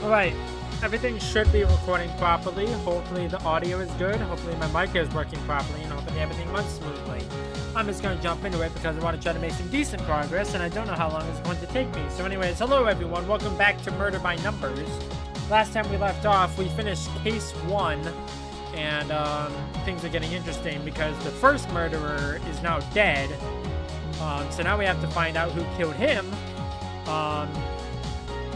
Alright, everything should be recording properly. Hopefully the audio is good. Hopefully my mic is working properly, and hopefully everything runs smoothly. I'm just going to jump into it because I want to try to make some decent progress, and I don't know how long it's going to take me. So anyways, hello everyone, welcome back to Murder by Numbers. Last time we left off, we finished case 1, and things are getting interesting because the first murderer is now dead. So now we have to find out who killed him.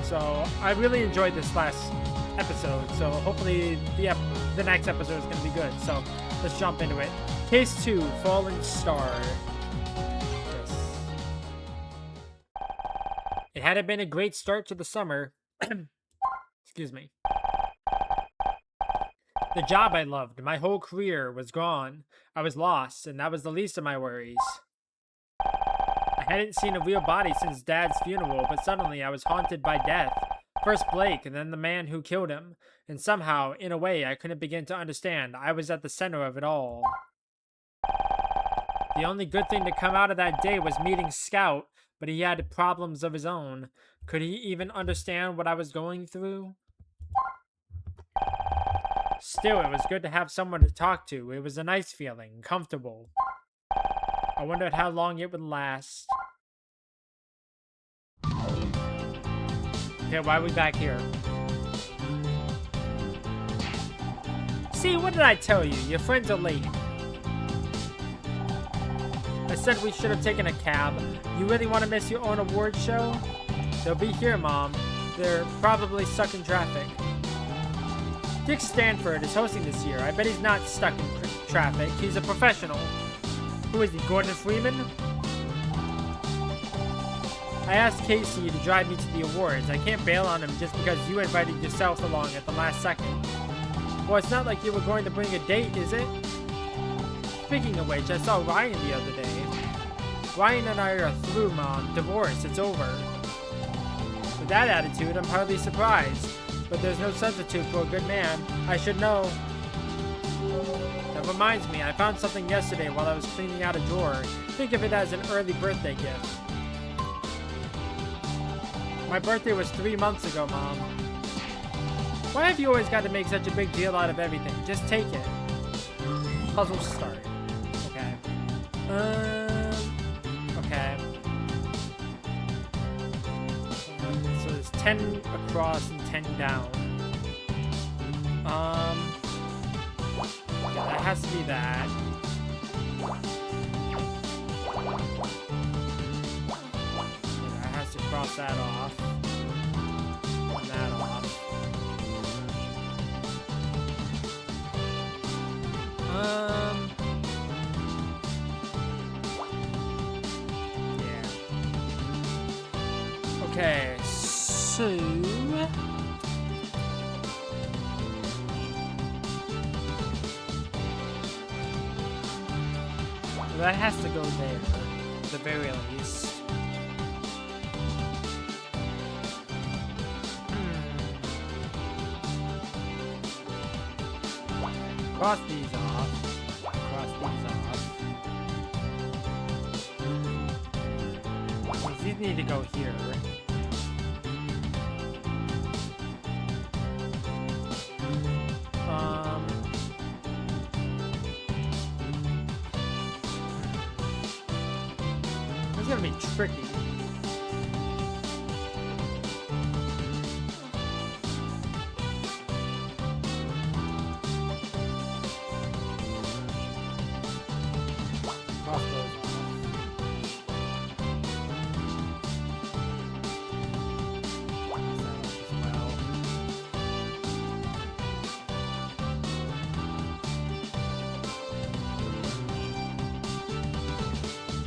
So I really enjoyed this last episode, so hopefully the next episode is going to be good. So let's jump into it. Case 2, Fallen Star. Yes. It hadn't been a great start to the summer. Excuse me. The job I loved, my whole career, was gone. I was lost, and that was the least of my worries. I hadn't seen a real body since Dad's funeral, but suddenly I was haunted by death. First Blake, and then the man who killed him. And somehow, in a way I couldn't begin to understand, I was at the center of it all. The only good thing to come out of that day was meeting Scout, but he had problems of his own. Could he even understand what I was going through? Still, it was good to have someone to talk to. It was a nice feeling, comfortable. I wondered how long it would last. Okay, why are we back here? See, what did I tell you? Your friends are late. I said we should have taken a cab. You really want to miss your own award show? They'll be here, Mom. They're probably stuck in traffic. Dick Stanford is hosting this year. I bet he's not stuck in traffic. He's a professional. Who is he, Gordon Freeman? I asked Casey to drive me to the awards. I can't bail on him just because you invited yourself along at the last second. Well, it's not like you were going to bring a date, is it? Speaking of which, I saw Ryan the other day. Ryan and I are through, Mom. Divorce, it's over. With that attitude, I'm hardly surprised. But there's no substitute for a good man. I should know. That reminds me, I found something yesterday while I was cleaning out a drawer. Think of it as an early birthday gift. My birthday was 3 months ago, Mom. Why have you always got to make such a big deal out of everything? Just take it. Puzzle start. Okay. Okay. So there's 10 across and 10 down. Yeah, that has to be that. Yeah, that has to cross that off. And that off. Yeah. Okay, so... that has to go there, at the very least. Cross these off. Cross these off. These need to go here. It's gonna be tricky. Cross those off.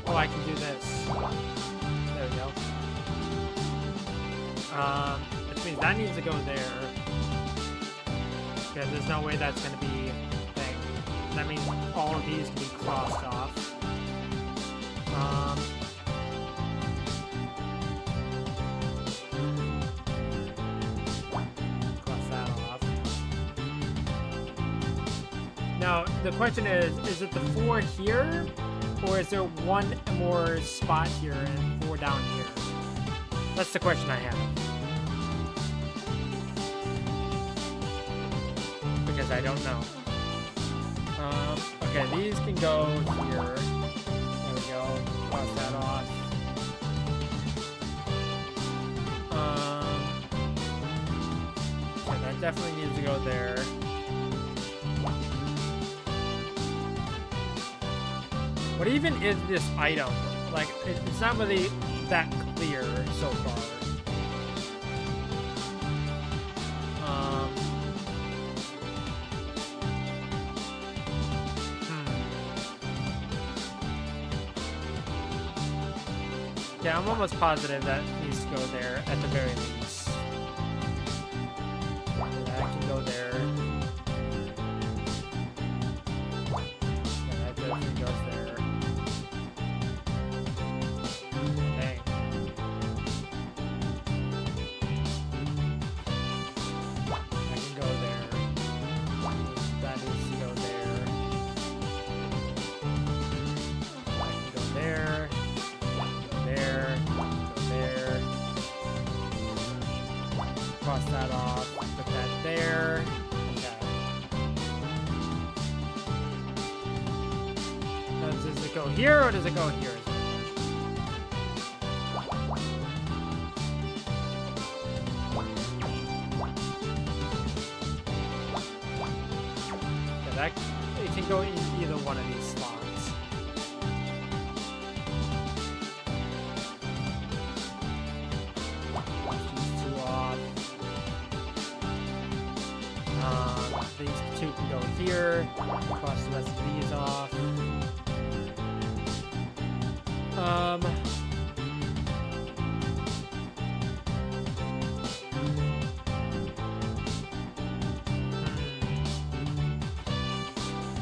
Oh, I can do this. There we go. Which means that needs to go there. Okay, there's no way that's gonna be a thing. That means all of these can be crossed off. Cross that off. Now, the question is it the 4 here? Or is there one more spot here and 4 down here? That's the question I have. because I don't know. Okay, these can go here. There we go. Cross that off. Okay, that definitely needs to go there. What even is this item? Like, it's not really that clear so far. Yeah, I'm almost positive that needs to go there at the very least. That can go there. Yeah, that definitely goes there. Dang. That can go there. That needs to go there. That can go there. Cross that off, put that there. Okay. Does it go here or does it go here? Yeah, that it can go in either one of these slots. These two can go here. Cross the rest of these off.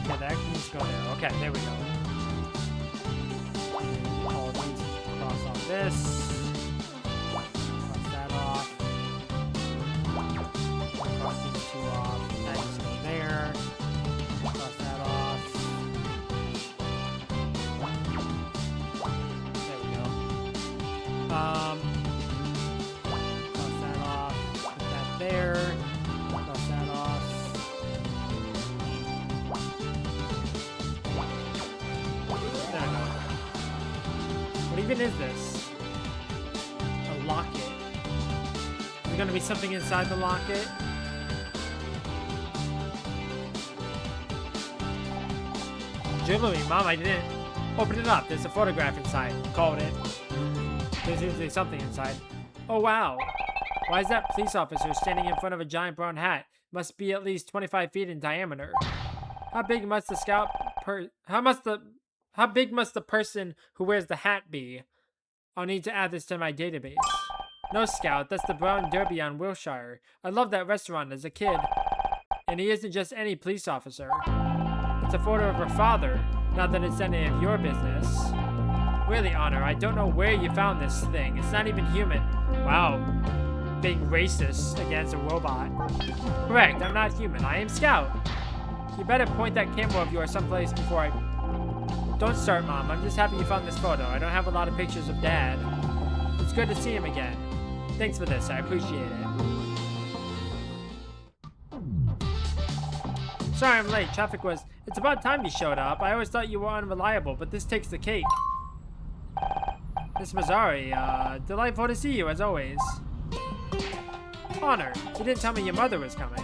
Yeah, that needs to go there. Okay, there we go. All these cross off this. Cross that off. Cross these two off. That needs to go there. Cross that off. There we go. Cross that off. Put that there. Cross that off. There we go. What even is this? A locket. Is there gonna be something inside the locket? Jewelry, Mom, I didn't open it up. There's a photograph inside. Called it. There's usually something inside. Oh, wow. Why is that police officer standing in front of a giant brown hat? Must be at least 25 feet in diameter. How big must the how big must the person who wears the hat be? I'll need to add this to my database. No, Scout, that's the Brown Derby on Wilshire. I loved that restaurant as a kid. And he isn't just any police officer. It's a photo of her father. Not that it's any of your business. Really, Honor, I don't know where you found this thing. It's not even human. Wow. Being racist against a robot. Correct, I'm not human. I am Scout. You better point that camera of yours someplace before I... Don't start, Mom. I'm just happy you found this photo. I don't have a lot of pictures of Dad. It's good to see him again. Thanks for this. I appreciate it. Sorry I'm late. Traffic was... It's about time you showed up. I always thought you were unreliable, but this takes the cake. Miss Mazzari, delightful to see you, as always. Honor, you didn't tell me your mother was coming.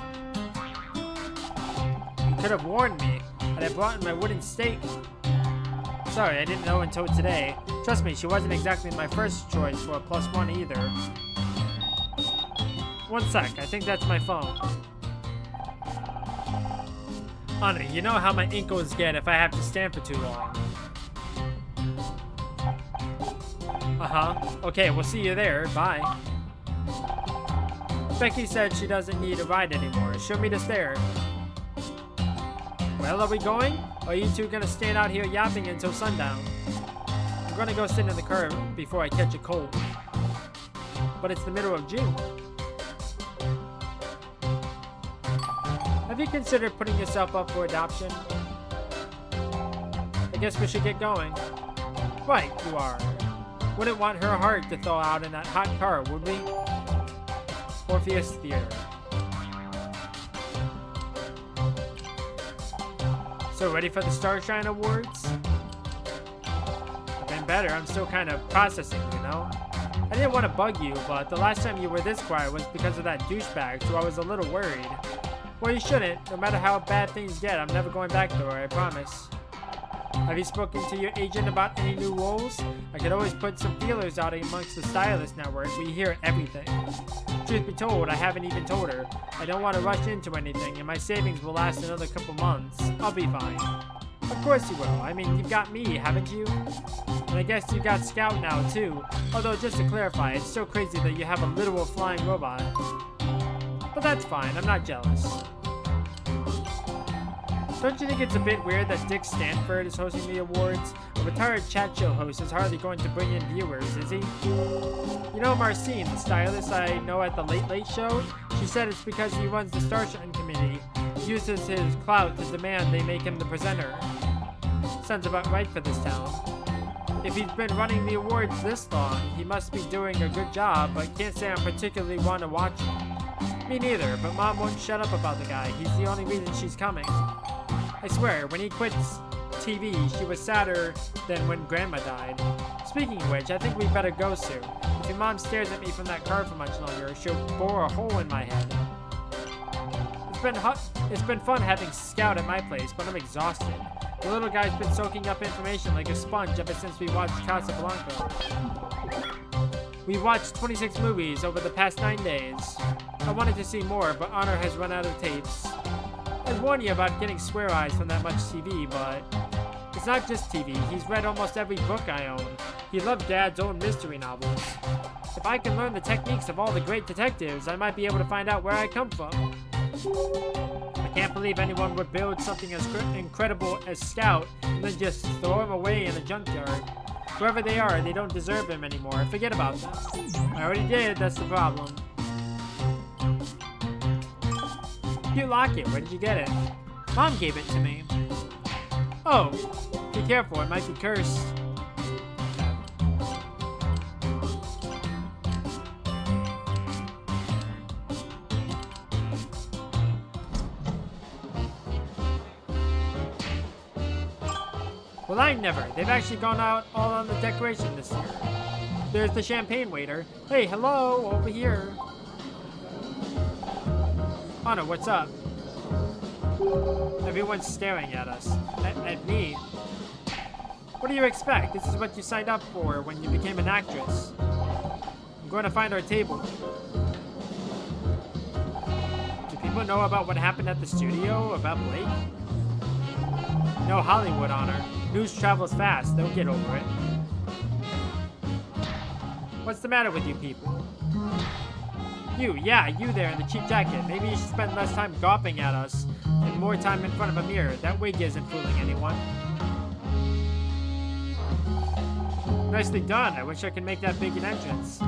You could have warned me. I'd have brought in my wooden stake. Sorry, I didn't know until today. Trust me, she wasn't exactly my first choice for a +1 either. One sec, I think that's my phone. Honor, you know how my ankles get if I have to stand for too long. Uh-huh. Okay, we'll see you there. Bye. Becky said she doesn't need a ride anymore. She'll meet us there. Well, are we going? Or are you two gonna stand out here yapping until sundown? I'm gonna go sit in the car before I catch a cold. But it's the middle of June. Have you considered putting yourself up for adoption? I guess we should get going. Right, you are. Wouldn't want her heart to thaw out in that hot car, would we? Orpheus Theater. So ready for the Starshine Awards? I've been better. I'm still kind of processing, you know? I didn't want to bug you, but the last time you were this quiet was because of that douchebag, so I was a little worried. Well, you shouldn't. No matter how bad things get, I'm never going back there, I promise. Have you spoken to your agent about any new roles? I could always put some feelers out amongst the stylist network. We hear everything. Truth be told, I haven't even told her. I don't want to rush into anything, and my savings will last another couple months. I'll be fine. Of course you will. I mean, you've got me, haven't you? And I guess you got Scout now, too. Although, just to clarify, it's so crazy that you have a literal flying robot. But that's fine. I'm not jealous. Don't you think it's a bit weird that Dick Stanford is hosting the awards? A retired chat show host is hardly going to bring in viewers, is he? You know Marcine, the stylist I know at the Late Late Show? She said it's because he runs the Starshine Committee. He uses his clout to demand they make him the presenter. Sounds about right for this town. If he's been running the awards this long, he must be doing a good job, but can't say I particularly want to watch him. Me neither, but Mom won't shut up about the guy. He's the only reason she's coming. I swear, when he quits TV, she was sadder than when Grandma died. Speaking of which, I think we better go soon. If your mom stares at me from that car for much longer, she'll bore a hole in my head. It's been fun having Scout at my place, but I'm exhausted. The little guy's been soaking up information like a sponge ever since we watched Casablanca. We've watched 26 movies over the past 9 days. I wanted to see more, but Honor has run out of tapes. I'd warn you about getting square eyes from that much TV, but it's not just TV. He's read almost every book I own. He loved Dad's own mystery novels. If I can learn the techniques of all the great detectives, I might be able to find out where I come from. I can't believe anyone would build something as incredible as Scout and then just throw him away in a junkyard. Whoever they are, they don't deserve him anymore. Forget about them. I already did, that's the problem. Cute locket, where did you get it? Mom gave it to me. Oh, be careful, it might be cursed. Well, I never. They've actually gone out all on the decoration this year. There's the champagne waiter. Hey, hello, over here. Anna, what's up? Everyone's staring at us. At me. What do you expect? This is what you signed up for when you became an actress. I'm going to find our table. Do people know about what happened at the studio? About Blake? No, Hollywood, Honor. News travels fast. They'll get over it. What's the matter with you people? You there in the cheap jacket. Maybe you should spend less time gawping at us and more time in front of a mirror. That wig isn't fooling anyone. Nicely done. I wish I could make that big an entrance.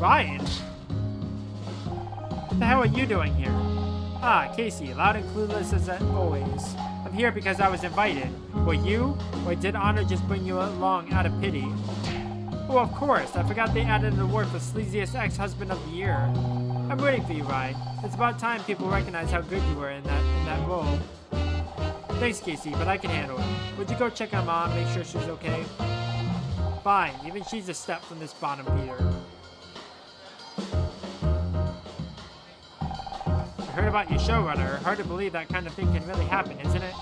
Ryan? What the hell are you doing here? Ah, Casey, loud and clueless as always. I'm here because I was invited. Were you? Or did Honor just bring you along out of pity? Oh, of course. I forgot they added an award for Sleaziest Ex-Husband of the Year. I'm rooting for you, Ryan. It's about time people recognize how good you were in that role. Thanks, Casey, but I can handle it. Would you go check on Mom, make sure she's okay? Fine. Even she's a step from this bottom feeder. I heard about your showrunner. Hard to believe that kind of thing can really happen, isn't it?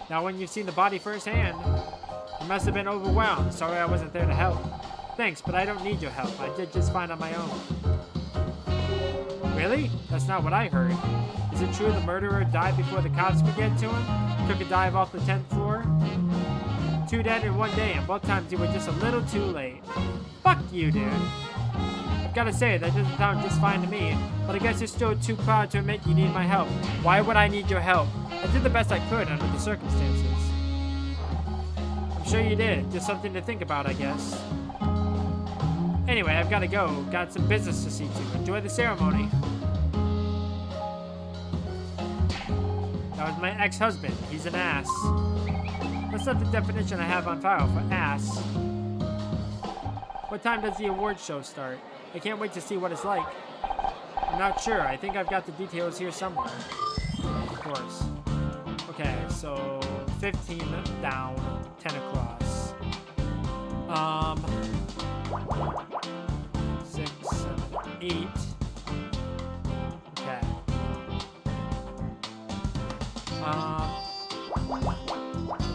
Now, when you've seen the body firsthand, you must have been overwhelmed. Sorry I wasn't there to help. Thanks, but I don't need your help. I did just fine on my own. Really? That's not what I heard. Is it true the murderer died before the cops could get to him? Took a dive off the 10th floor? 2 dead in 1 day, and both times you were just a little too late. Fuck you, dude. I've gotta say, that doesn't sound just fine to me, but I guess you're still too proud to admit you need my help. Why would I need your help? I did the best I could under the circumstances. I'm sure you did. Just something to think about, I guess. Anyway, I've gotta go. Got some business to see to. Enjoy the ceremony. That was my ex-husband. He's an ass. That's not the definition I have on file for ass. What time does the award show start? I can't wait to see what it's like. I'm not sure. I think I've got the details here somewhere. Of course. Okay, so 15 down, 10 across. 6, 7, 8. Okay.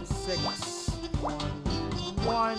6, 1, 1.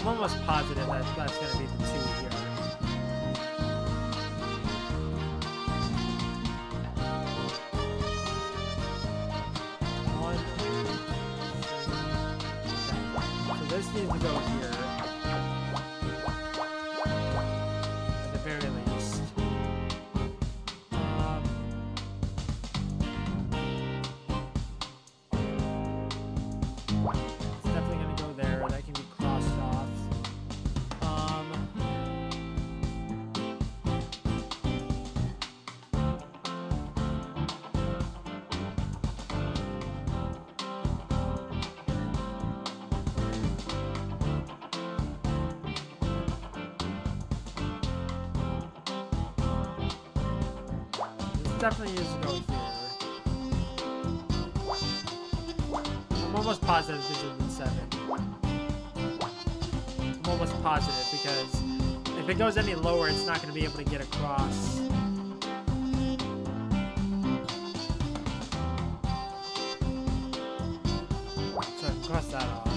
I'm almost positive that that's going to be the 2 here. So this needs to go here. At the very least. It's definitely going to go there. That can be crossed off. Definitely needs to go here. I'm almost positive this is in 7. I'm almost positive because if it goes any lower, it's not going to be able to get across. So I can cross that off.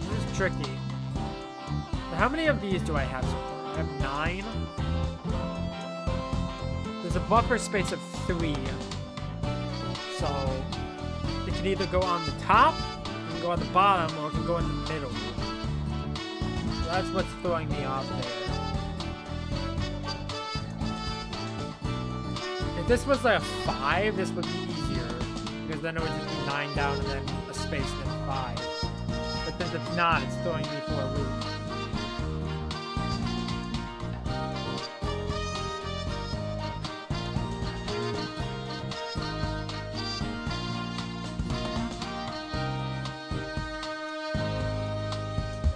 This is tricky. How many of these do I have so far? I have 9. There's a buffer space of 3. So it can either go on the top, it can go on the bottom, or it can go in the middle. So that's what's throwing me off there. If this was like a 5, this would be easier. Because then it would just be 9 down and then a space and then 5. But since it's not, it's throwing me for a loop.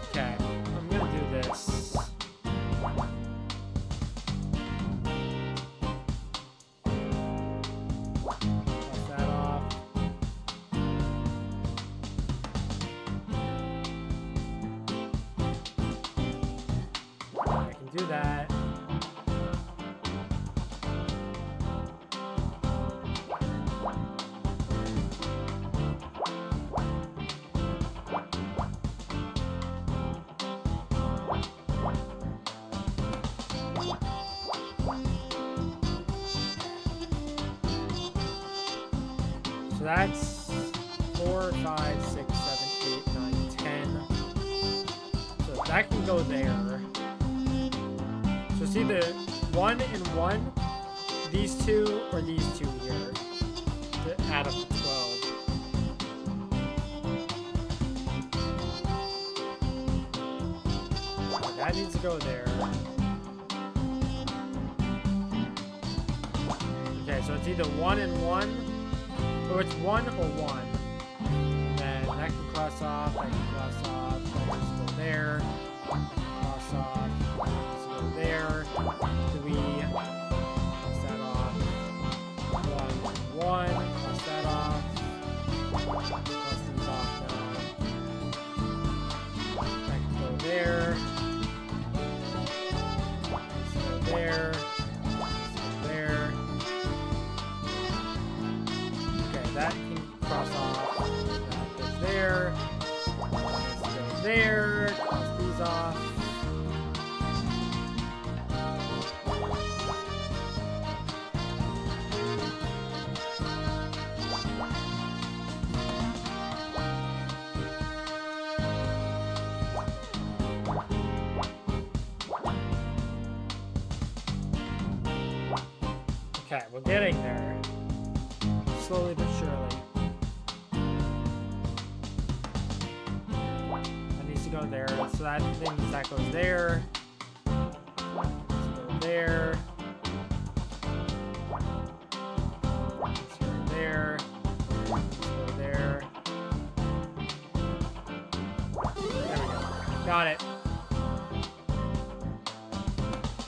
Okay, I'm gonna do this. Do that. So that's 4, 5, 6, 7, 8, 9, 10. So that can go there. So it's either 1 and 1, these 2, or these 2 here to add up to 12. That needs to go there. Okay, so it's either 1 and 1, or it's 1 or 1. And then that can cross off, that can cross off, that needs to go there. That can cross off, that needs to go there. here. Cross these off. Okay, we're getting there. Slowly but surely. That needs to go there. So that means that goes there. Let's go there. Let's go there. Let's go there. There we go. Got it.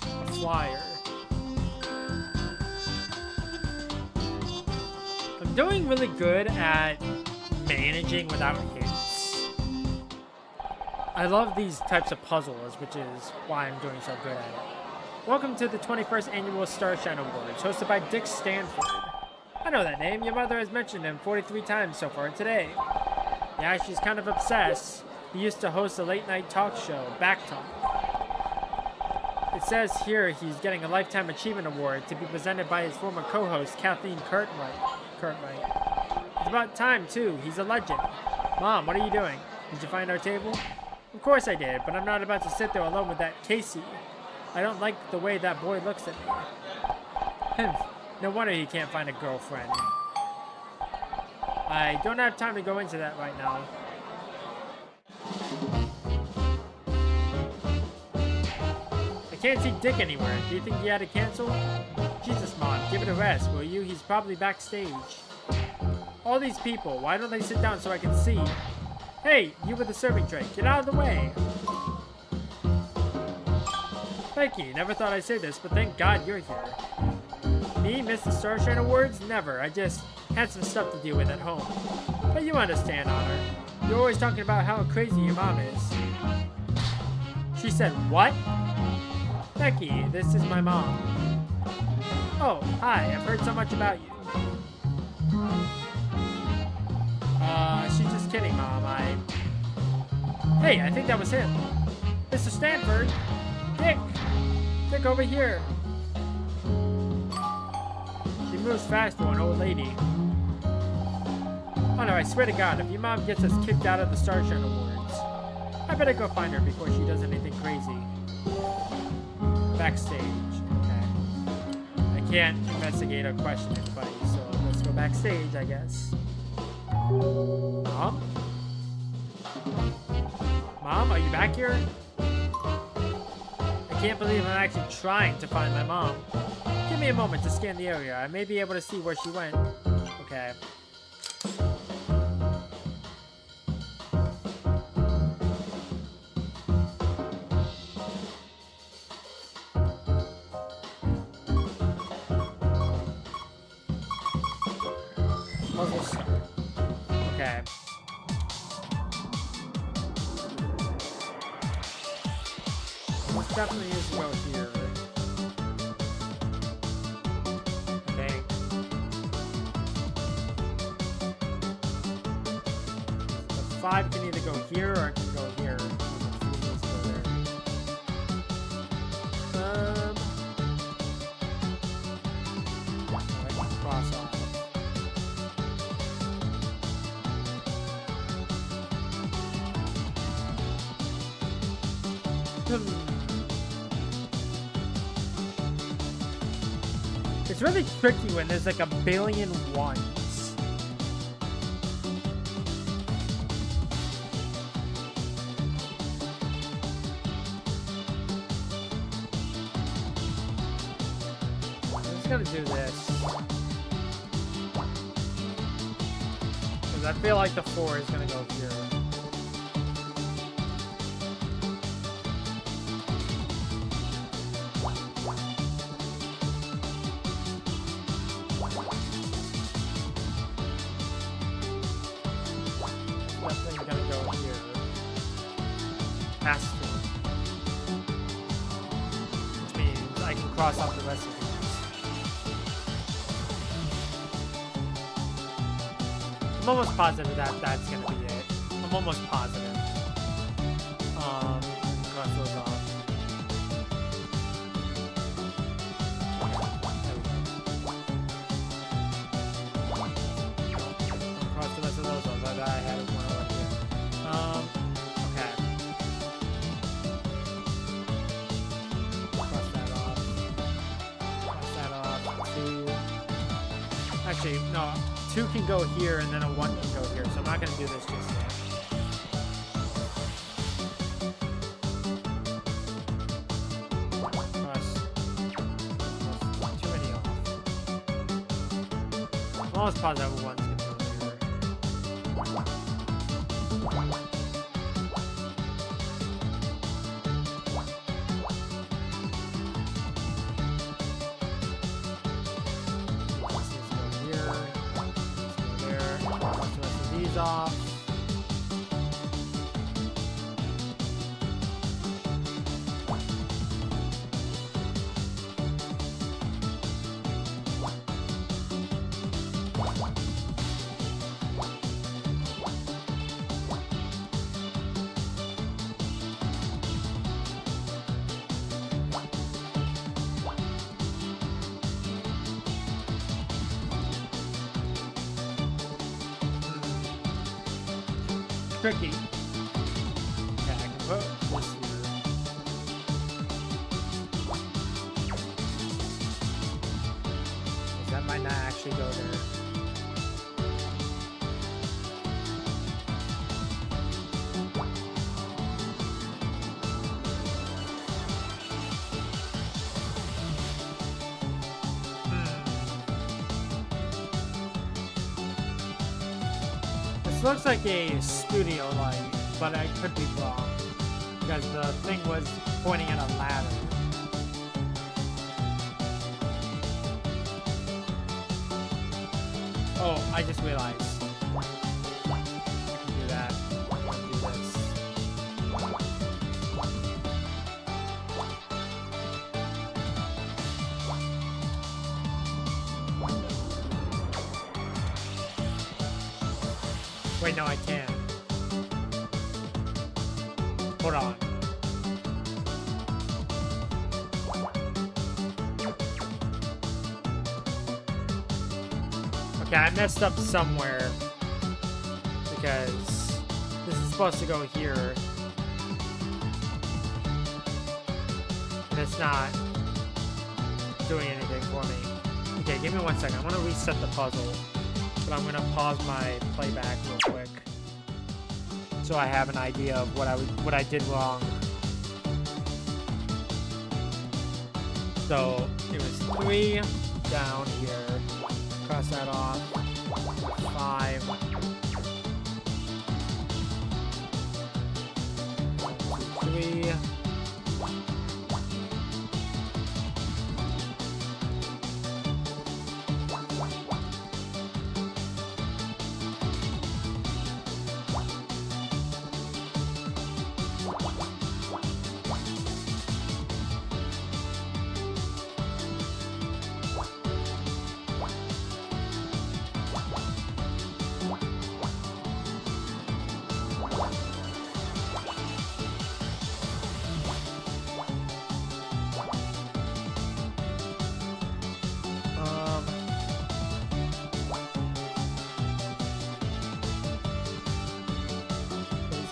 A flyer. I'm doing really good at managing without hits. I love these types of puzzles, which is why I'm doing so good at it. Welcome to the 21st Annual Starshine Awards, hosted by Dick Stanford. I know that name. Your mother has mentioned him 43 times so far today. Yeah, she's kind of obsessed. He used to host a late-night talk show, Backtalk. It says here he's getting a Lifetime Achievement Award to be presented by his former co-host, Kathleen Cartwright. It's about time, too. He's a legend. Mom, what are you doing? Did you find our table? Of course I did, but I'm not about to sit there alone with that Casey. I don't like the way that boy looks at me. No wonder he can't find a girlfriend. I don't have time to go into that right now. I can't see Dick anywhere. Do you think he had to cancel? Jesus, Mom, give it a rest, will you? He's probably backstage. All these people, why don't they sit down so I can see? Hey, you with the serving tray, get out of the way. Thank you, never thought I'd say this, but thank God you're here. Me, miss the Starshine Awards? Never, I just had some stuff to deal with at home. But you understand, Honor. You're always talking about how crazy your mom is. She said, what? Becky, this is my mom. Oh, hi, I've heard so much about you. She's just kidding, Mom. Hey, I think that was him. Mr. Stanford! Dick! Dick, over here! She moves fast for an old lady. Oh no, I swear to God, if your mom gets us kicked out of the Starshine Awards, I better go find her before she does anything crazy. Backstage. Okay. I can't investigate or question anybody, so let's go backstage, I guess. Mom? Mom, are you back here? I can't believe I'm actually trying to find my mom. Give me a moment to scan the area. I may be able to see where she went. Okay. Puzzle start. Okay. This definitely is to go here. Okay. The 5 can either go here or it can go here. I can cross off. It's really tricky when there's like a billion ones. I'm just gonna do this. Because I feel like the 4 is gonna go here. Definitely gonna go here. Has to. Which means I can cross off the rest of these. I'm almost positive that that's gonna be it. I'm almost positive. Actually, no. 2 can go here, and then a 1 can go here. So I'm not going to do this just yet. Too many off. I'll just pause that 1's going to go here. These off. Tricky. Okay, I can put this here. That might not actually go there. This looks like a studio light, but I could be wrong because the thing was pointing at a ladder. Oh, I just realized. I can do that. I can do this. Wait, no, I can't. Hold on. Okay, I messed up somewhere because this is supposed to go here. And it's not doing anything for me. Okay, give me 1 second. I'm gonna reset the puzzle. But I'm gonna pause my playback real quick so I have an idea of what I did wrong. So it was 3 down here. Cross that off. 5. 3.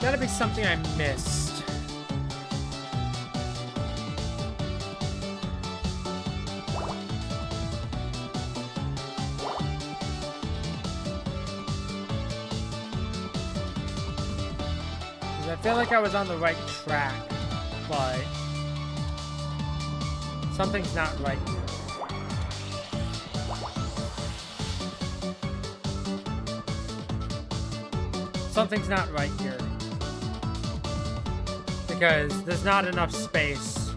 There's gotta be something I missed. I feel like I was on the right track, but something's not right here. Something's not right here. Because there's not enough space.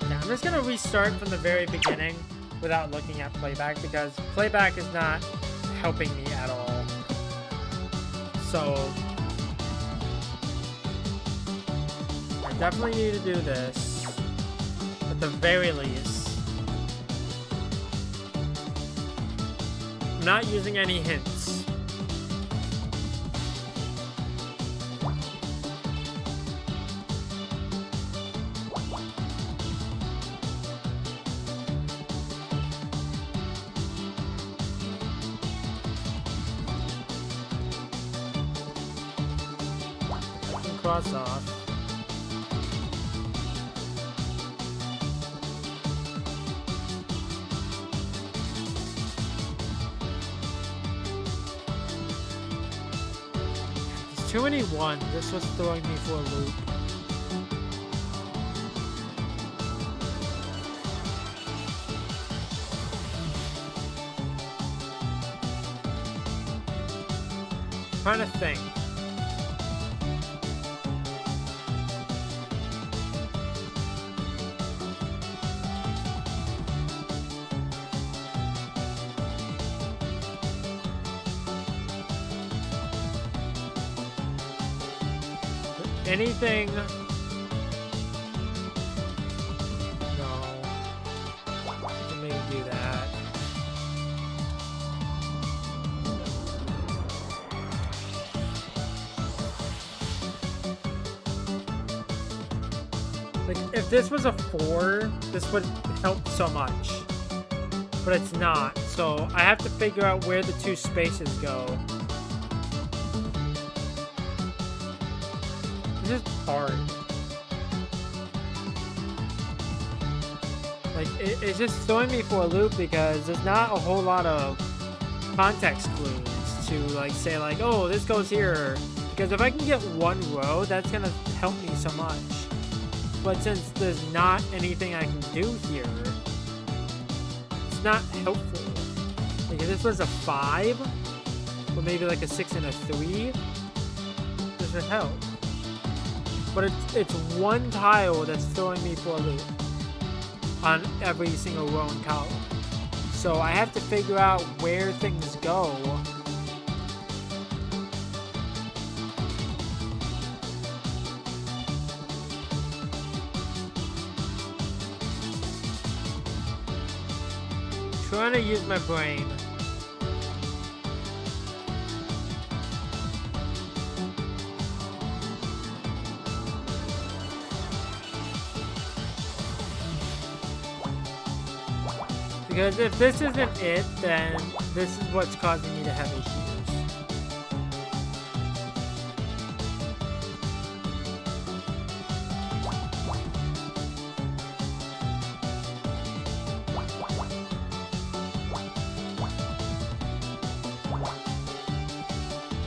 Now, I'm just gonna restart from the very beginning without looking at playback, because playback is not helping me at all. So I definitely need to do this at the very least. I'm not using any hints. Cross off. too many ones. This was throwing me for a loop. Trying to think. Anything? No. Maybe do that. Like, if this was a 4, this would help so much. But it's not. So I have to figure out where the 2 spaces go. This is hard. Like, it's just throwing me for a loop because there's not a whole lot of context clues to, like, say, like, oh, this goes here. Because if I can get 1 row, that's gonna help me so much. But since there's not anything I can do here, it's not helpful. Like, if this was a 5, or maybe like a 6 and a 3, this would help. But it's 1 tile that's throwing me for a loop on every single row and column. So I have to figure out where things go. Trying to use my brain. Because if this isn't it, then this is what's causing me to have issues.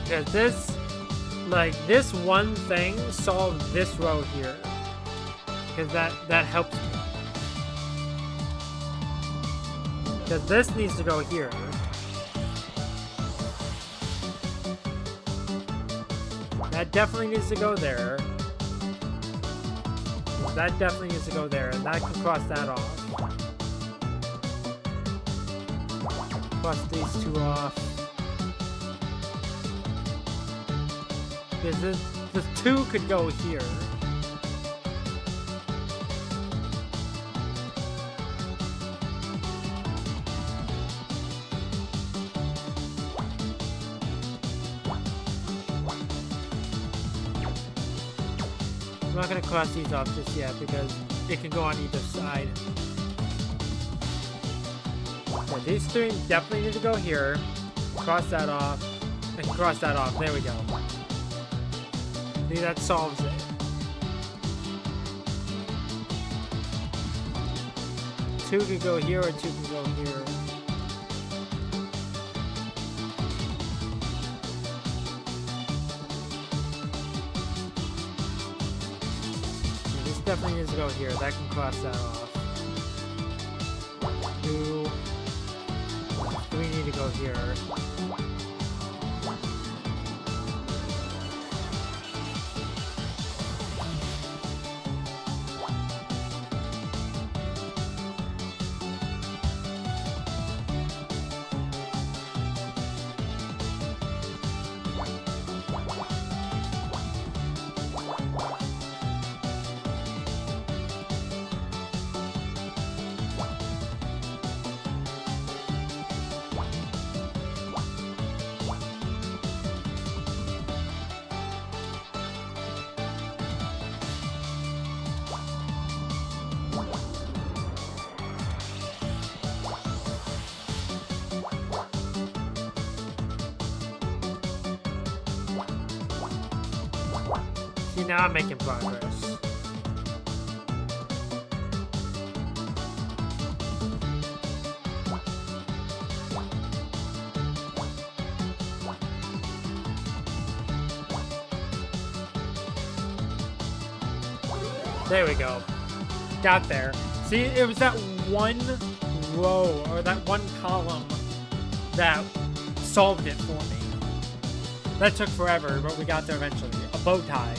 Because this, like, this one thing solved this row here. Because that helps me. Because this needs to go here. That definitely needs to go there. That definitely needs to go there, and that can cross that off. Cross these 2 off. Because this 2 could go here. I'm not going to cross these off just yet because it can go on either side. So these 3 definitely need to go here. Cross that off. And cross that off. There we go. See, that solves it. Two could go here or 2 can go here. Definitely needs to go here. That can cross that off. 2, 3 need to go here. See, now I'm making progress. There we go. Got there. See, it was that one row or that one column that solved it for me. That took forever, but we got there eventually. A bow tie.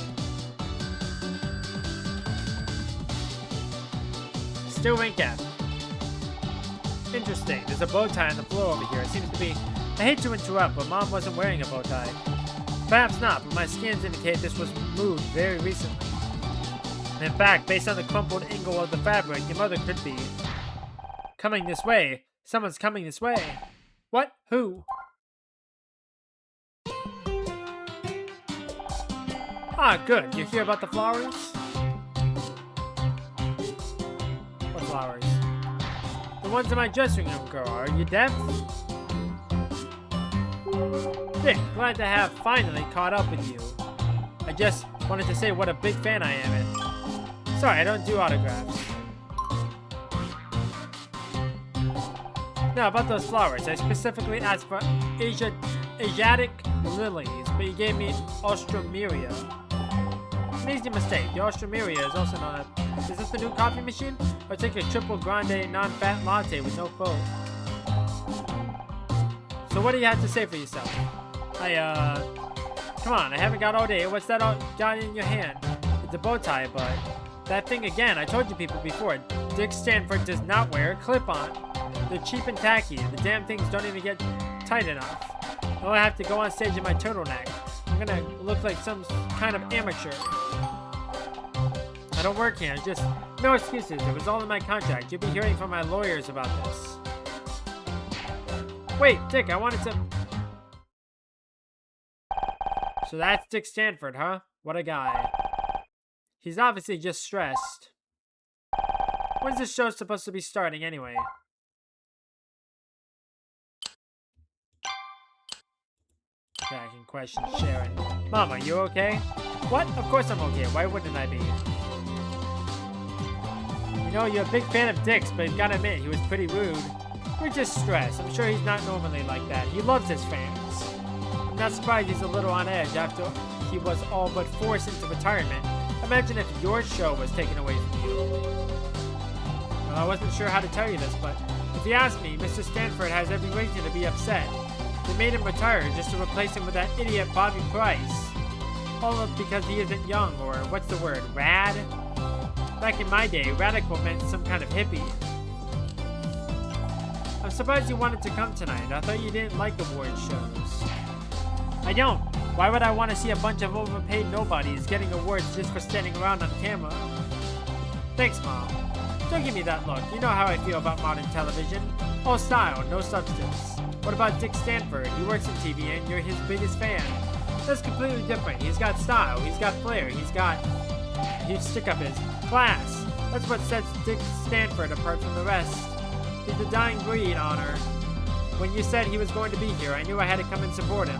Still ain't get. Interesting. There's a bow tie on the floor over here. It seems to be... I hate to interrupt, but Mom wasn't wearing a bow tie. Perhaps not, but my scans indicate this was moved very recently. In fact, based on the crumpled angle of the fabric, your mother could be coming this way. Someone's coming this way. What? Who? Ah, good. You hear about the flowers? What flowers? The ones in my dressing room, girl. Are you deaf? Dick, glad to have finally caught up with you. I just wanted to say what a big fan I am and... Sorry, I don't do autographs. Now, about those flowers, I specifically asked for Asiatic lilies, but you gave me Austromeria. An easy mistake. The Austromeria is also known as... Is this the new coffee machine? Or take a triple grande non-fat latte with no foam? So what do you have to say for yourself? Come on, I haven't got all day. What's that got in your hand? It's a bow tie, but... That thing again, I told you people before. Dick Stanford does not wear a clip-on. They're cheap and tacky. The damn things don't even get tight enough. Now I have to go on stage in my turtleneck. I'm gonna look like some kind of amateur. I don't work here, just... No excuses, it was all in my contract. You'll be hearing from my lawyers about this. Wait, Dick, I wanted to... So that's Dick Stanford, huh? What a guy. He's obviously just stressed. When's this show supposed to be starting anyway? Okay, I can question Sharon. Mom, are you okay? What? Of course I'm okay. Why wouldn't I be? You know, you're a big fan of Dick's, but you gotta admit, he was pretty rude. We're just stressed. I'm sure he's not normally like that. He loves his fans. I'm not surprised he's a little on edge after he was all but forced into retirement. Imagine if your show was taken away from you. Well, I wasn't sure how to tell you this, but if you ask me, Mr. Stanford has every reason to be upset. They made him retire just to replace him with that idiot Bobby Price. All of because he isn't young, or what's the word, rad? Back in my day, radical meant some kind of hippie. I'm surprised you wanted to come tonight. I thought you didn't like award shows. I don't. Why would I want to see a bunch of overpaid nobodies getting awards just for standing around on camera? Thanks, Mom. Don't give me that look. You know how I feel about modern television. All style, no substance. What about Dick Stanford? He works in TV and you're his biggest fan. That's completely different. He's got style, he's got flair, he's stick up his class. That's what sets Dick Stanford apart from the rest. He's the dying breed, Honor. When you said he was going to be here, I knew I had to come and support him.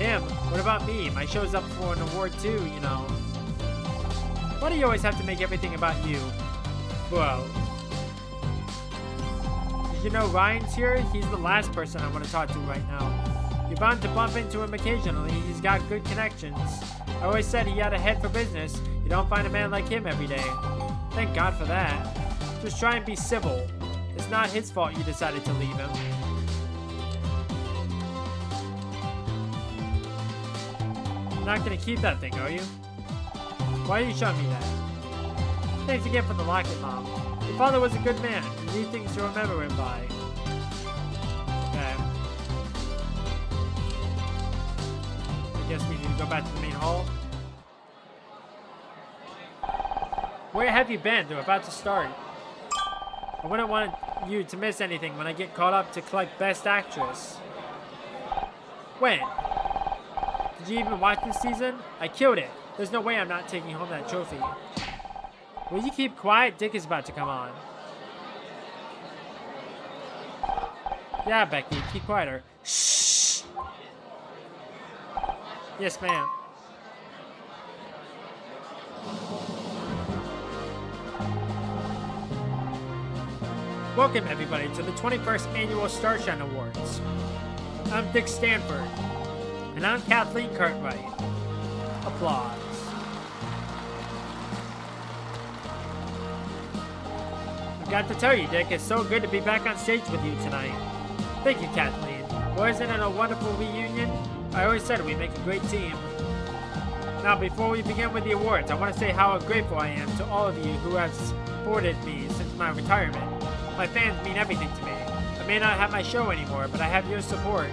Him? What about me? My show's up for an award too, you know. Why do you always have to make everything about you? Bro. Did you know Ryan's here? He's the last person I want to talk to right now. You're bound to bump into him occasionally. He's got good connections. I always said he had a head for business. You don't find a man like him every day. Thank God for that. Just try and be civil. It's not his fault you decided to leave him. You're not gonna keep that thing, are you? Why are you showing me that? Thanks again for the locket, Mom. Your father was a good man. You need things to remember him by. Okay. I guess we need to go back to the main hall. Where have you been? They're about to start. I wouldn't want you to miss anything when I get caught up to collect Best Actress. When? Did you even watch this season? I killed it. There's no way I'm not taking home that trophy. Will you keep quiet? Dick is about to come on. Yeah, Becky, keep quieter. Shh. Yes, ma'am. Welcome, everybody, to the 21st Annual Starshine Awards. I'm Dick Stanford. And I'm Kathleen Cartwright. Applause. I've got to tell you, Dick, it's so good to be back on stage with you tonight. Thank you, Kathleen. Wasn't it a wonderful reunion? I always said we make a great team. Now, before we begin with the awards, I want to say how grateful I am to all of you who have supported me since my retirement. My fans mean everything to me. I may not have my show anymore, but I have your support.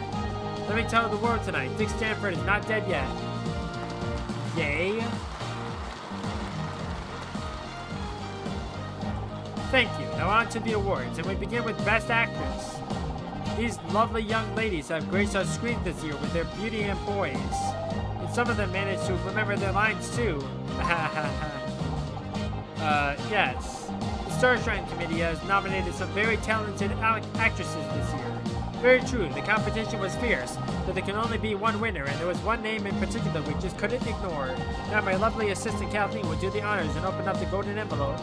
Let me tell the world tonight, Dick Stanford is not dead yet. Yay. Thank you. Now on to the awards, and we begin with Best Actress. These lovely young ladies have graced our screen this year with their beauty and poise. And some of them managed to remember their lines too. Yes. The Starshine Committee has nominated some very talented actresses this year. Very true, the competition was fierce, but there can only be one winner, and there was one name in particular we just couldn't ignore. Now my lovely assistant Kathleen will do the honors and open up the golden envelope.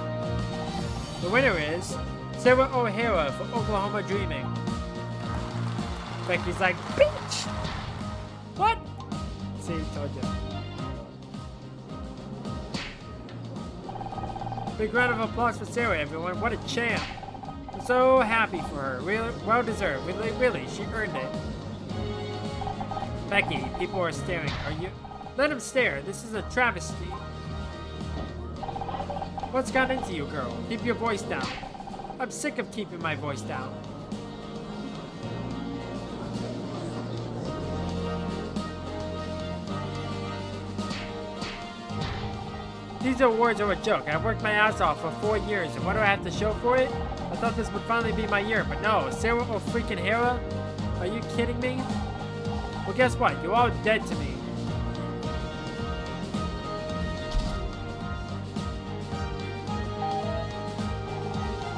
The winner is Sarah O'Hara for Oklahoma Dreaming. Becky's like, bitch! What? See, told you. Big round of applause for Sarah, everyone. What a champ. I'm so happy for her. Really, well deserved. Really, she earned it. Becky, people are staring. Are you? Let them stare. This is a travesty. What's got into you, girl? Keep your voice down. I'm sick of keeping my voice down. These awards are a joke. I've worked my ass off for 4 years, and what do I have to show for it? I thought this would finally be my year, but no. Sarah O'Freakin-Hara? Are you kidding me? Well, guess what? You're all dead to me.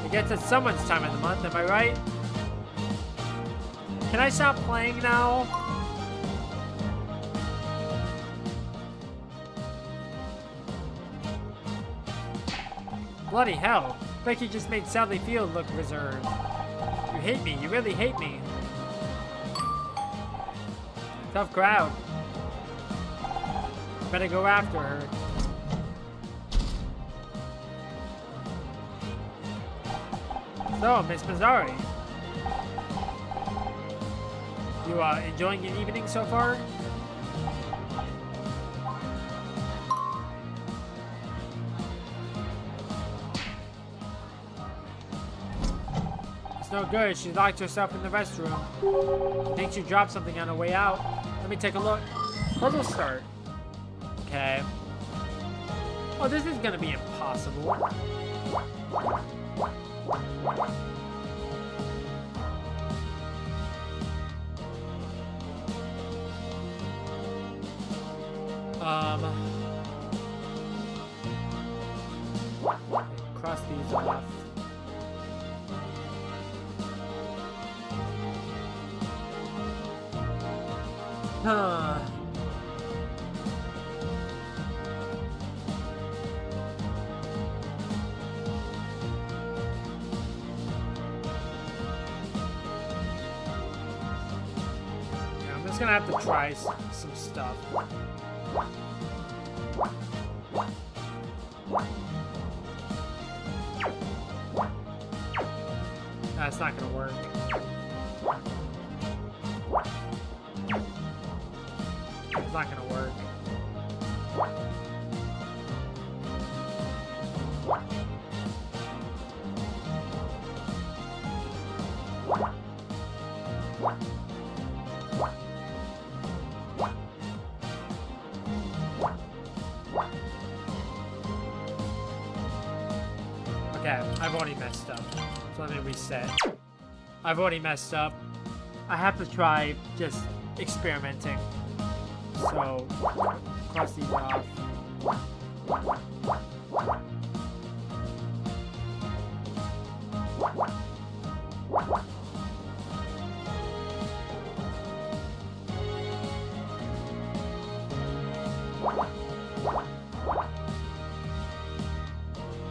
I guess it's someone's time of the month, am I right? Can I stop playing now? Bloody hell. Becky just made Sally Field look reserved. You hate me. You really hate me. Tough crowd. Better go after her. So, Miss Mazzari. You enjoying your evening so far? No good. She locked herself in the restroom. I think she dropped something on her way out. Let me take a look. Puzzle start. Okay. Oh, this is gonna be impossible. Cross these off. Huh. Yeah, I'm just gonna have to try some stuff. That's not gonna work. It's not gonna work. Okay, I've already messed up. So let me reset. I've already messed up. I have to try just experimenting. So, cross these off.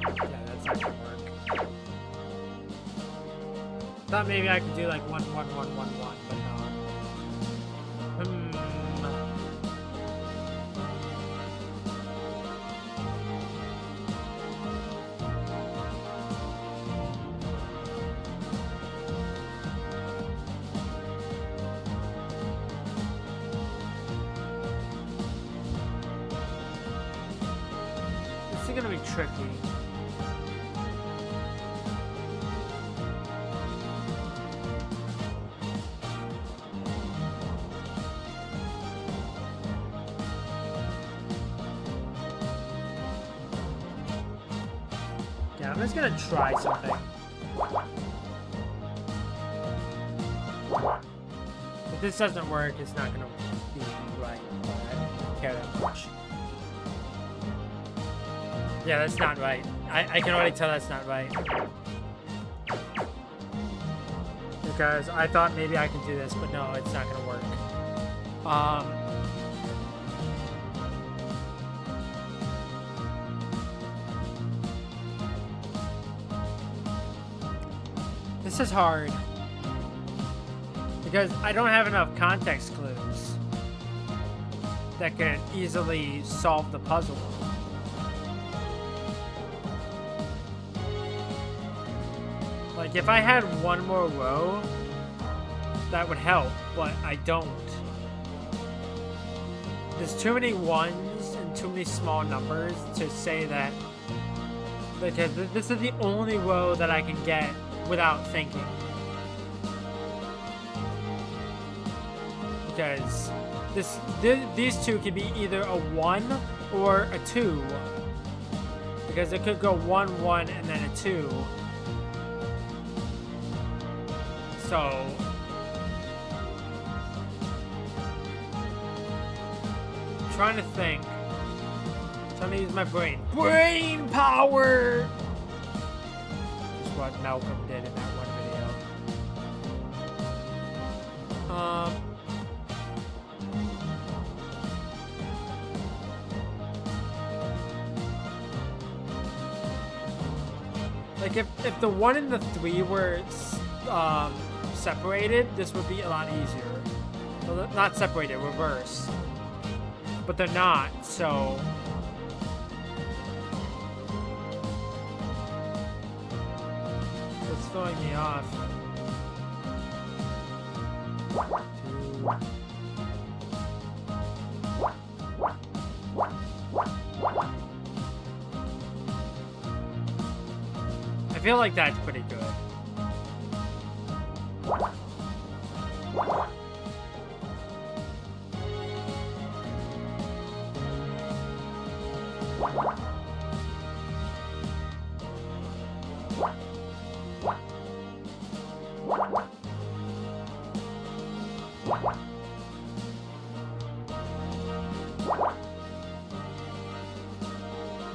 Yeah, that's not gonna work. Thought maybe I could do like 1, 1, 1, 1, 1, but no. is gonna be tricky. Yeah, I'm just gonna try something. If this doesn't work, it's not gonna be right. But I don't care that much. Yeah, that's not right. I can already tell that's not right. Because I thought maybe I could do this, but no, it's not gonna work. This is hard. Because I don't have enough context clues that can easily solve the puzzle. Like, if I had one more row, that would help, but I don't. There's too many ones and too many small numbers to say that, because this is the only row that I can get without thinking. Because these two could be either a 1 or a 2. Because it could go 1, 1, and then a 2. So, I'm trying to think. I'm trying to use my brain. Brain power! That's what Malcolm did in that one video. Like if the 1 and the 3 were separated, this would be a lot easier. Well, not separated, reversed. But they're not, so it's throwing me off. 2. I feel like that's pretty good.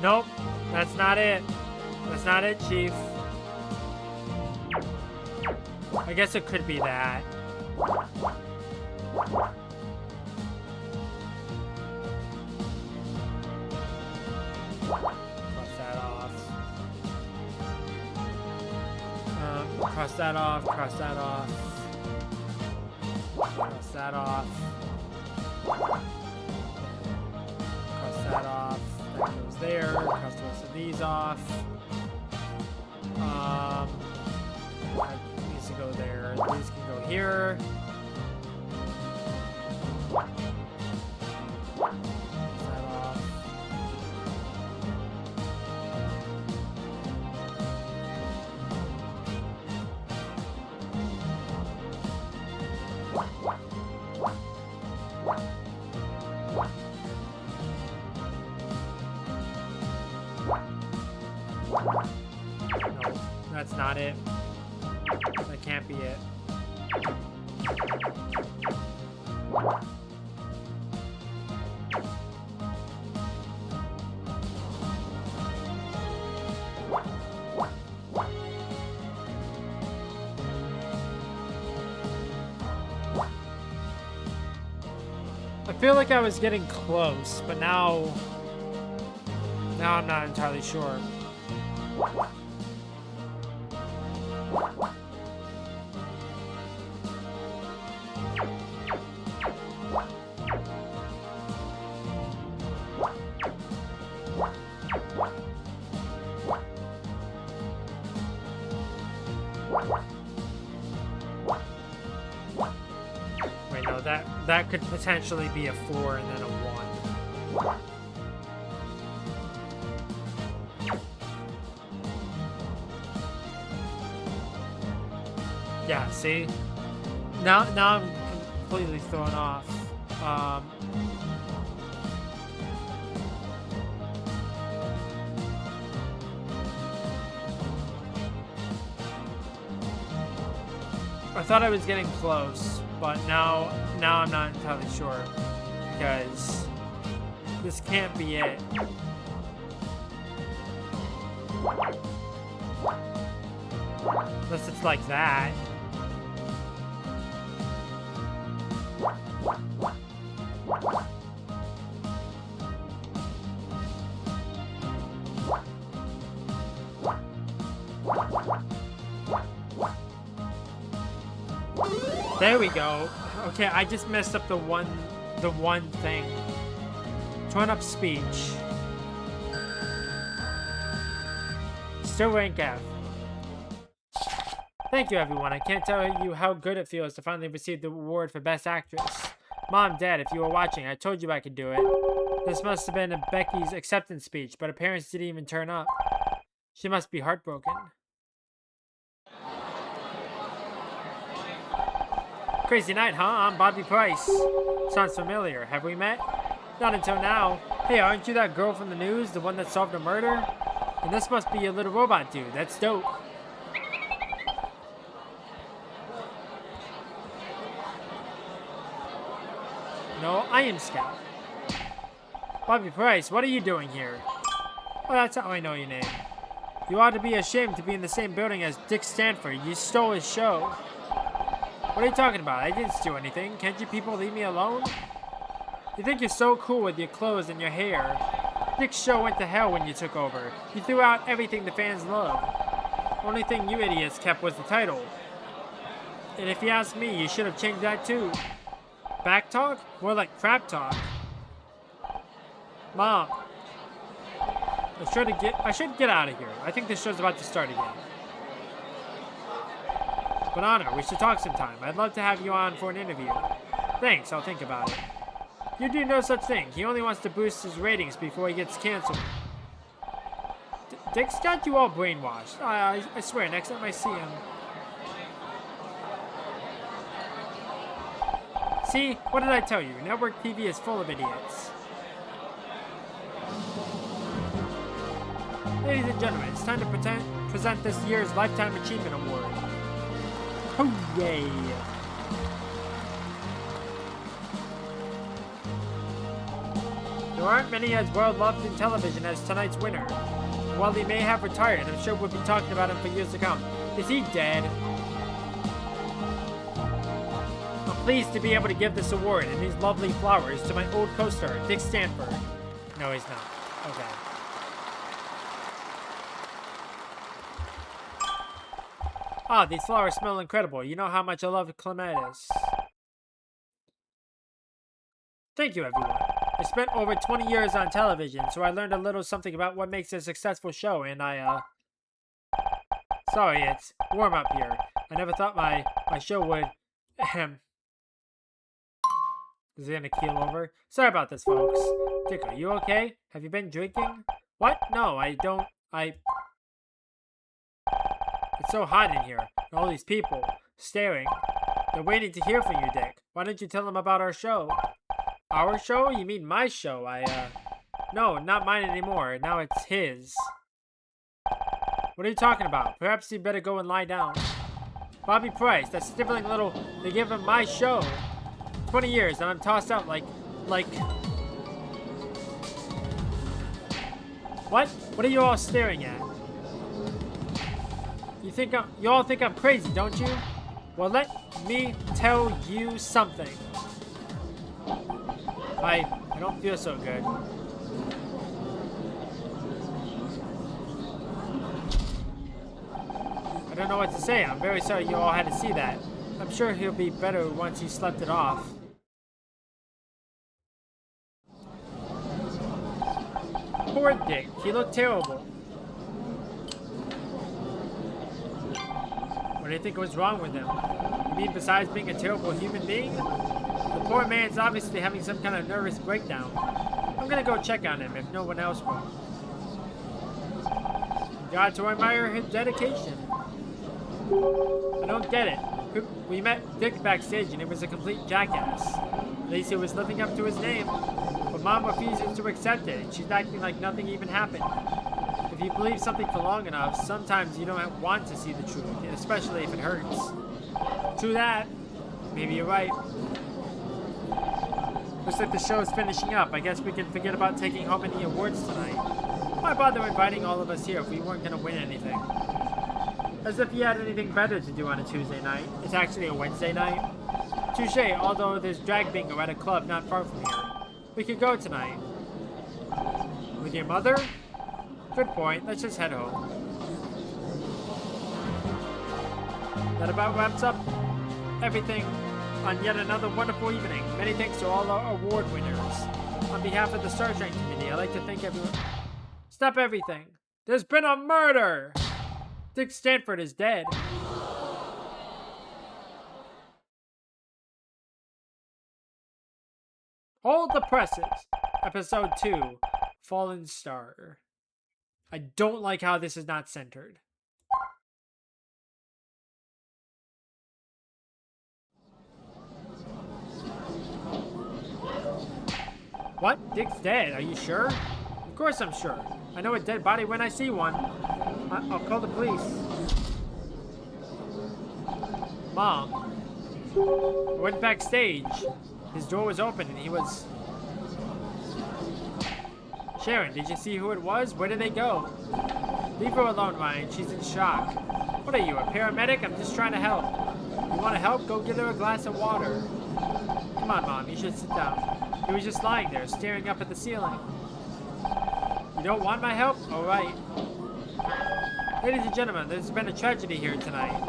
Nope, that's not it. That's not it, Chief. I guess it could be that. Cross that off. Cross that off, cross that off. Cross that off. Cross that off. That goes there. Cross the rest of these off. That needs to go there. These can go here. Cross that off. No, that's not it. That can't be it. I feel like I was getting close, but now I'm not entirely sure. Wait, no, that could potentially be a 4 and then a 1. Yeah, see? Now I'm completely thrown off. I thought I was getting close, but now I'm not entirely sure because this can't be it. Unless it's like that. There we go. Okay, I just messed up the one thing. Turn up speech. Still rank F. Thank you, everyone. I can't tell you how good it feels to finally receive the award for Best Actress. Mom, Dad, if you were watching, I told you I could do it. This must have been Becky's acceptance speech, but her parents didn't even turn up. She must be heartbroken. Crazy night, huh? I'm Bobby Price. Sounds familiar. Have we met? Not until now. Hey, aren't you that girl from the news? The one that solved a murder? And this must be your little robot dude. That's dope. No, I am Scout. Bobby Price, what are you doing here? Oh, that's how I know your name. You ought to be ashamed to be in the same building as Dick Stanford. You stole his show. What are you talking about? I didn't steal anything. Can't you people leave me alone? You think you're so cool with your clothes and your hair. Dick's show went to hell when you took over. You threw out everything the fans love. Only thing you idiots kept was the title. And if you ask me, you should have changed that too. Back talk? More like crap talk. Mom. I should get out of here. I think this show's about to start again. Banana, we should talk sometime. I'd love to have you on for an interview. Thanks, I'll think about it. You do no such thing. He only wants to boost his ratings before he gets canceled. Dick's got you all brainwashed. I swear, next time I see him. See? What did I tell you? Network TV is full of idiots. Ladies and gentlemen, it's time to present this year's Lifetime Achievement Award. Hooray! There aren't many as well loved in television as tonight's winner. While he may have retired, I'm sure we'll be talking about him for years to come. Is he dead? I'm pleased to be able to give this award and these lovely flowers to my old co-star, Dick Stanford. No, he's not. Okay. Ah, these flowers smell incredible. You know how much I love clematis. Thank you, everyone. I spent over 20 years on television, so I learned a little something about what makes a successful show, and Sorry, it's warm up here. I never thought my show would... Is it gonna keel over? Sorry about this, folks. Dick, are you okay? Have you been drinking? What? No, I don't... It's so hot in here, and all these people staring. They're waiting to hear from you, Dick. Why don't you tell them about our show? Our show? You mean my show? No, not mine anymore. Now it's his. What are you talking about? Perhaps you better go and lie down. Bobby Price, that sniveling little... They give him my show. 20 years, and I'm tossed out like... What? What are you all staring at? You all think I'm crazy, don't you? Well, let me tell you something. I don't feel so good. I don't know what to say. I'm very sorry you all had to see that. I'm sure he'll be better once he slept it off. Poor Dick. He looked terrible. What do you think was wrong with him? You mean besides being a terrible human being? The poor man's obviously having some kind of nervous breakdown. I'm gonna go check on him if no one else will. Got to admire his dedication. I don't get it. We met Dick backstage and he was a complete jackass. At least he was living up to his name. But Mom refuses to accept it, and she's acting like nothing even happened. If you believe something for long enough, sometimes you don't want to see the truth, especially if it hurts. True that. Maybe you're right. Looks like the show is finishing up. I guess we can forget about taking home any awards tonight. Why bother inviting all of us here if we weren't going to win anything? As if you had anything better to do on a Tuesday night. It's actually a Wednesday night. Touche, although there's drag bingo at a club not far from here. We could go tonight. With your mother? Good point. Let's just head home. That about wraps up everything on yet another wonderful evening. Many thanks to all our award winners. On behalf of the Star Trek community, I'd like to thank everyone. Stop everything. There's been a murder! Dick Stanford is dead. Hold the presses. Episode 2. Fallen Star. I don't like how this is not centered. What? Dick's dead. Are you sure? Of course I'm sure. I know a dead body when I see one. I'll call the police. Mom. I went backstage. His door was open and he was... Sharon, did you see who it was? Where did they go? Leave her alone, Ryan. She's in shock. What are you, a paramedic? I'm just trying to help. You want to help? Go get her a glass of water. Come on, Mom. You should sit down. He was just lying there, staring up at the ceiling. You don't want my help? All right. Ladies and gentlemen, there's been a tragedy here tonight.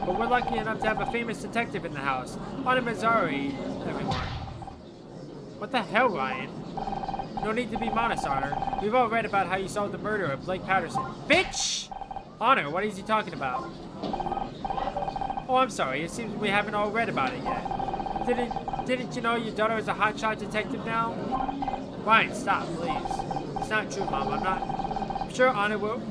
But we're lucky enough to have a famous detective in the house. Anna Mazzari, everyone. What the hell, Ryan? No need to be modest, Honor. We've all read about how you solved the murder of Blake Patterson. Bitch! Honor, what is he talking about? Oh, I'm sorry. It seems we haven't all read about it yet. Didn't you know your daughter is a hotshot detective now? Ryan, stop, please. It's not true, Mom. I'm sure Honor will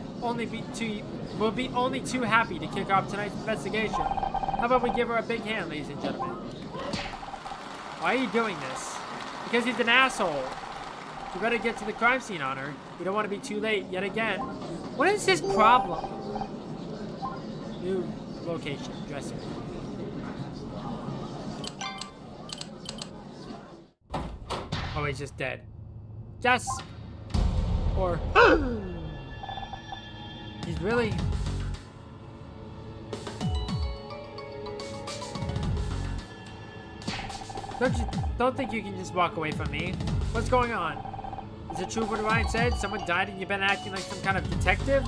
be only too happy to kick off tonight's investigation. How about we give her a big hand, ladies and gentlemen? Why are you doing this? Because he's an asshole. You better get to the crime scene, Honor. We don't want to be too late yet again. What is his problem? New location, dressing room. Oh, he's just dead. Just... Or... He's really... Don't think you can just walk away from me. What's going on? Is it true what Ryan said? Someone died and you've been acting like some kind of detective?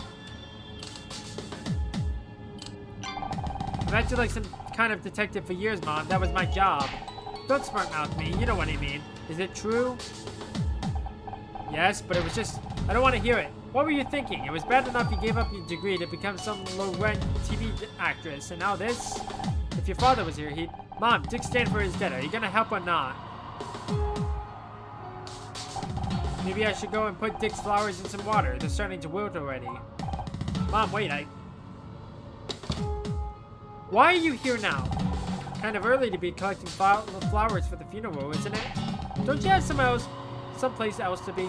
I've acted like some kind of detective for years, Mom. That was my job. Don't smart mouth me. You know what I mean. Is it true? Yes, but it was just... I don't want to hear it. What were you thinking? It was bad enough you gave up your degree to become some low-rent TV actress, and now this? If your father was here, he'd... Mom, Dick Stanford is dead. Are you gonna help or not? Maybe I should go and put Dick's flowers in some water. They're starting to wilt already. Mom, wait, Why are you here now? Kind of early to be collecting flowers for the funeral, isn't it? Don't you have someplace else to be?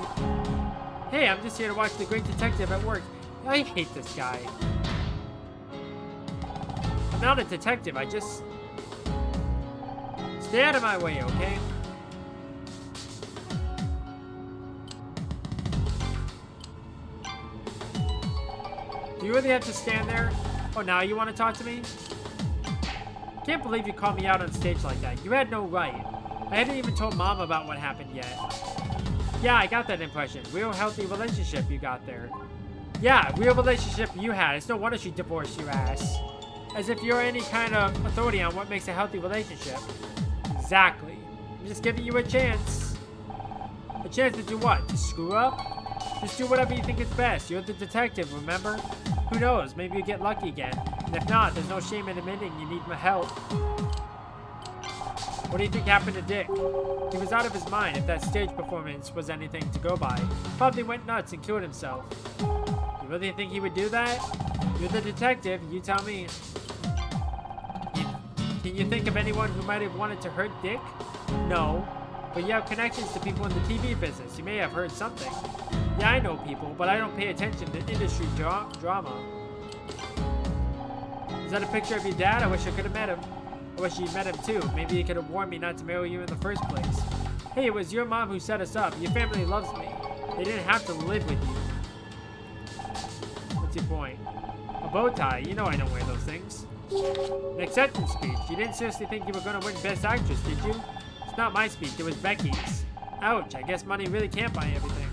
Hey, I'm just here to watch the great detective at work. I hate this guy. I'm not a detective, I just... Stay out of my way, okay? Do you really have to stand there? Oh, now you want to talk to me? Can't believe you called me out on stage like that. You had no right. I hadn't even told Mom about what happened yet. Yeah, I got that impression. Real healthy relationship you got there. Yeah, real relationship you had. It's no wonder she divorced your ass. As if you're any kind of authority on what makes a healthy relationship. Exactly. I'm just giving you a chance. A chance to do what? To screw up? Just do whatever you think is best. You're the detective, remember? Who knows? Maybe you get lucky again. And if not, there's no shame in admitting you need my help. What do you think happened to Dick? He was out of his mind if that stage performance was anything to go by. Probably went nuts and killed himself. You really think he would do that? You're the detective, you tell me. Can you think of anyone who might have wanted to hurt Dick? No. But you have connections to people in the TV business. You may have heard something. Yeah, I know people, but I don't pay attention to industry drama. Is that a picture of your dad? I wish I could have met him. I wish you'd met him too. Maybe he could have warned me not to marry you in the first place. Hey, it was your mom who set us up. Your family loves me. They didn't have to live with you. What's your point? A bow tie. You know I don't wear those things. An acceptance speech. You didn't seriously think you were going to win Best Actress, did you? It's not my speech. It was Becky's. Ouch. I guess money really can't buy everything.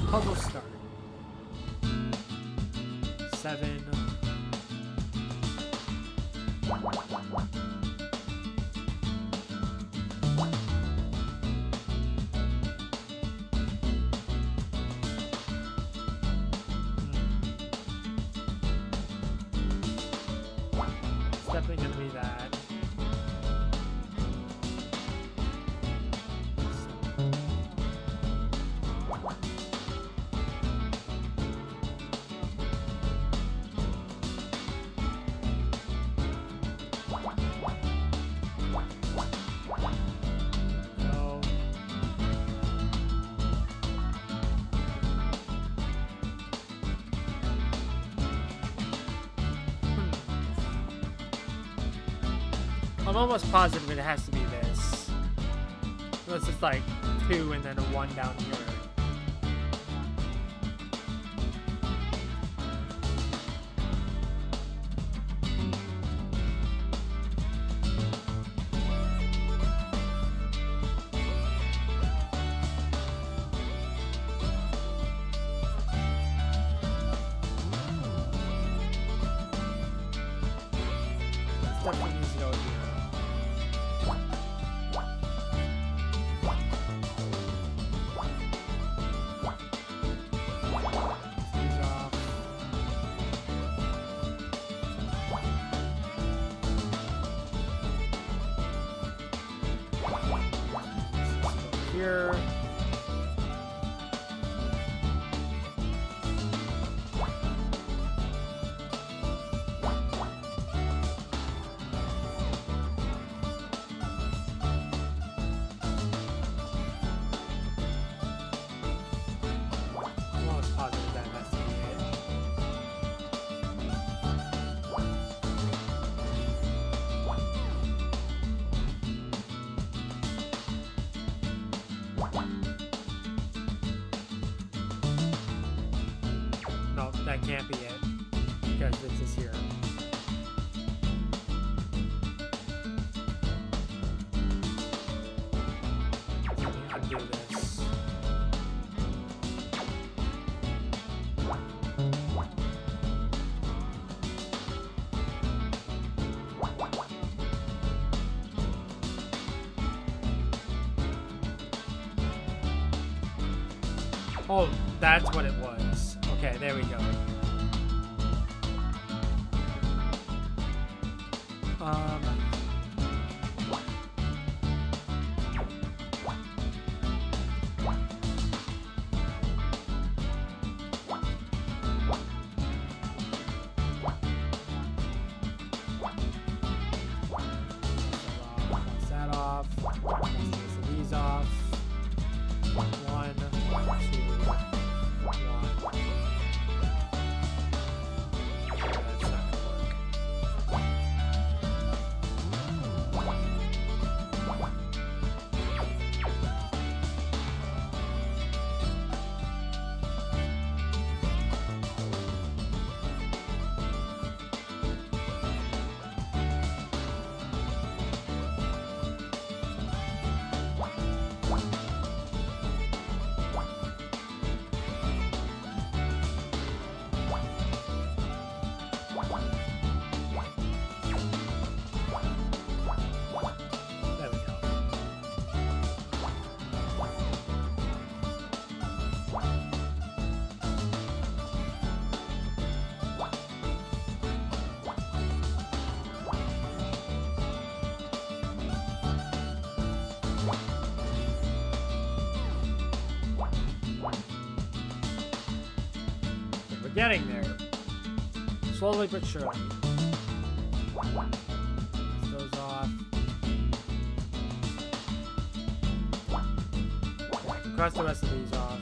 Puzzle start. 7. It's definitely gonna be that. I'm almost positive it has to be this. Unless it's like 2 and then a 1 down here. Definitely needs to go here. These off. Here. No, that can't be it, because this is here. Undo this. Oh, that's what it was. Okay, there we go. Cross that off. These off. 1, 2, 1. Getting there. Slowly but surely. Those off. Cross the rest of these off.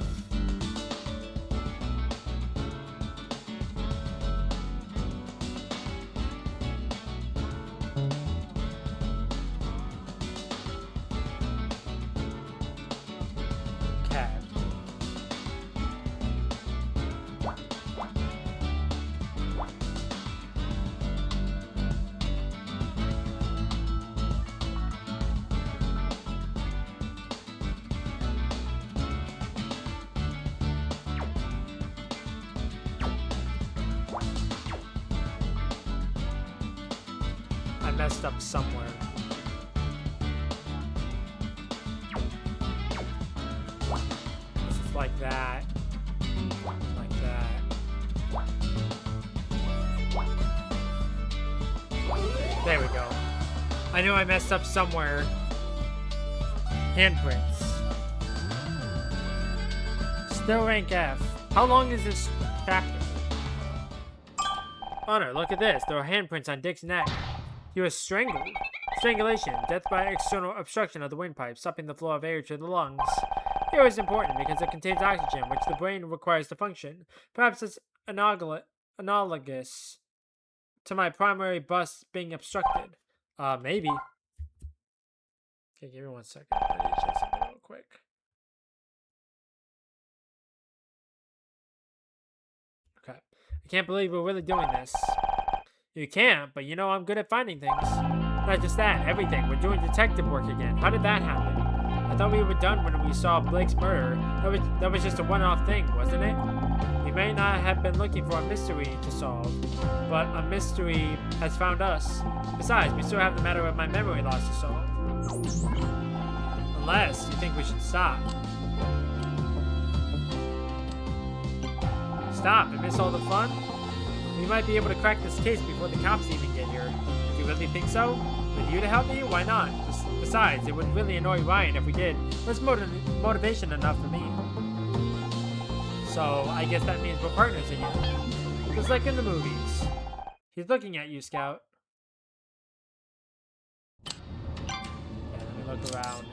Okay. I messed up somewhere. This is like that. Like that. There we go. I knew I messed up somewhere. Handprints. Still rank F. How long is this chapter? Honor, look at this. There are handprints on Dick's neck. He was strangled. Strangulation, death by external obstruction of the windpipe, stopping the flow of air to the lungs. Air is important because it contains oxygen, which the brain requires to function. Perhaps it's analogous to my primary bus being obstructed. Maybe. Okay, give me 1 second. I need to check something real quick. Okay. I can't believe we're really doing this. You can't, but you know I'm good at finding things. Not just that, everything. We're doing detective work again. How did that happen? I thought we were done when we saw Blake's murder. That was just a one-off thing, wasn't it? We may not have been looking for a mystery to solve, but a mystery has found us. Besides, we still have the matter of my memory loss to solve. Unless you think we should stop. Stop and miss all the fun? We might be able to crack this case before the cops even get here. Do you really think so? With you to help me? Why not? Besides, it would really annoy Ryan if we did. That's motivation enough for me. So, I guess that means we're partners again. Just like in the movies. He's looking at you, Scout. Okay, let me look around.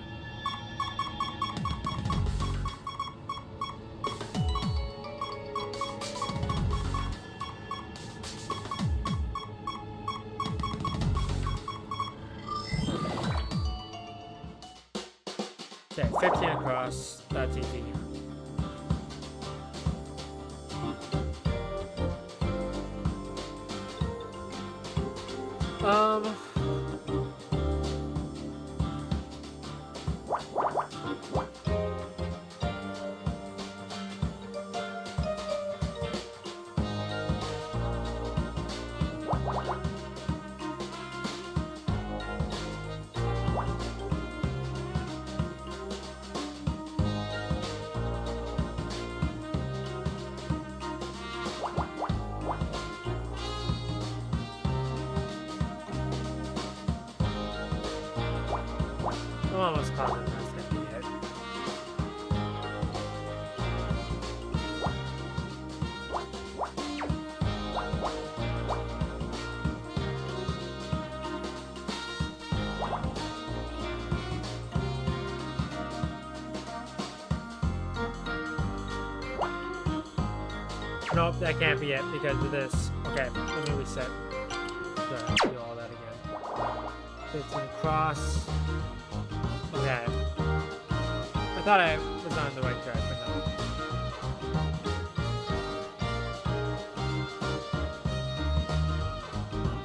Okay, 15 across. That's easy. I'm almost positive that's gonna be it. Nope, that can't be it because of this. Okay, let me reset. Do all that again. 15 across. Okay. I thought I was on the right track, but no.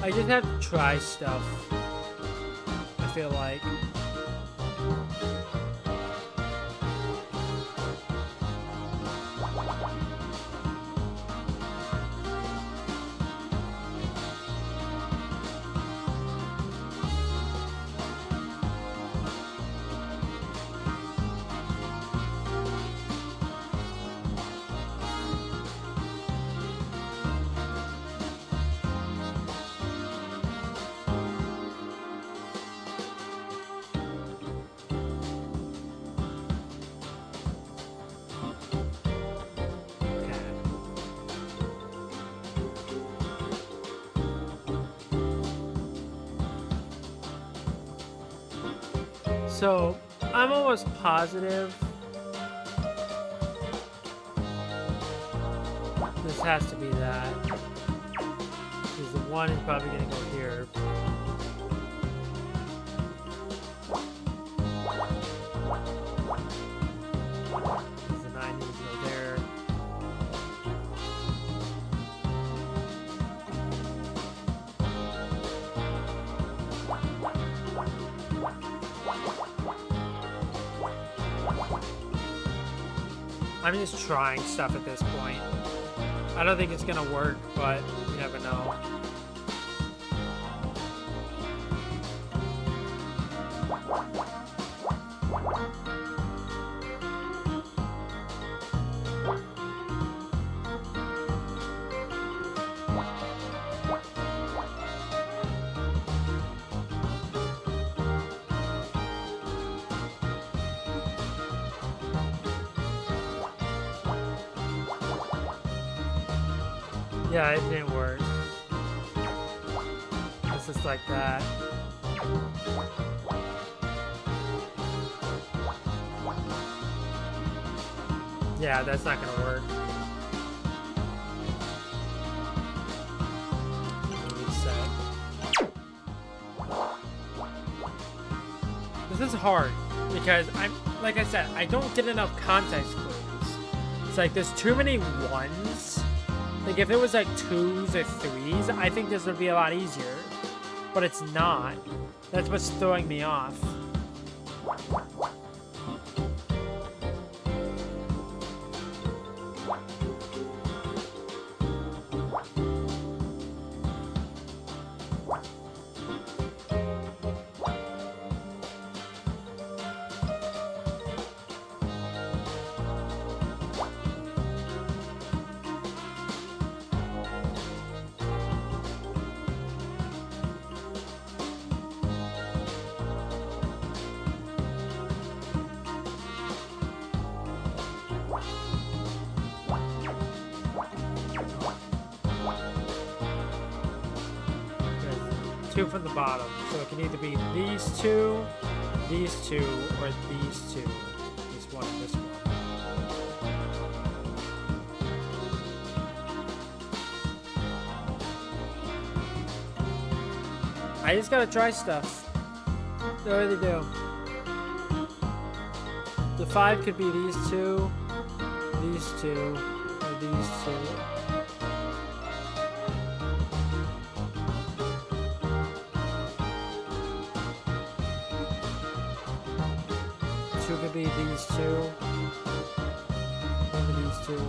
I just have to try stuff. I feel like. So, I'm almost positive this has to be that. Because the 1 is probably going to go here. Because the 9 needs to go there. I'm just trying stuff at this point. I don't think it's gonna work, but you never know. Yeah, it didn't work. It's just like that. Yeah, that's not gonna work. Reset. This is hard because like I said, I don't get enough context clues. It's like there's too many 1s. Like, if it was, like, 2s or 3s, I think this would be a lot easier. But it's not. That's what's throwing me off. Two from the bottom, so it can either be these two, or these two. This one and this one. I just gotta try stuff. I really do. The 5 could be these two, or these two. 2 could be these two. Maybe these two.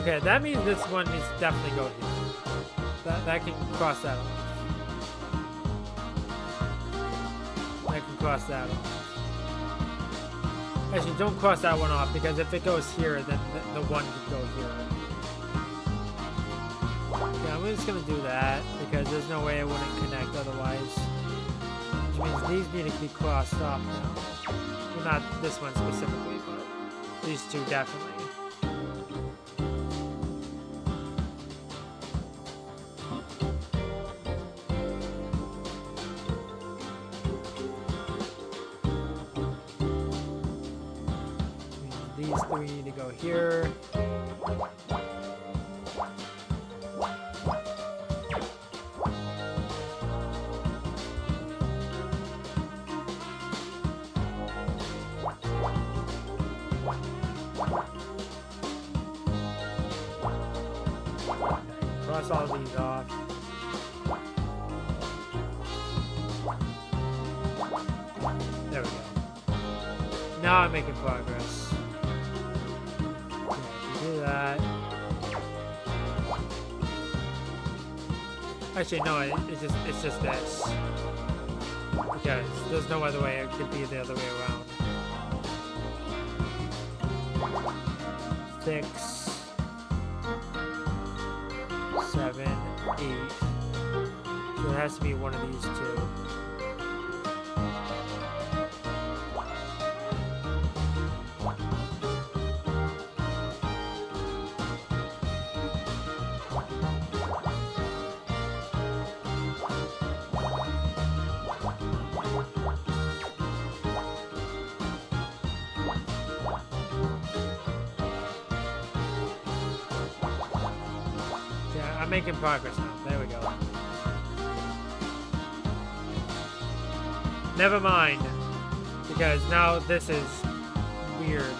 Okay, that means this one needs to definitely go here. That can cross that off. That can cross that off. Actually, don't cross that one off, because if it goes here, then the 1 could go here. Okay, I'm just gonna do that, because there's no way it wouldn't connect otherwise. Which means these need to be crossed off now. Well, not this one specifically, but these two definitely. These 3 need to go here. Cross all these off. There we go. Now I'm making progress. Okay, do that. Actually, no, it's just this. Because there's no other way it could be the other way around. 6, 7, 8. So it has to be one of these two. I'm making progress now. There we go. Never mind. Because now this is weird.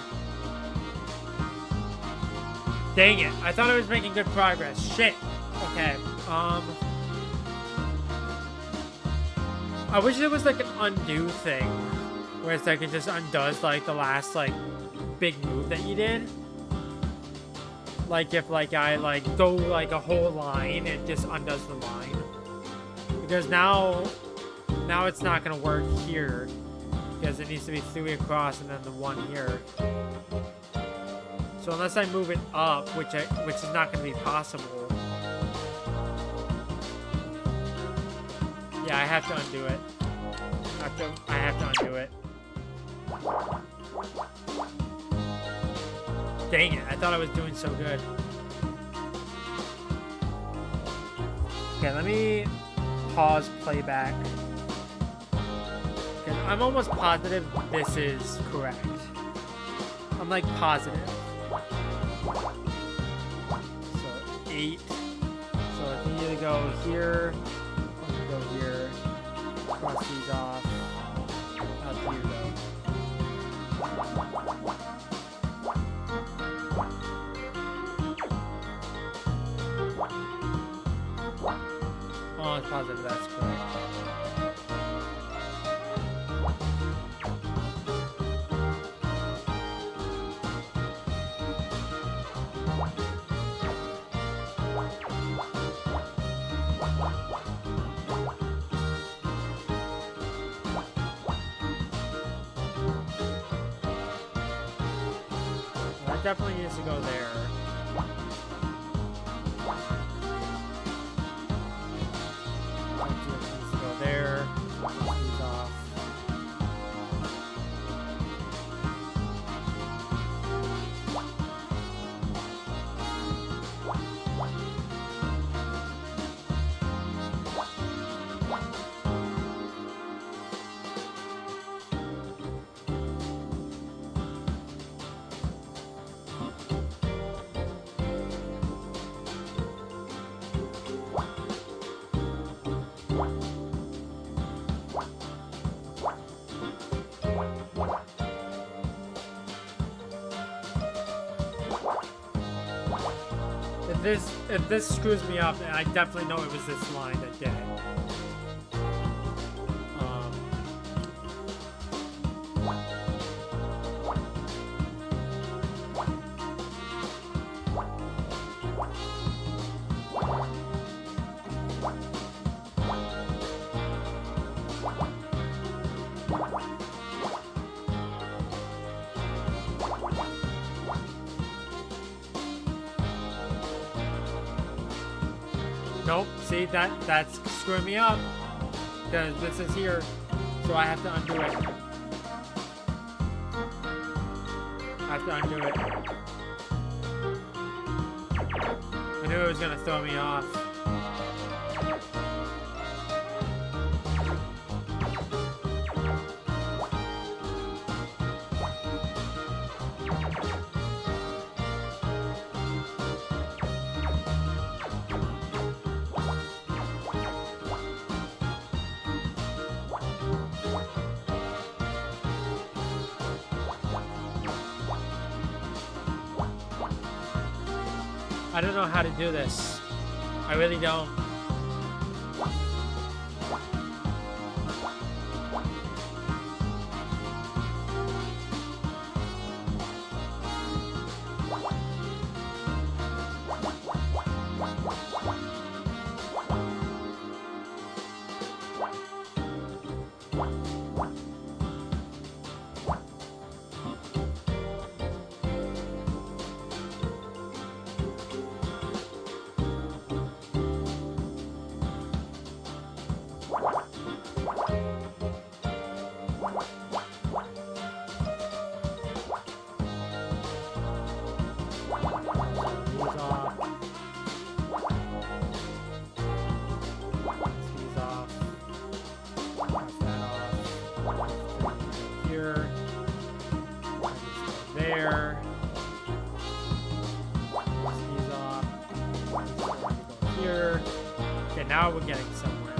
Dang it. I thought I was making good progress. Shit. Okay. I wish there was like an undo thing. Where it's like it just undoes like the last like big move that you did. Like if like I like go like a whole line, it just undoes the line. Because now it's not gonna work here. Because it needs to be 3 across and then the 1 here. So unless I move it up, which is not gonna be possible. Yeah, I have to undo it. I have to undo it. Dang it, I thought I was doing so good. Okay, let me pause playback. I'm almost positive this is correct. I'm like positive. So 8. So I can either go here, or go here, cross these off. Out here though. Oh, I'm positive that's correct. That definitely needs to go there. Needs to go there. These off. If this screws me up, I definitely know it was this line that did it. Nope, see, that's screwing me up. Because this is here, so I have to undo it. I have to undo it. I knew it was gonna throw me off. I don't know how to do this. I really don't. Okay, now we're getting somewhere.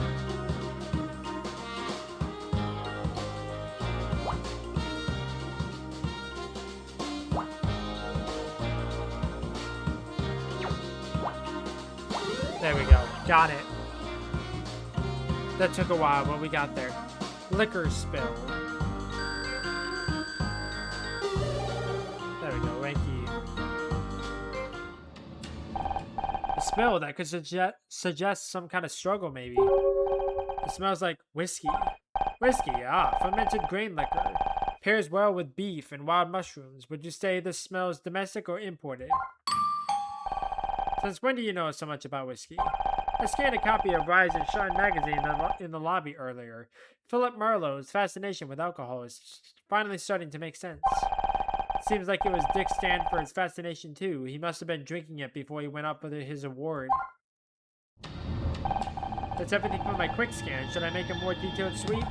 There we go. Got it. That took a while, but we got there. Liquor spill. There we go. Ranky. A spill that could suggest some kind of struggle, maybe. It smells like whiskey. Whiskey, fermented grain liquor. Pairs well with beef and wild mushrooms. Would you say this smells domestic or imported? Since when do you know so much about whiskey? I scanned a copy of Rise and Shine magazine in the lobby earlier. Philip Marlowe's fascination with alcohol is finally starting to make sense. It seems like it was Dick Stanford's fascination too. He must have been drinking it before he went up for his award. That's everything for my quick scan. Should I make a more detailed sweep?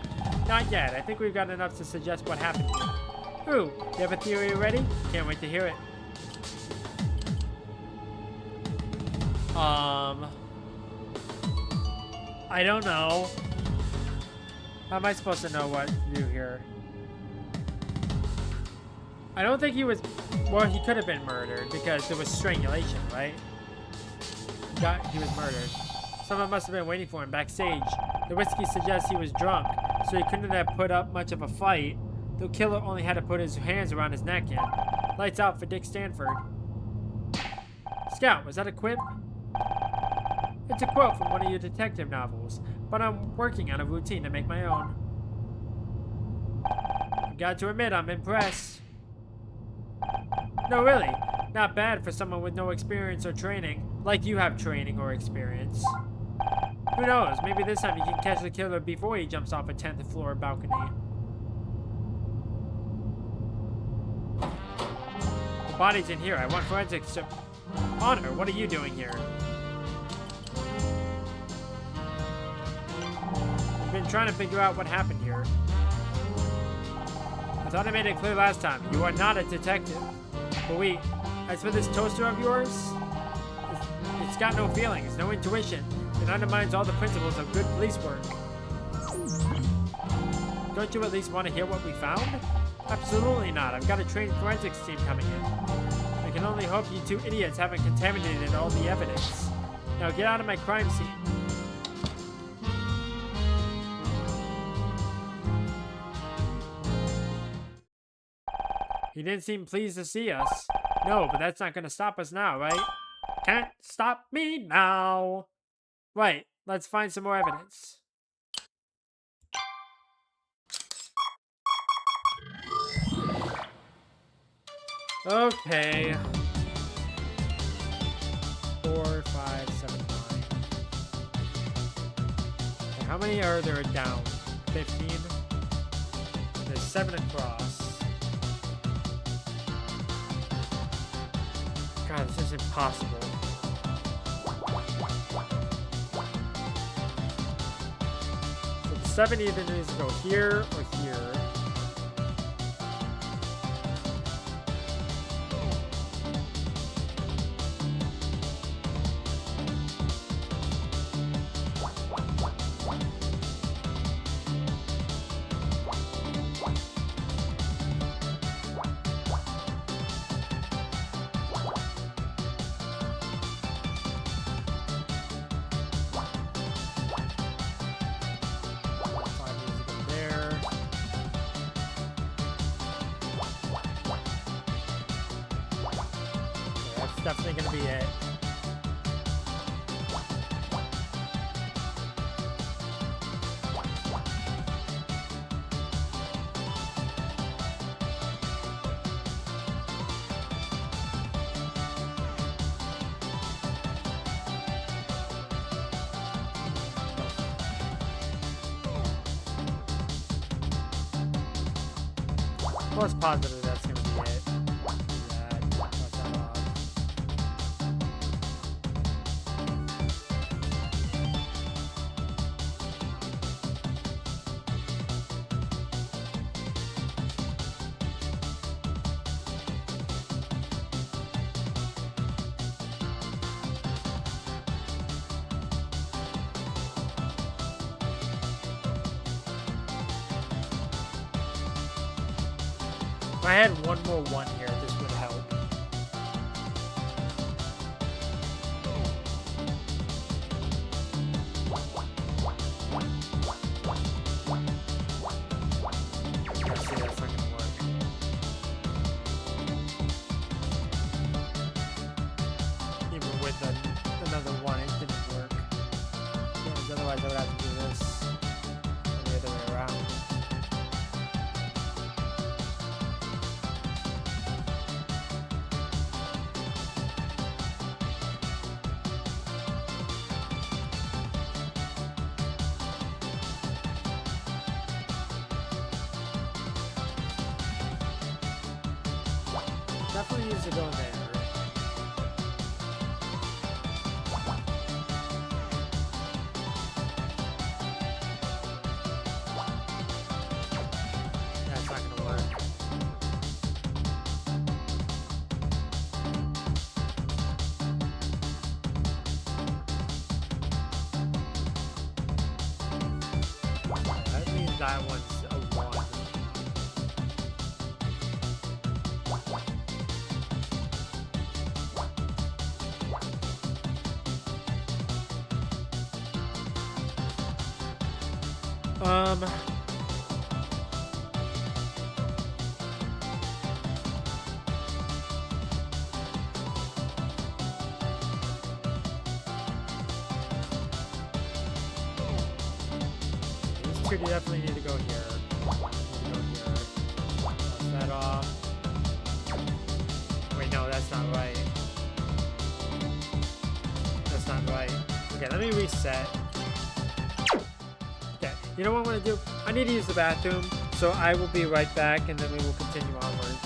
Not yet. I think we've got enough to suggest what happened here. Ooh, you have a theory ready? Can't wait to hear it. I don't know. How am I supposed to know what to do here? I don't think he was... Well, he could have been murdered because there was strangulation, right? He was murdered. Someone must have been waiting for him backstage. The whiskey suggests he was drunk, so he couldn't have put up much of a fight. The killer only had to put his hands around his neck and... Lights out for Dick Stanford. Scout, was that a quip? It's a quote from one of your detective novels, but I'm working on a routine to make my own. I've got to admit, I'm impressed. No, really. Not bad for someone with no experience or training, like you have training or experience. Who knows, maybe this time you can catch the killer before he jumps off a 10th floor balcony. The body's in here. I want forensics to... Honor, what are you doing here? I've been trying to figure out what happened here. I thought I made it clear last time. You are not a detective. But wait, as for this toaster of yours, it's got no feelings, no intuition. It undermines all the principles of good police work. Don't you at least want to hear what we found? Absolutely not. I've got a trained forensics team coming in. I can only hope you two idiots haven't contaminated all the evidence. Now get out of my crime scene. He didn't seem pleased to see us. No, but that's not going to stop us now, right? Can't stop me now. Right, let's find some more evidence. Okay. 4, 5, 7, 9. Okay, how many are there down? 15? There's 7 across. God, this is impossible. So the 7 either needs to go here or here. Definitely gonna be it. Most positive that's gonna be it. If I had one more one here, this would help. Let's see, that's not gonna work. Even with another one, it didn't work. Because otherwise I would have to do this the other way around. Definitely needs to go there. That's not gonna work. That means that one's a 1. These two definitely need to go here. Cross that off. Wait, no, that's not right. That's not right. Okay, let me reset. Okay, you know what I'm gonna do? I need to use the bathroom, so I will be right back, and then we will continue onwards.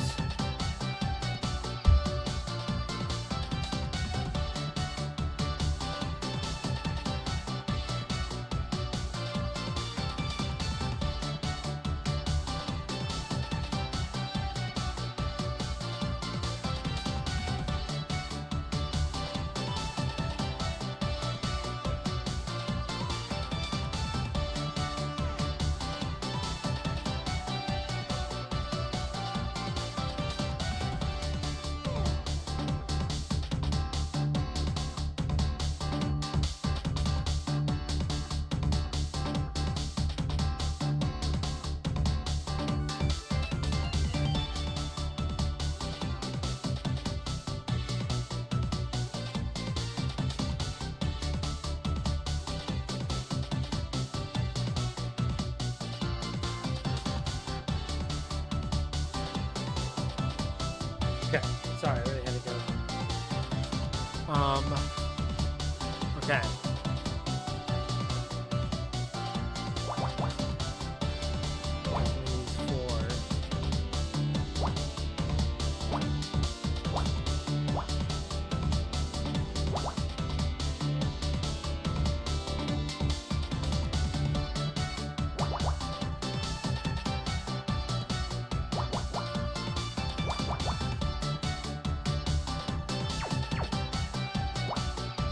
Okay, sorry, I really had to go. Okay.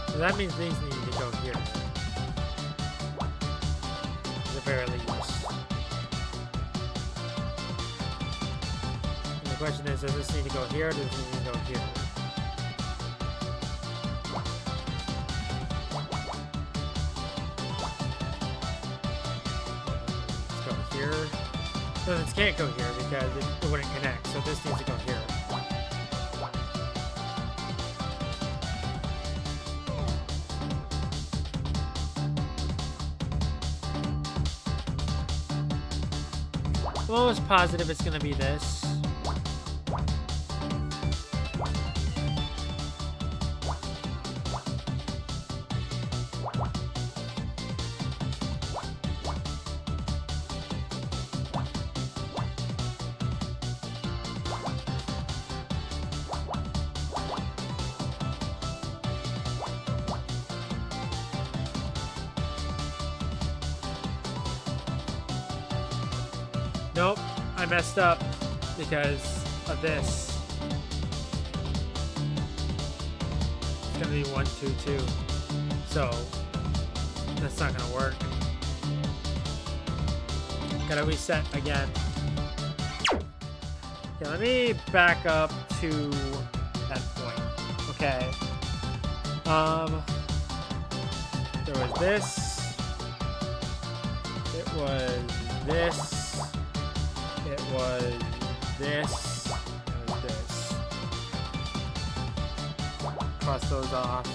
So that means these need to go here. At the very least. And the question is, does this need to go here or does this need to go here? Let's go here. No, this can't go here because it wouldn't connect, so this needs to go here. I'm almost positive it's gonna be this. Nope, I messed up because of this. It's gonna be 1, 2, 2. So that's not gonna work. Gotta reset again. Okay, Okay, let me back up to that point. Okay. There was this. It was this. It was this. It was this. Cross those off.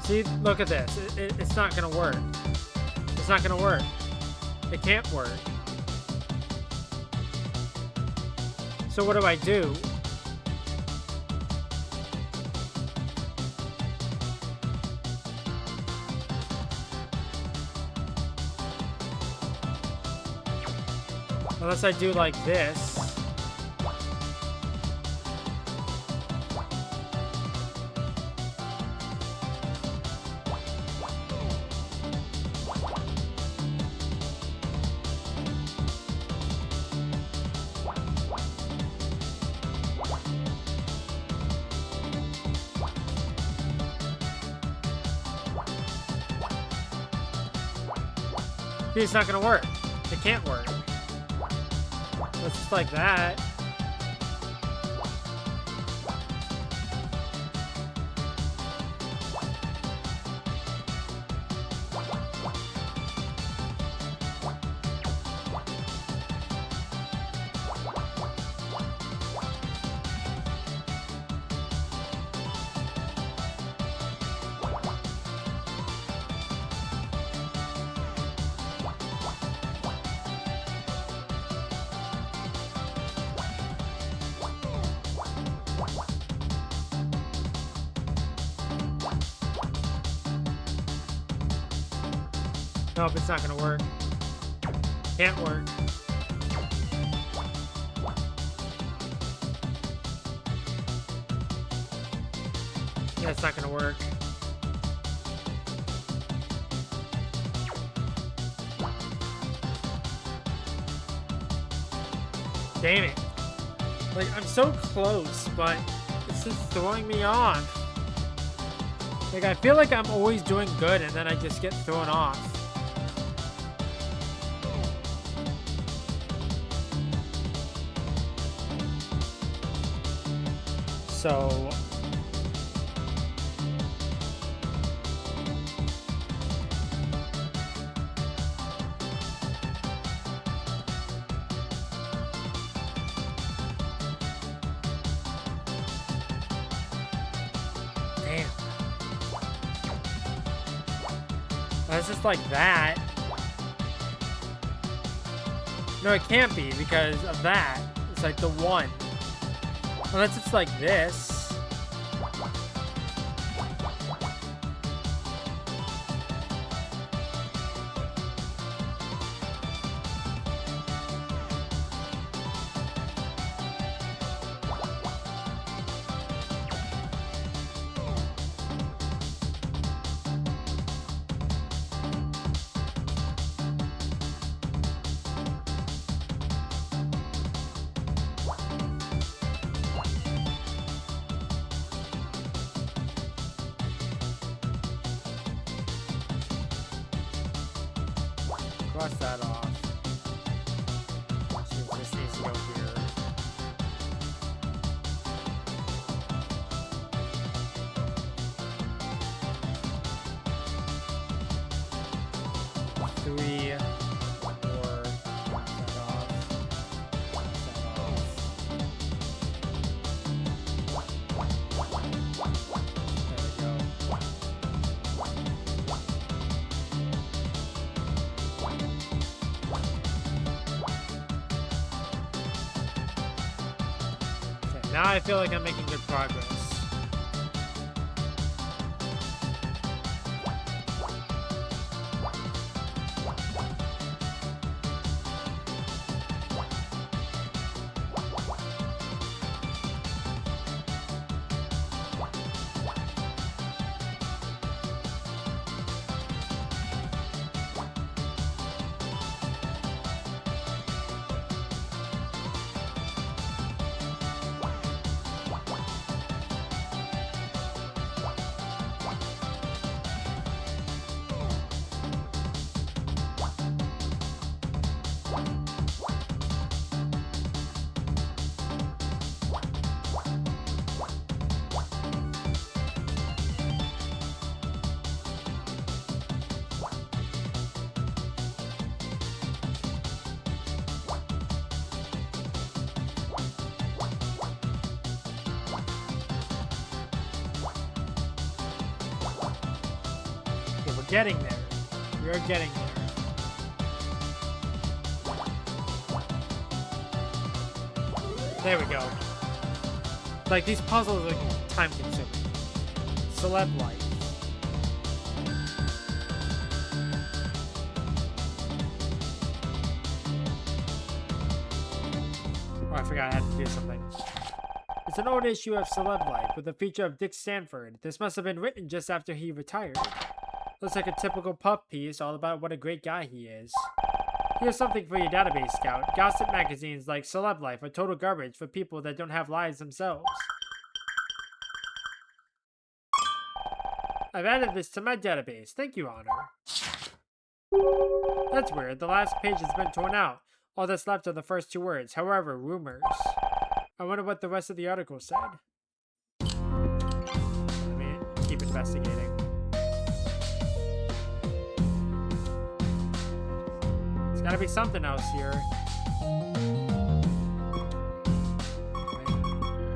See, look at this. It's not gonna work. It's not gonna work. It can't work. So what do I do? Unless I do like this. It's not gonna work. It can't work. It's just like that. Nope, it's not gonna work. Can't work. Yeah, it's not gonna work. Damn it. Like, I'm so close, but it's just throwing me off. Like, I feel like I'm always doing good, and then I just get thrown off. So damn. It's just like that. No, it can't be because of that. It's like the one. Unless it's like this. Cross that off. See if this needs to go here. Three, four, cross that off. Cross that off. There we go. Now I feel like I'm making good progress. getting there. We're getting there. There we go. Like, these puzzles are time-consuming. Celeb life. Oh, I forgot I had to do something. It's an old issue of Celeb Life with a feature of Dick Stanford. This must have been written just after he retired. Looks like a typical puff piece all about what a great guy he is. Here's something for your database, Scout. Gossip magazines like Celeb Life are total garbage for people that don't have lives themselves. I've added this to my database. Thank you, Honor. That's weird. The last page has been torn out. All that's left are the first two words. However, rumors. I wonder what the rest of the article said. Let me keep investigating. There's gotta be something else here.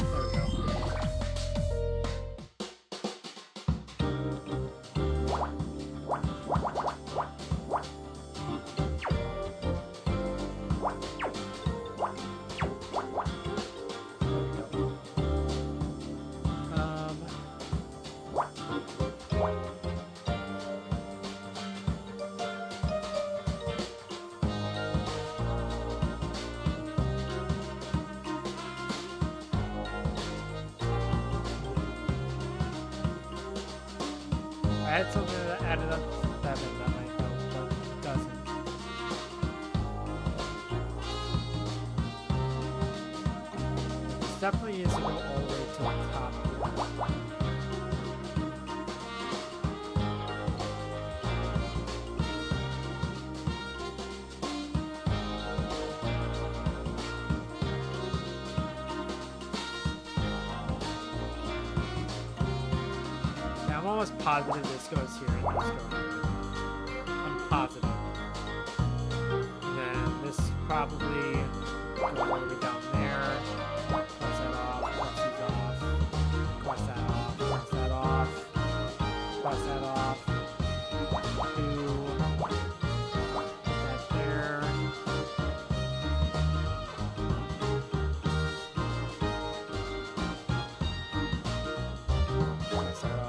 There we go. I had something that added up to 7 that might help, but it doesn't. This definitely needs to go all the way to the top here. I'm almost positive this goes here and this goes here. I'm positive. And then this probably goes all the way down there. Cross that off, cross these off, cross that off, cross that off, cross that off. 2. That there. Cross that off.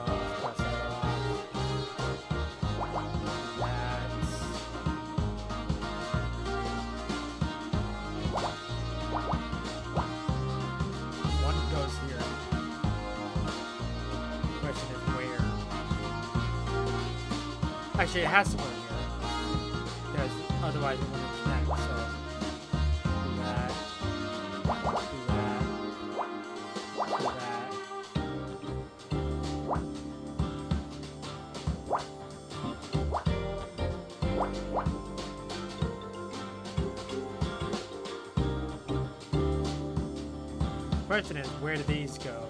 Actually, it has to go here, because otherwise it wouldn't connect, so do that, do that, do that. Question is, where do these go?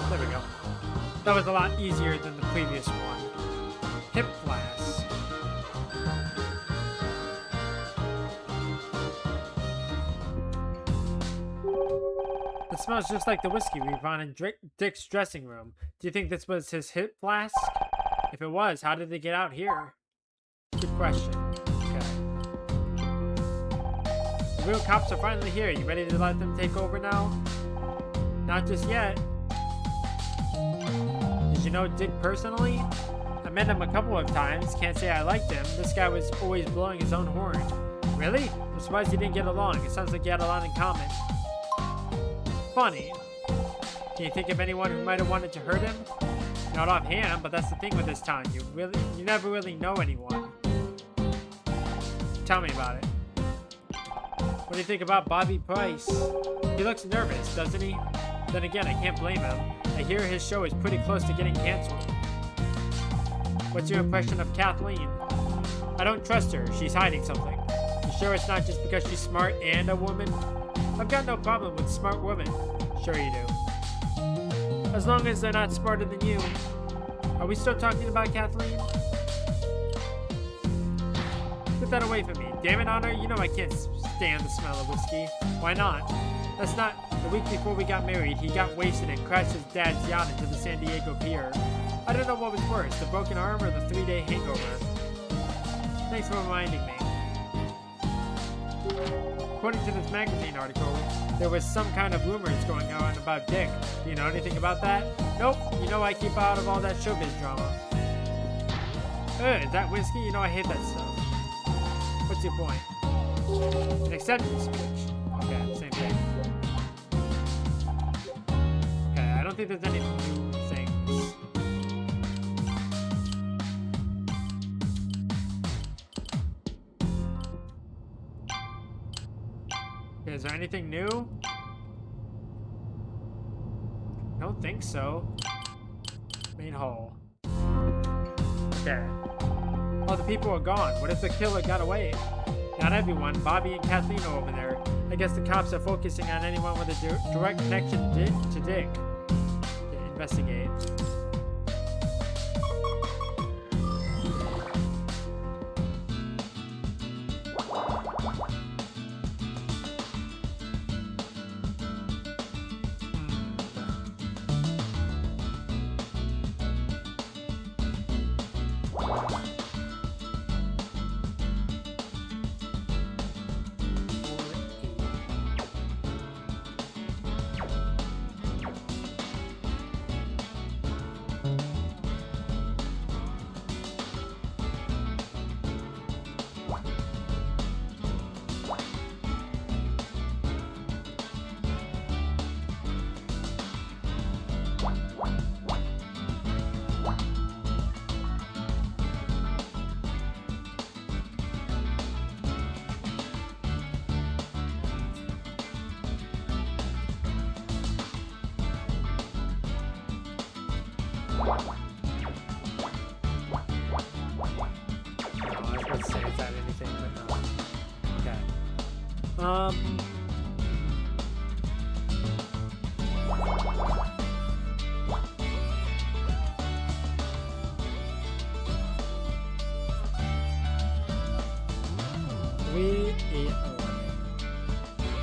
There we go. That was a lot easier than the previous one. Hip glass. It smells just like the whiskey we found in Dick's dressing room. Do you think this was his hip flask? If it was, how did they get out here? Good question. Okay. The real cops are finally here. You ready to let them take over now? Not just yet. Did you know Dick personally? I met him a couple of times. Can't say I liked him. This guy was always blowing his own horn. Really? I'm surprised you didn't get along. It sounds like you had a lot in common. Funny. Can you think of anyone who might have wanted to hurt him? Not offhand, but that's the thing with this town. You never really know anyone. Tell me about it. What do you think about Bobby Price? He looks nervous, doesn't he? Then again, I can't blame him. I hear his show is pretty close to getting canceled. What's your impression of Kathleen? I don't trust her. She's hiding something. You sure it's not just because she's smart and a woman? I've got no problem with smart women. Sure you do. As long as they're not smarter than you. Are we still talking about Kathleen? Put that away from me. Damn it, Honor, you know I can't stand the smell of whiskey. Why not? That's not... The week before we got married, he got wasted and crashed his dad's yacht into the San Diego pier. I don't know what was worse, the broken arm or the 3-day hangover. Thanks for reminding me. According to this magazine article, there was some kind of rumors going on about Dick. Do you know anything about that? Nope. You know I keep out of all that showbiz drama. Is that whiskey? You know I hate that stuff. What's your point? An acceptance speech. Okay, same thing. Okay, I don't think there's any new things. Okay, is there anything new? Don't think so. Main hall. Okay. All the people are gone. What if the killer got away? Not everyone. Bobby and Kathleen are over there. I guess the cops are focusing on anyone with a direct connection to Dick. To investigate.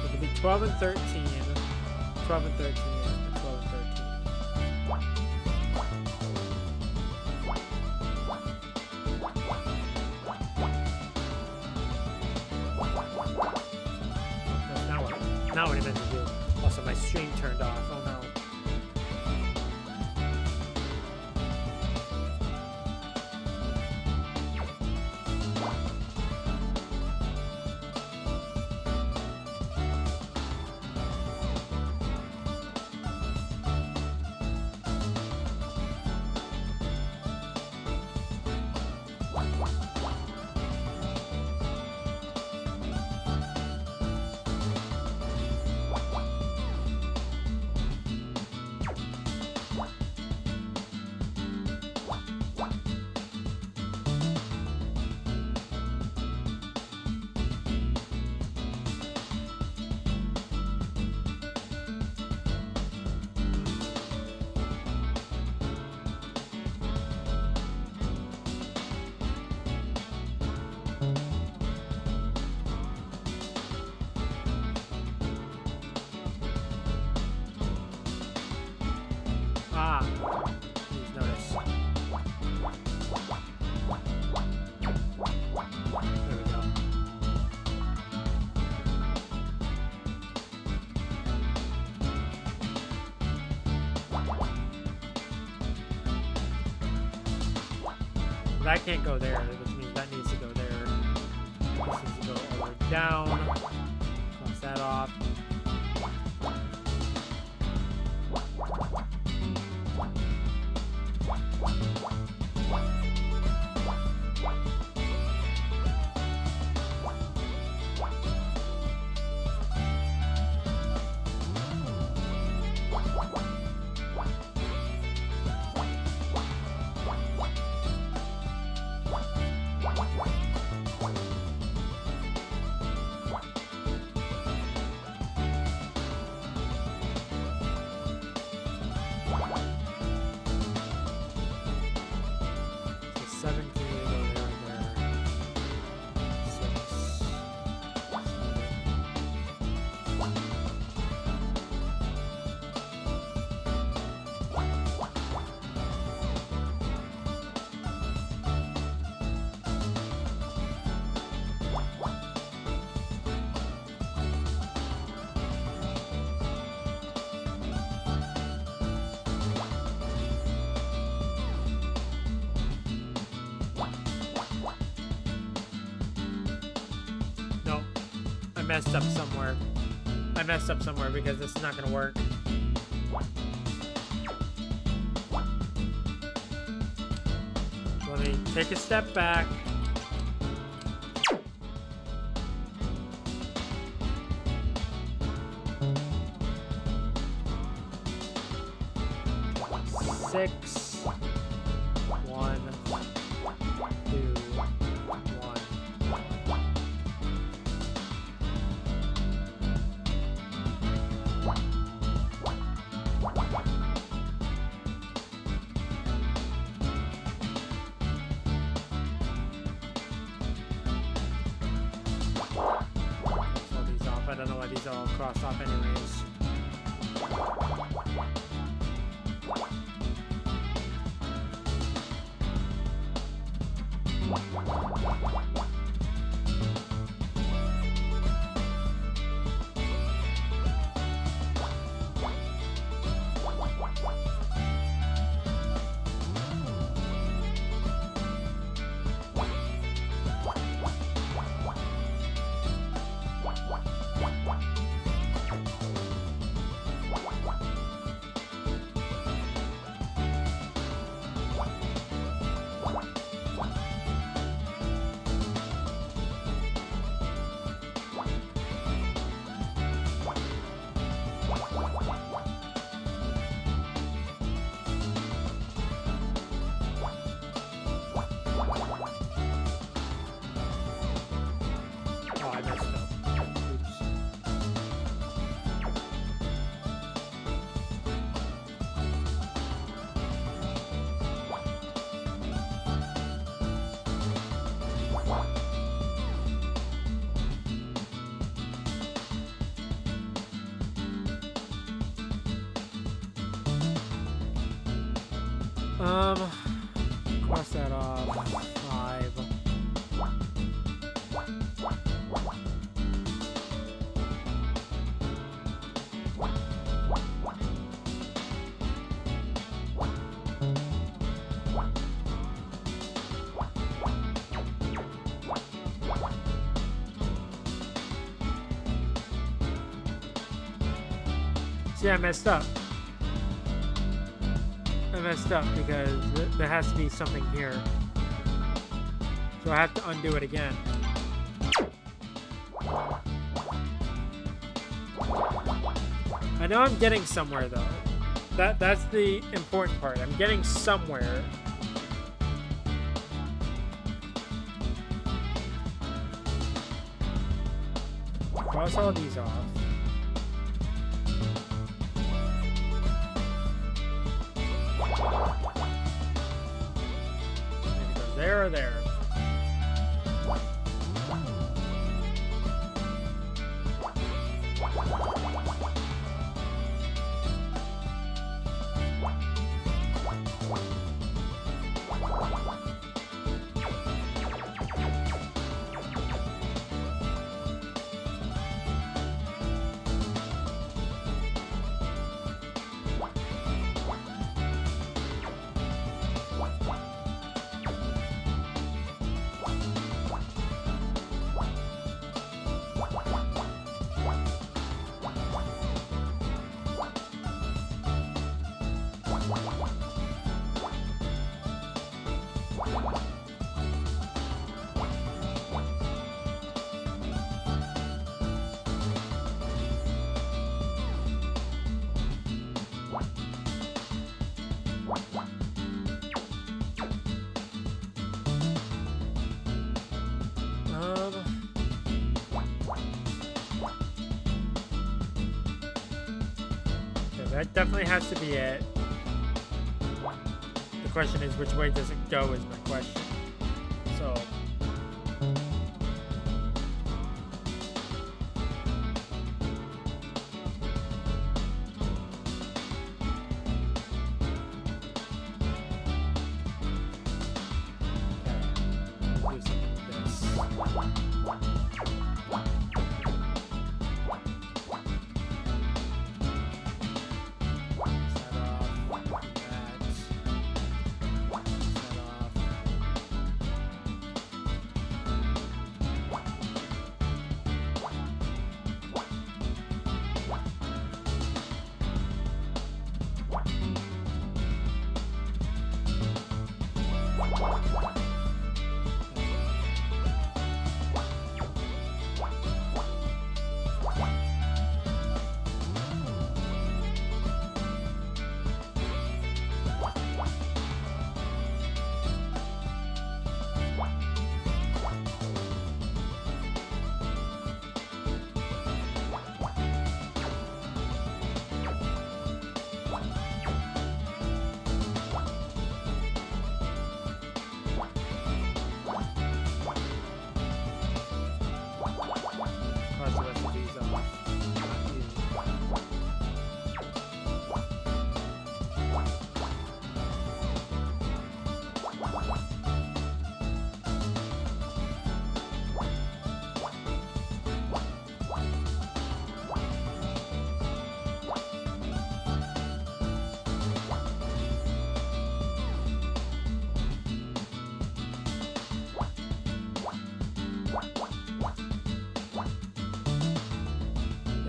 It could be 12 and 13. 12 and 13. 12 and 13. That's not what I meant to do. Also, my stream turned off. Oh no. Please notice. There we go. that can't go there, which means that needs to go there. This needs to go all the way down. Cross that off. Messed up somewhere. I messed up somewhere because this is not gonna work. Let me take a step back. Six, 1, 2, 1. I don't know why these are all crossed off anyways. Cross that off. 5. See, I messed up. I messed up because there has to be something here. So I have to undo it again. I know I'm getting somewhere though. That's the important part. I'm getting somewhere. Cross all these off. There or there. That definitely has to be it. The question is, which way does it go is my question. So...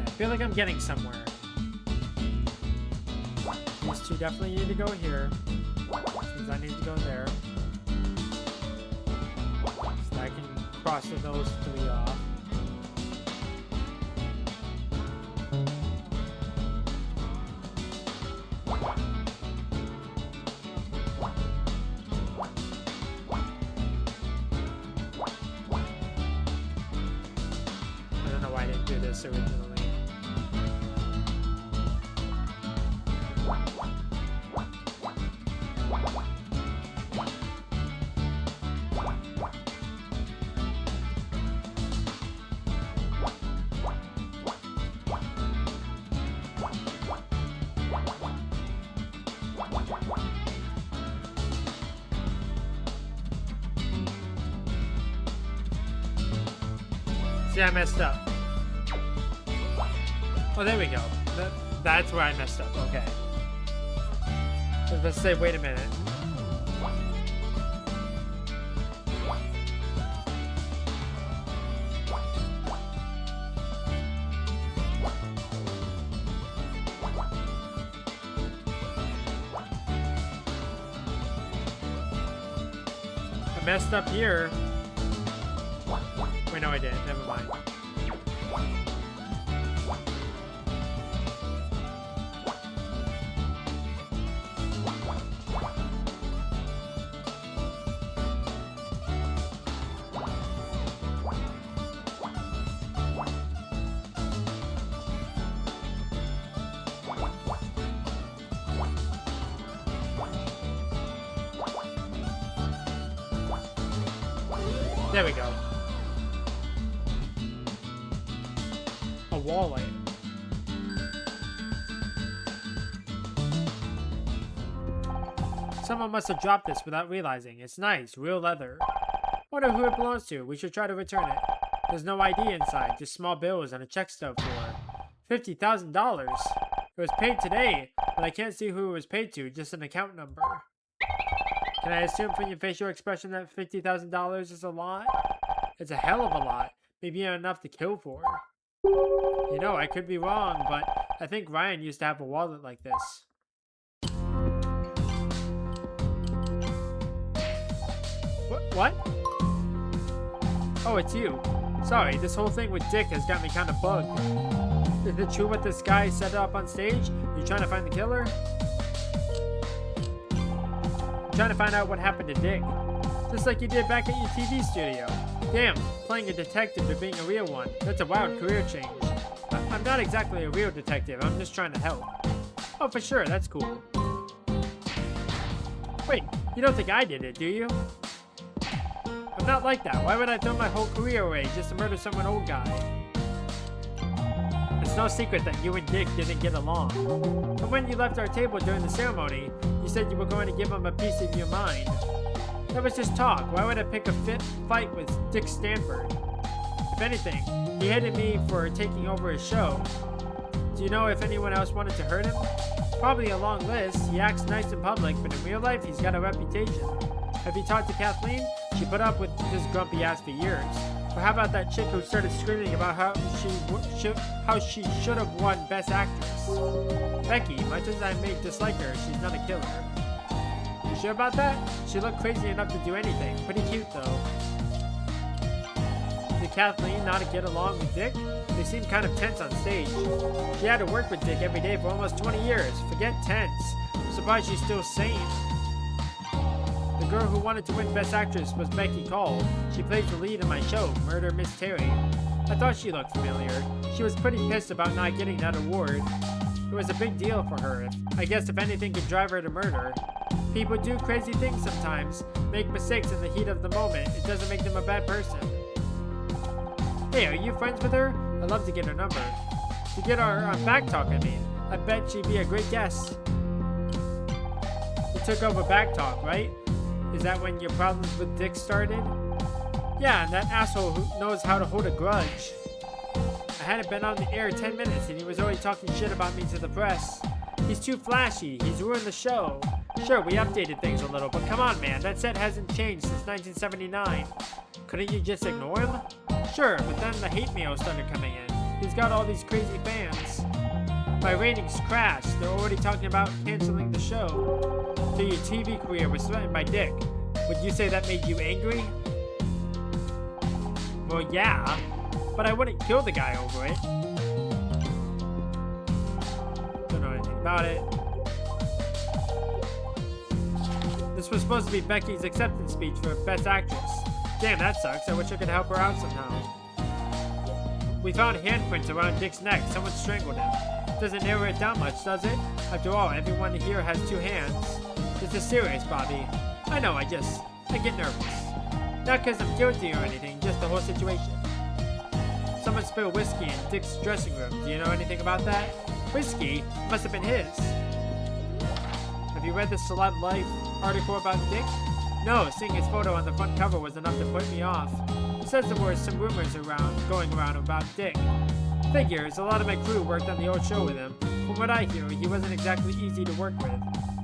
I feel like I'm getting somewhere. These two definitely need to go here. Since I need to go there. So I can cross those three off. I don't know why I didn't do this originally. See, I messed up. Oh, there we go. That's where I messed up. Okay. I was about to say, wait a minute. I messed up here. Wait, no, I didn't. Never mind. There we go. A wall light. Someone must have dropped this without realizing. It's nice, real leather. Wonder who it belongs to. We should try to return it. There's no ID inside, just small bills and a check stub for $50,000. It was paid today, but I can't see who it was paid to, just an account number. Can I assume from your facial expression that $50,000 is a lot? It's a hell of a lot. Maybe enough to kill for. You know, I could be wrong, but I think Ryan used to have a wallet like this. What? Oh, it's you. Sorry, this whole thing with Dick has got me kind of bugged. Is it true what this guy set up on stage? You trying to find the killer? Trying to find out what happened to Dick. Just like you did back at your TV studio. Damn, playing a detective to being a real one. That's a wild career change. I'm not exactly a real detective, I'm just trying to help. Oh, for sure, that's cool. Wait, you don't think I did it, do you? I'm not like that. Why would I throw my whole career away just to murder some old guy? It's no secret that you and Dick didn't get along. But when you left our table during the ceremony, you said you were going to give him a piece of your mind. That was just talk. Why would I pick a fight with Dick Stanford? If anything, he hated me for taking over his show. Do you know if anyone else wanted to hurt him? Probably a long list. He acts nice in public, but in real life, he's got a reputation. Have you talked to Kathleen? She put up with this grumpy ass for years. Or how about that chick who started screaming about how she should have won Best Actress? Becky, much as I may dislike her, she's not a killer. You sure about that? She looked crazy enough to do anything. Pretty cute though. Did Kathleen not get along with Dick? They seemed kind of tense on stage. She had to work with Dick every day for almost 20 years. Forget tense. I'm surprised she's still sane. The girl who wanted to win Best Actress was Becky Cole. She plays the lead in my show, Murder Miss Terry. I thought she looked familiar. She was pretty pissed about not getting that award. It was a big deal for her. I guess if anything could drive her to murder. People do crazy things sometimes, make mistakes in the heat of the moment. It doesn't make them a bad person. Hey, are you friends with her? I'd love to get her number. To get her on Backtalk, I mean. I bet she'd be a great guest. You took over Backtalk, right? Is that when your problems with Dick started? Yeah, and that asshole who knows how to hold a grudge. I hadn't been on the air 10 minutes and he was already talking shit about me to the press. He's too flashy. He's ruined the show. Sure, we updated things a little, but come on, man. That set hasn't changed since 1979. Couldn't you just ignore him? Sure, but then the hate mail started coming in. He's got all these crazy fans. My ratings crashed. They're already talking about canceling the show. So your TV career was threatened by Dick. Would you say that made you angry? Well, yeah, but I wouldn't kill the guy over it. Don't know anything about it. This was supposed to be Becky's acceptance speech for Best Actress. Damn, that sucks. I wish I could help her out somehow. We found handprints around Dick's neck. Someone strangled him. Doesn't narrow it down much, does it? After all, everyone here has two hands. This is serious, Bobby. I know, I get nervous. Not because I'm guilty or anything, just the whole situation. Someone spilled whiskey in Dick's dressing room. Do you know anything about that? Whiskey? Must have been his. Have you read the Celeb Life article about Dick? No, seeing his photo on the front cover was enough to put me off. It says there were some rumors going around about Dick. Figures, a lot of my crew worked on the old show with him. From what I hear, he wasn't exactly easy to work with.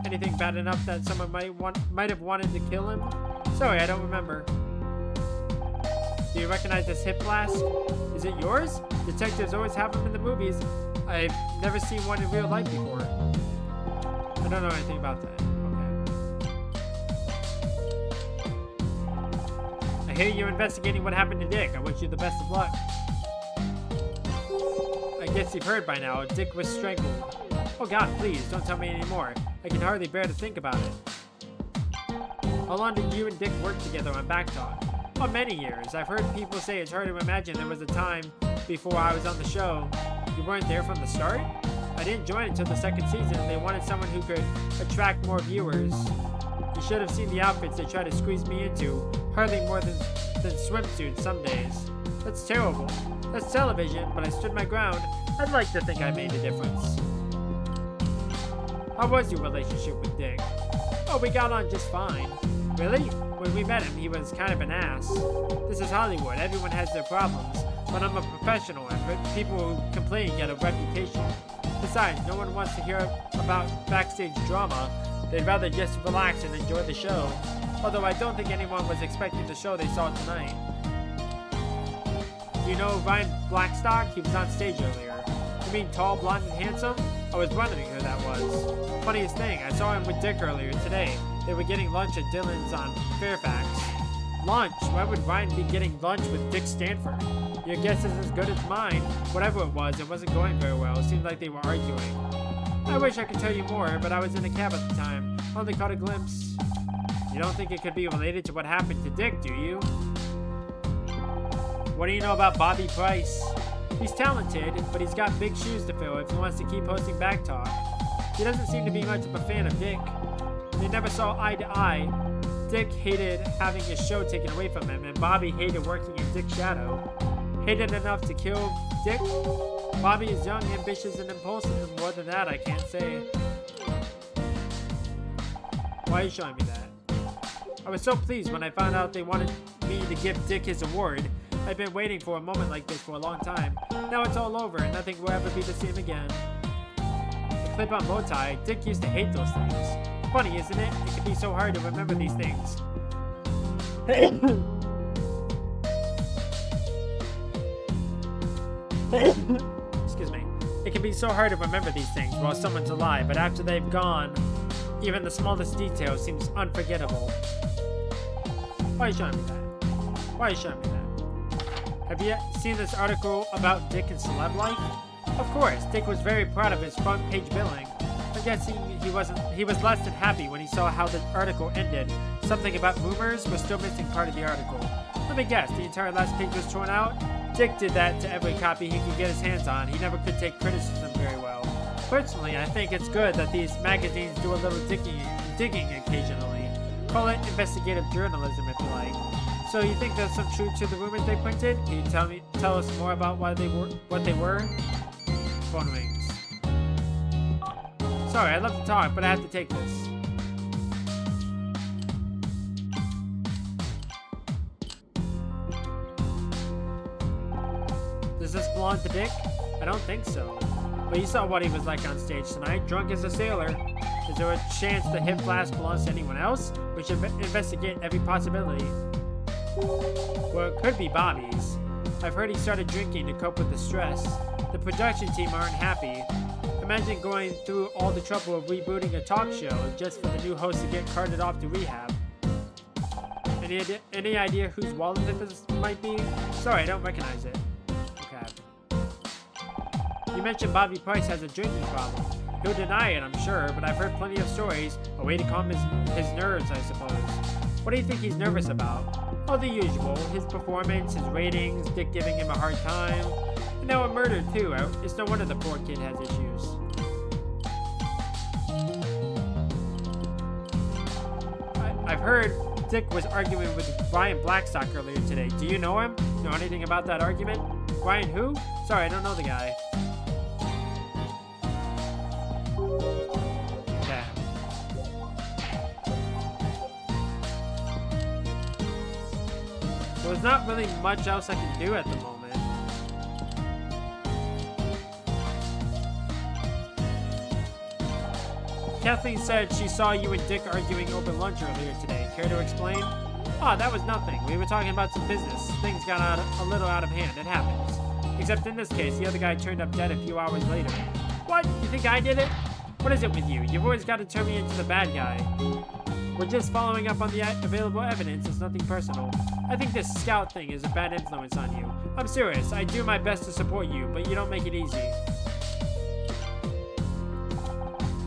Anything bad enough that someone might have wanted to kill him? Sorry, I don't remember. Do you recognize this hip flask? Is it yours? Detectives always have them in the movies. I've never seen one in real life before. I don't know anything about that. Okay. I hear you're investigating what happened to Dick. I wish you the best of luck. I guess you've heard by now, Dick was strangled. Oh God, please, don't tell me anymore. I can hardly bear to think about it. How long did you and Dick work together on Backtalk? Oh, many years. I've heard people say it's hard to imagine there was a time before I was on the show. You weren't there from the start? I didn't join until the second season. They wanted someone who could attract more viewers. You should have seen the outfits they tried to squeeze me into. Hardly more than swimsuits some days. That's terrible. That's television, but I stood my ground. I'd like to think I made a difference. How was your relationship with Dick? Oh, we got on just fine. Really? When we met him, he was kind of an ass. This is Hollywood. Everyone has their problems. But I'm a professional, and people who complain get a reputation. Besides, no one wants to hear about backstage drama. They'd rather just relax and enjoy the show. Although I don't think anyone was expecting the show they saw tonight. Do you know Ryan Blackstock? He was on stage earlier. You mean tall, blonde, and handsome? I was wondering who that was. Funniest thing, I saw him with Dick earlier today. They were getting lunch at Dylan's on Fairfax. Lunch? Why would Ryan be getting lunch with Dick Stanford? Your guess is as good as mine. Whatever it wasn't going very well. It seemed like they were arguing. I wish I could tell you more, but I was in a cab at the time. Only caught a glimpse. You don't think it could be related to what happened to Dick, do you? What do you know about Bobby Price? He's talented, but he's got big shoes to fill if he wants to keep hosting Backtalk. He doesn't seem to be much of a fan of Dick. They never saw eye to eye. Dick hated having his show taken away from him, and Bobby hated working in Dick's shadow. Hated enough to kill Dick? Bobby is young, ambitious, and impulsive, and more than that, I can't say. Why are you showing me that? I was so pleased when I found out they wanted me to give Dick his award. I've been waiting for a moment like this for a long time. Now it's all over, and nothing will ever be the same again. The clip on Bowtie, Dick used to hate those things. Funny, isn't it? It can be so hard to remember these things. Excuse me. It can be so hard to remember these things while someone's alive, but after they've gone, even the smallest detail seems unforgettable. Why are you showing me that? Why are you showing me that? Have you seen this article about Dick and celeb life? Of course, Dick was very proud of his front page billing. I'm guessing he was less than happy when he saw how the article ended. Something about rumors was still missing part of the article. Let me guess, the entire last page was torn out? Dick did that to every copy he could get his hands on. He never could take criticism very well. Personally, I think it's good that these magazines do a little digging occasionally. Call it investigative journalism if you like. So you think there's some truth to the rumors they printed? Can you tell us more about what they were? Phone rings. Sorry, I'd love to talk, but I have to take this. Does this belong to Dick? I don't think so. But you saw what he was like on stage tonight, drunk as a sailor. Is there a chance the hip flask belongs to anyone else? We should investigate every possibility. Well, it could be Bobby's. I've heard he started drinking to cope with the stress. The production team aren't happy. Imagine going through all the trouble of rebooting a talk show just for the new host to get carted off to rehab. Any idea whose wallet this might be? Sorry, I don't recognize it. Okay. You mentioned Bobby Price has a drinking problem. He'll deny it, I'm sure, but I've heard plenty of stories. A way to calm his nerves, I suppose. What do you think he's nervous about? Oh, the usual. His performance, his ratings, Dick giving him a hard time. And now a murder, too. It's no wonder the poor kid has issues. I've heard Dick was arguing with Brian Blackstock earlier today. Do you know him? Know anything about that argument? Brian who? Sorry, I don't know the guy. Well, there's not really much else I can do at the moment. Kathleen said she saw you and Dick arguing over lunch earlier today. Care to explain? Oh, that was nothing. We were talking about some business. Things got a little out of hand. It happens. Except in this case, the other guy turned up dead a few hours later. What? You think I did it? What is it with you? You've always got to turn me into the bad guy. We're just following up on the available evidence. It's nothing personal. I think this scout thing is a bad influence on you. I'm serious. I do my best to support you, but you don't make it easy.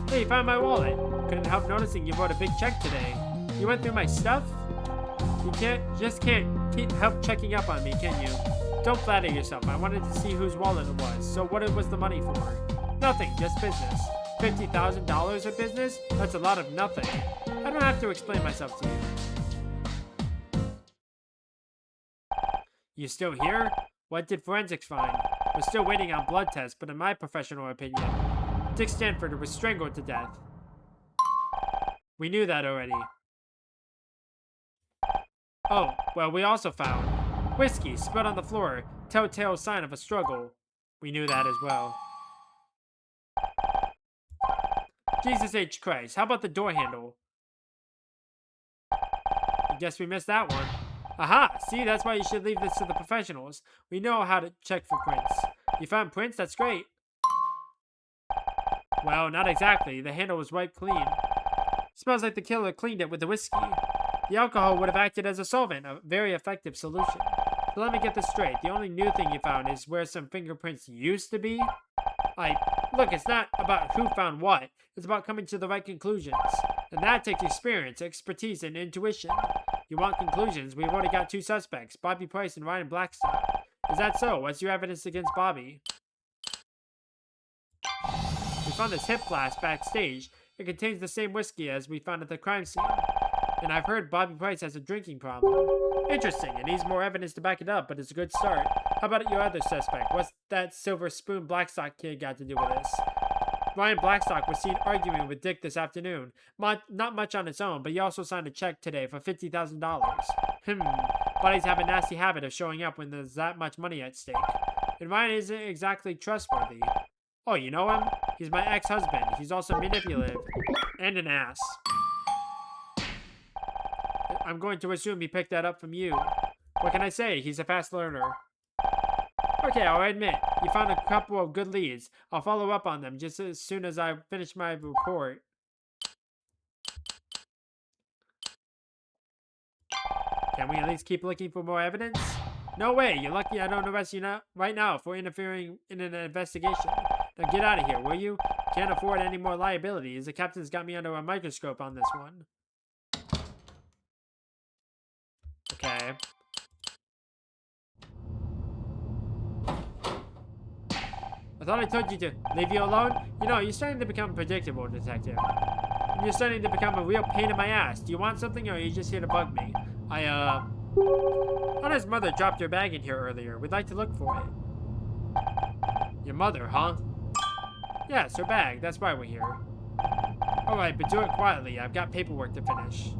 Hey, you found my wallet. Couldn't help noticing you wrote a big check today. You went through my stuff? You can't help checking up on me, can you? Don't flatter yourself. I wanted to see whose wallet it was. So what was the money for? Nothing, just business. $50,000 of business? That's a lot of nothing. I don't have to explain myself to you. You still here? What did forensics find? We're still waiting on blood tests, but in my professional opinion, Dick Stanford was strangled to death. We knew that already. Oh, well, we also found whiskey spilled on the floor, telltale sign of a struggle. We knew that as well. Jesus H. Christ, how about the door handle? I guess we missed that one. Aha! See, that's why you should leave this to the professionals. We know how to check for prints. You found prints? That's great. Well, not exactly. The handle was wiped clean. Smells like the killer cleaned it with the whiskey. The alcohol would have acted as a solvent, a very effective solution. So let me get this straight. The only new thing you found is where some fingerprints used to be? Look, it's not about who found what. It's about coming to the right conclusions. And that takes experience, expertise, and intuition. You want conclusions? We've already got two suspects, Bobby Price and Ryan Blackstock. Is that so? What's your evidence against Bobby? We found this hip flask backstage. It contains the same whiskey as we found at the crime scene. And I've heard Bobby Price has a drinking problem. Interesting. It needs more evidence to back it up, but it's a good start. How about your other suspect? What's that Silver Spoon Blackstock kid got to do with this? Ryan Blackstock was seen arguing with Dick this afternoon. Not much on its own, but he also signed a check today for $50,000. Buddies have a nasty habit of showing up when there's that much money at stake. And Ryan isn't exactly trustworthy. Oh, you know him? He's my ex-husband. He's also manipulative. And an ass. I'm going to assume he picked that up from you. What can I say? He's a fast learner. Okay, I'll admit, you found a couple of good leads. I'll follow up on them just as soon as I finish my report. Can we at least keep looking for more evidence? No way, you're lucky I don't arrest you right now for interfering in an investigation. Now get out of here, will you? Can't afford any more liabilities. The captain's got me under a microscope on this one. Okay. I thought I told you to leave you alone. You know, you're starting to become predictable, detective. And you're starting to become a real pain in my ass. Do you want something, or are you just here to bug me? Anna's mother dropped her bag in here earlier. We'd like to look for it. Your mother, huh? Yes, her bag. That's why we're here. Alright, but do it quietly. I've got paperwork to finish.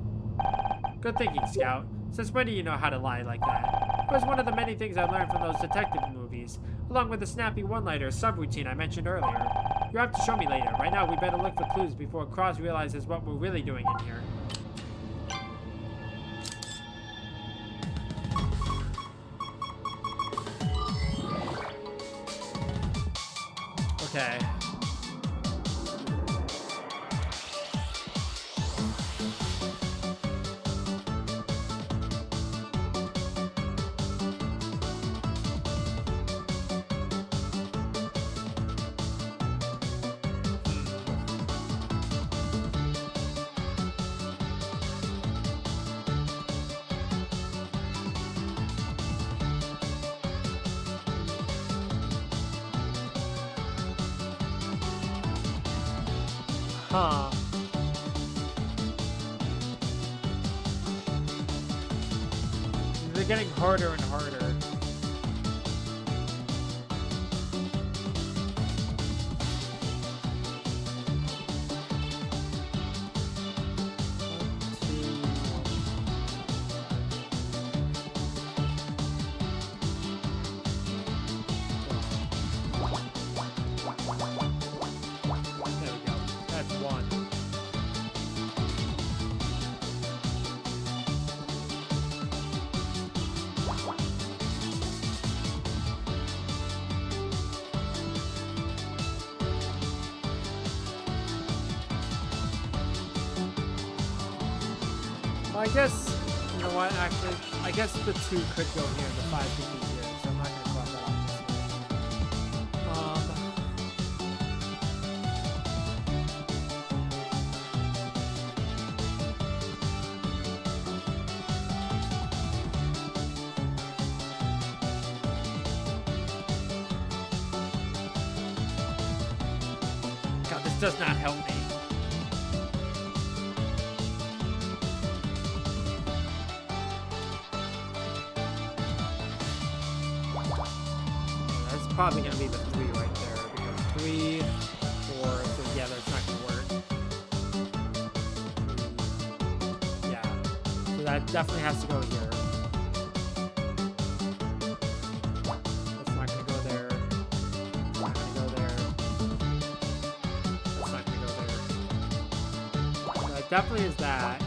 Good thinking, Scout. Since when do you know how to lie like that? It was one of the many things I learned from those detective movies, along with the snappy one-liner subroutine I mentioned earlier. You'll have to show me later. Right now, we better look for clues before Cross realizes what we're really doing in here. Okay. Huh. They're getting harder and harder. I guess, you know what, actually, I guess the 2 could go here, the 5 could be here, so I'm not going to cross that off. God, this does not help me. Probably gonna be the 3 right there, because 3, 4, so yeah, that's not gonna work. Yeah, so that definitely has to go here. That's not gonna go there. That's not gonna go there. That's not gonna go there. So that definitely is that.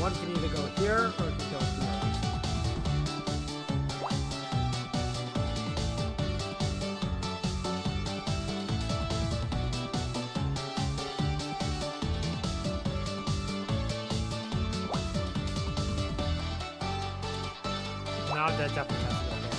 one can either go here or it can go here. No, that definitely has to go there.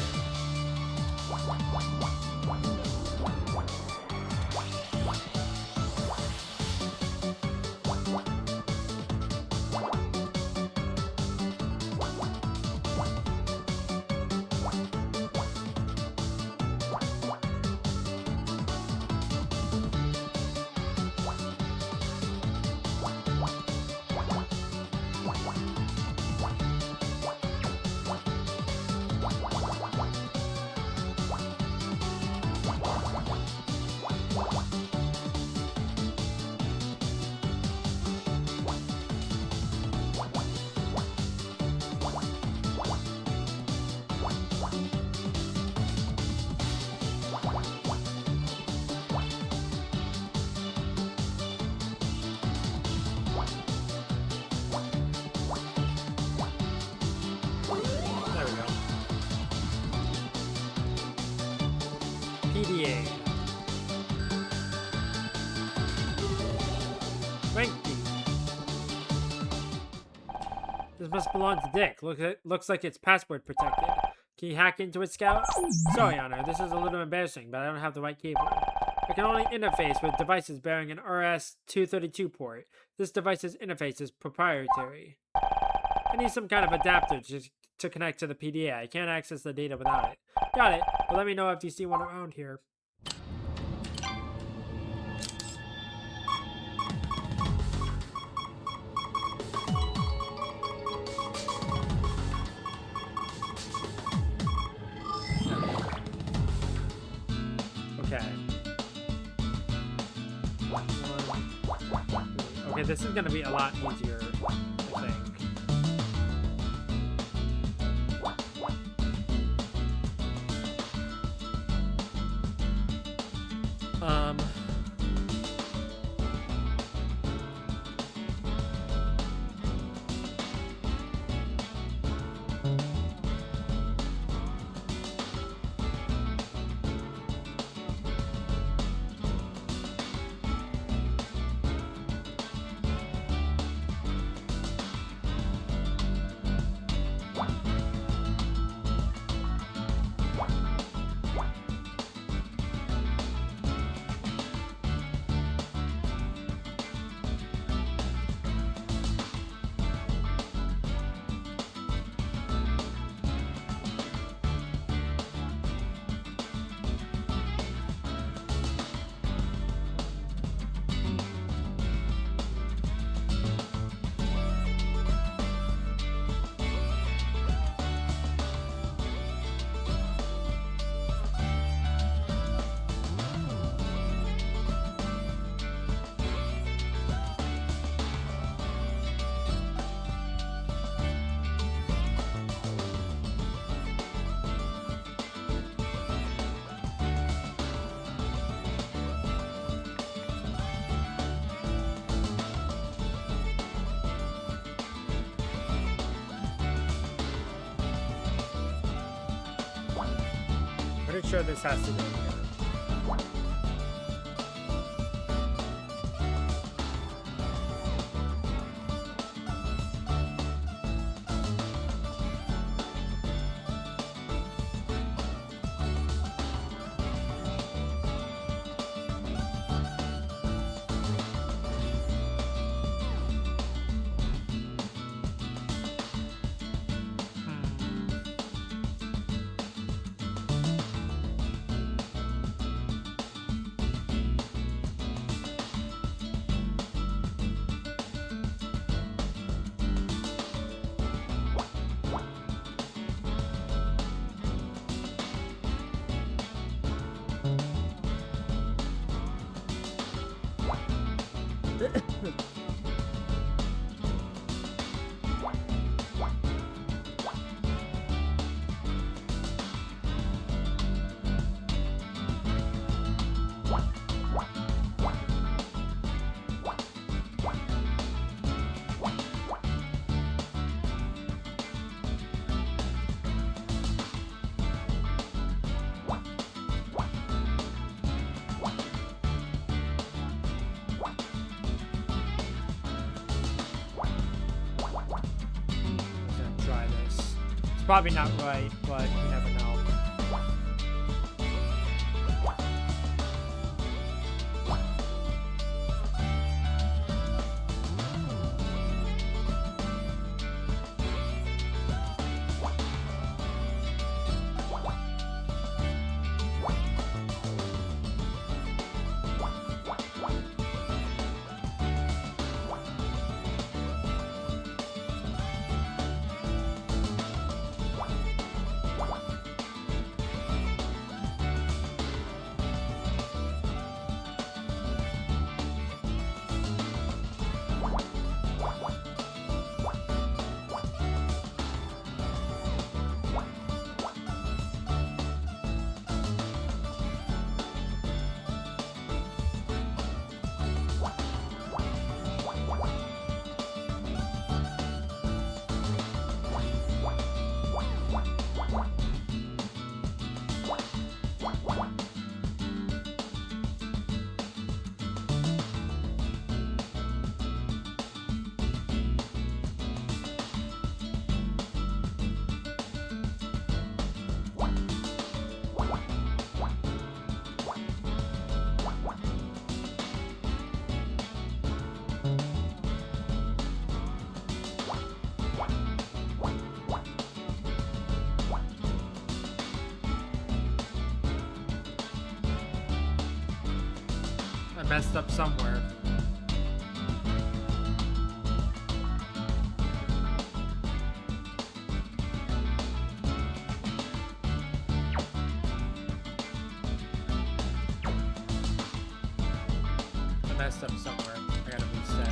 PDA. Rank D. This must belong to Dick. Looks like it's password protected. Can you hack into it, Scout? Sorry, Honor. This is a little embarrassing, but I don't have the right cable. I can only interface with devices bearing an RS-232 port. This device's interface is proprietary. I need some kind of adapter to connect to the PDA. I can't access the data without it. Got it. Well, let me know if you see one around here. Okay. Okay, this is gonna be a lot easier, I think. Pretty sure this has to go here. Probably not right, but you never know. Messed up somewhere. I messed up somewhere. I gotta reset.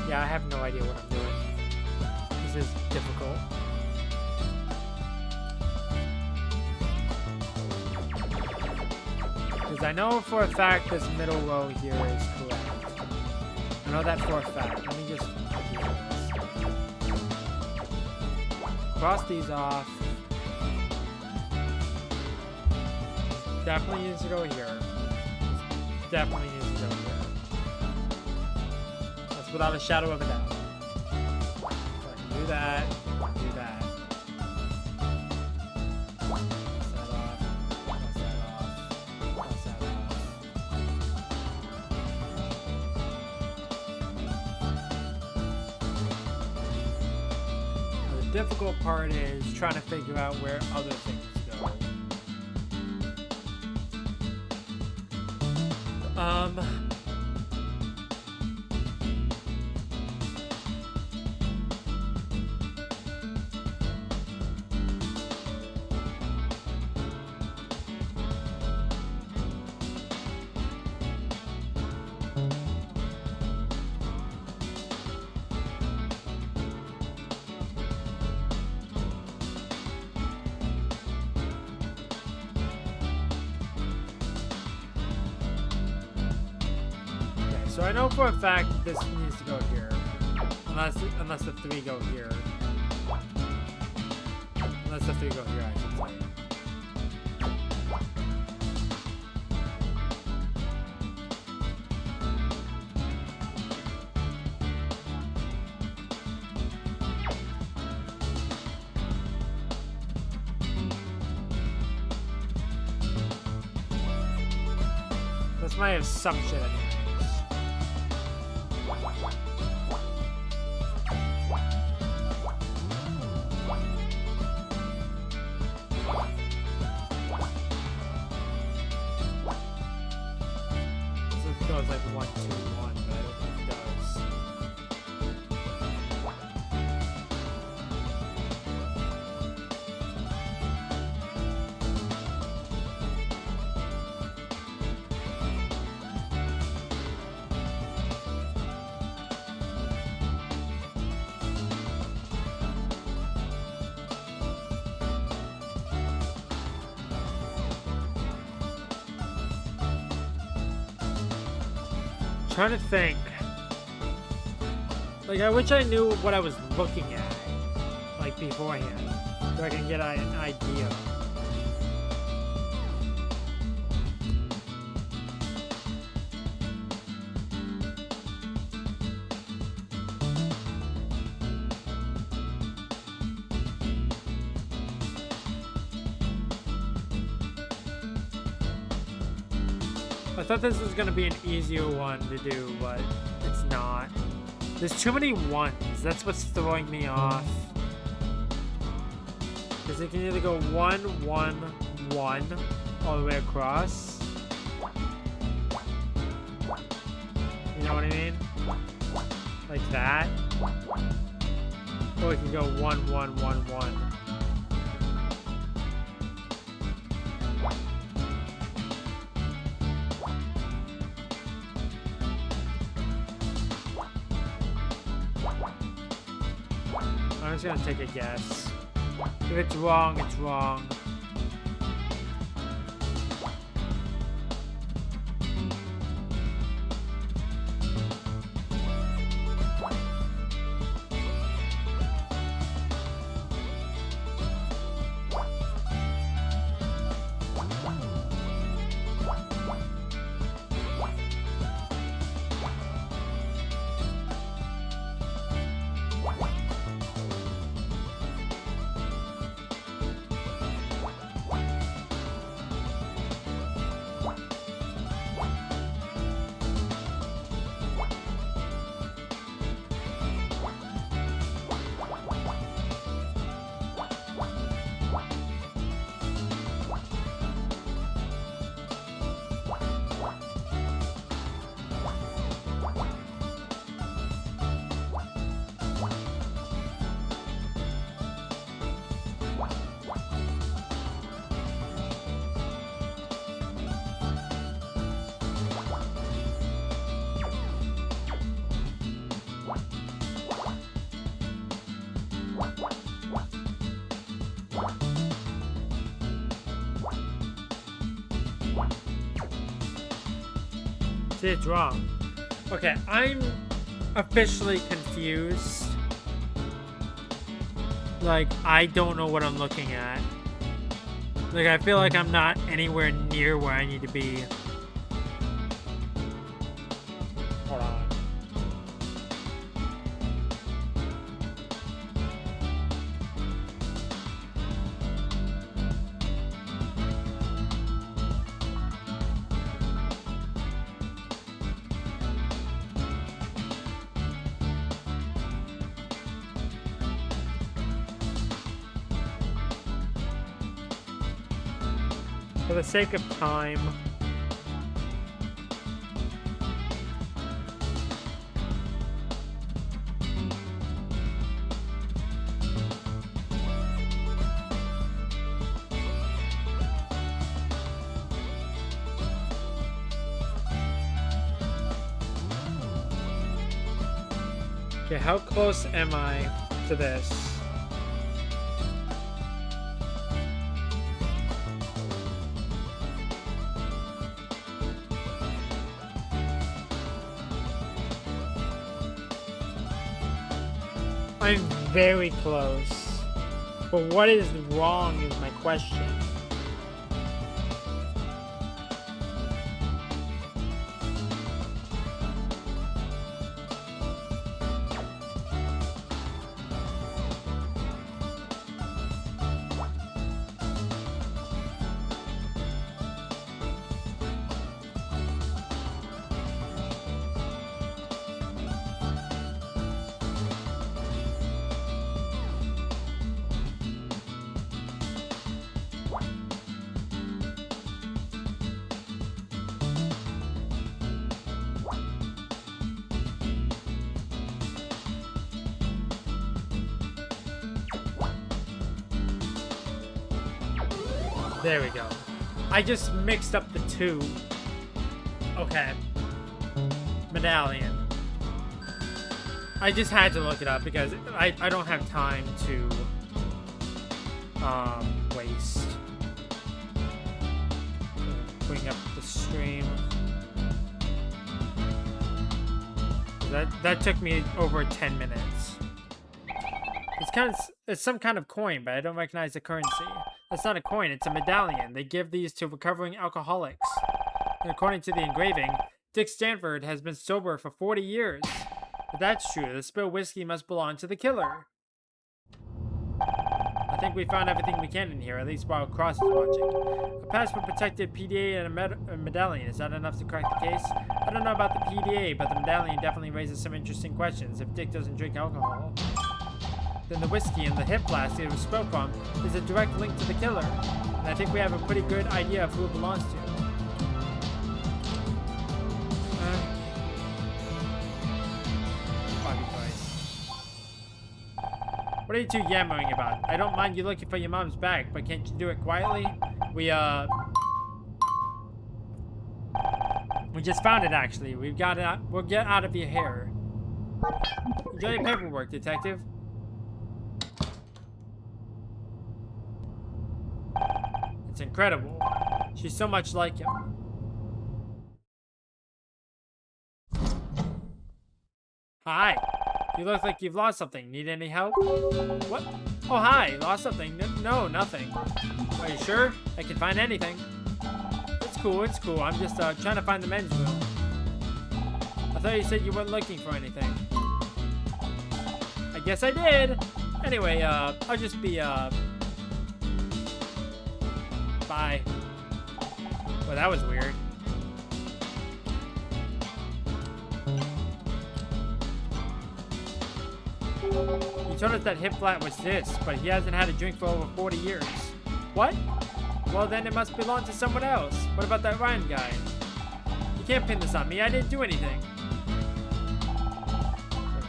Yeah, I have no idea what I'm doing. This is difficult. Because I know for a fact this middle row here is correct. I know that for a fact. Let me just do this. Cross these off. Definitely needs to go here. Definitely needs to go here. That's without a shadow of a doubt. So I can do that. Do that. Cross that off. Cross that difficult part is trying to figure out where other things go. So I know for a fact that this needs to go here. Unless the 3 go here. Unless the 3 go here, I should say. That's my assumption anyway. Goes like 1, 2, 1, but I don't think it does. Trying to think. Like, I wish I knew what I was looking at, like, beforehand, so I can get an idea. I thought this was going to be an easier one to do, but it's not. There's too many 1s. That's what's throwing me off. Because it can either go 1, 1, 1 all the way across. You know what I mean? Like that. Or it can go 1, 1, 1, 1. I'm just gonna take a guess. If it's wrong, it's wrong. See, it's wrong. Okay, I'm officially confused. Like, I don't know what I'm looking at. Like, I feel like I'm not anywhere near where I need to be. Hold on. For the sake of time. Okay, how close am I to this? I'm very close. But what is wrong is my question. There we go. I just mixed up the two. Okay. Medallion. I just had to look it up because I don't have time to waste. Bring up the stream. That took me over 10 minutes. It's some kind of coin, but I don't recognize the currency. That's not a coin, it's a medallion. They give these to recovering alcoholics. And according to the engraving, Dick Stanford has been sober for 40 years. If that's true, the spilled whiskey must belong to the killer. I think we found everything we can in here, at least while Cross is watching. A password-protected PDA and a medallion. Is that enough to crack the case? I don't know about the PDA, but the medallion definitely raises some interesting questions if Dick doesn't drink alcohol. Then the whiskey and the hip flask it was spilled from is a direct link to the killer. And I think we have a pretty good idea of who it belongs to. Bobby Price. What are you two yammering about? I don't mind you looking for your mom's bag, but can't you do it quietly? We just found it, actually. We'll get out of your hair. Enjoy your paperwork, detective. It's incredible. She's so much like him. Hi. You look like you've lost something. Need any help? What? Oh, hi. Lost something? No, nothing. Are you sure? I can find anything. It's cool, it's cool. I'm just trying to find the men's room. I thought you said you weren't looking for anything. I guess I did. Anyway, I'll just be, Bye. Well, that was weird. He told us that hip flat was this, but he hasn't had a drink for over 40 years. What? Well, then it must belong to someone else. What about that Ryan guy? You can't pin this on me. I didn't do anything.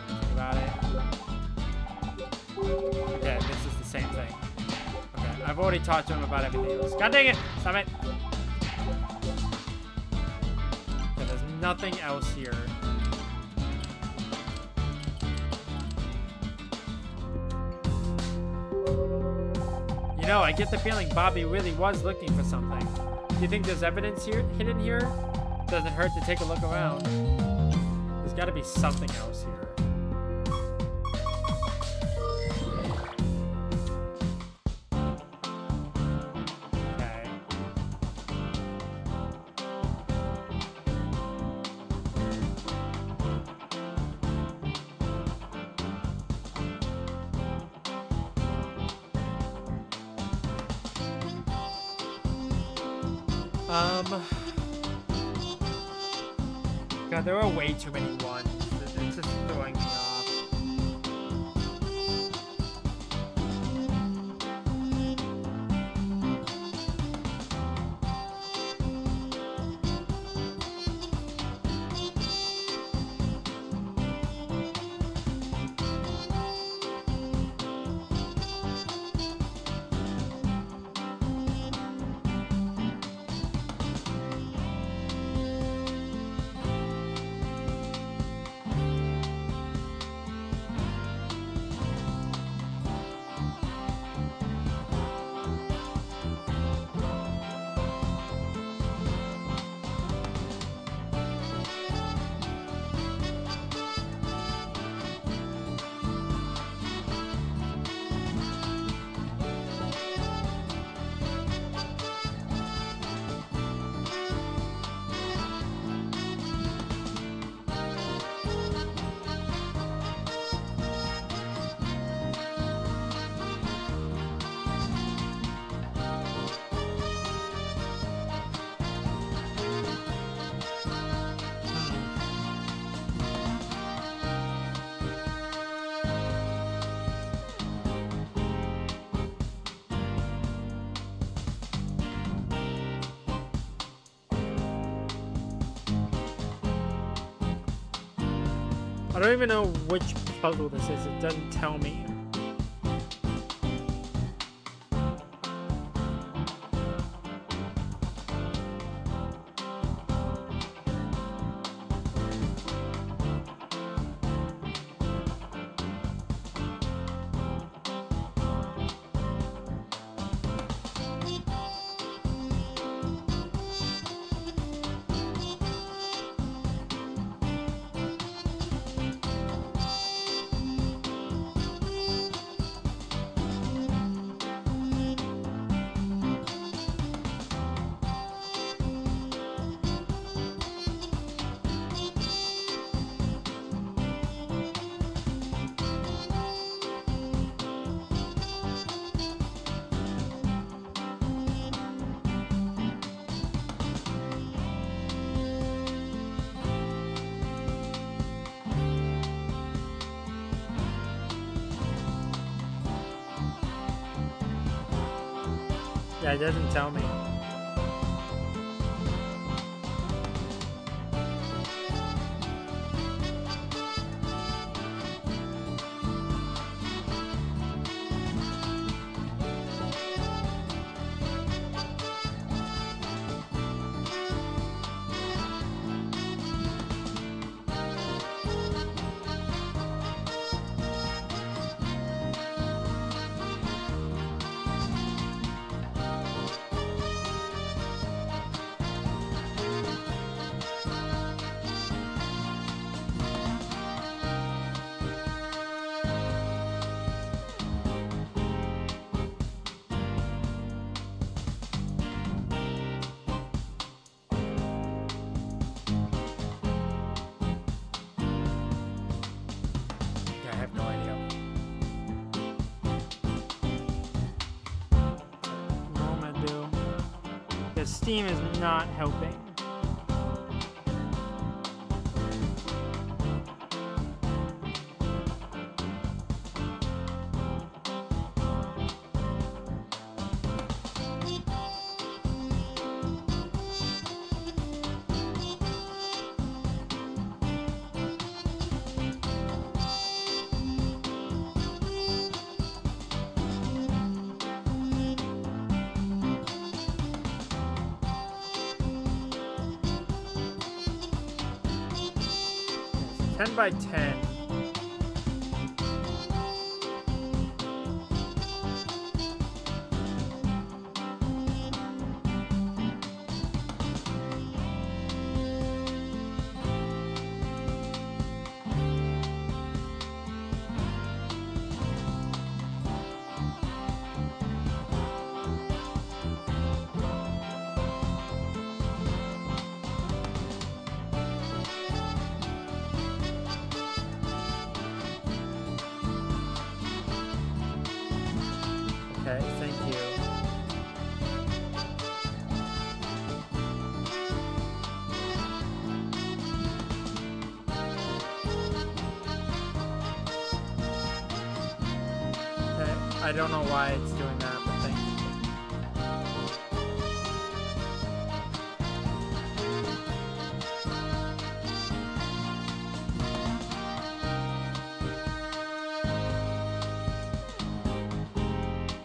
Think about it. Okay, this is the same thing. Okay, I've already talked to him about everything else. God dang it! Stop it! Okay, there's nothing else here. You know, I get the feeling Bobby really was looking for something. Do you think there's evidence here, hidden here? Doesn't hurt to take a look around. There's got to be something else here. God, there are way too many ones. It's just throwing me off. I don't even know which puzzle this is. It doesn't tell me. Yeah, it doesn't tell me. I have no idea. What am I gonna do? Because Steam is not helping. Ten by 10. Okay, thank you. Okay, I don't know why it's doing that, but thank you.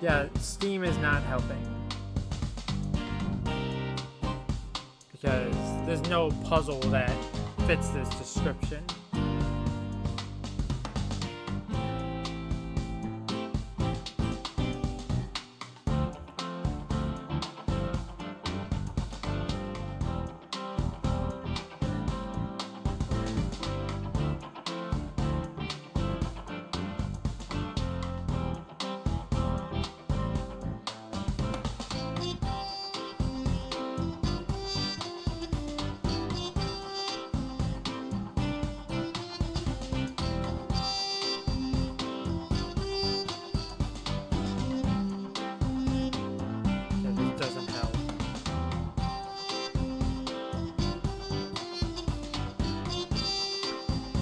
Yeah, Steam is not helping. Because there's no puzzle that fits this description.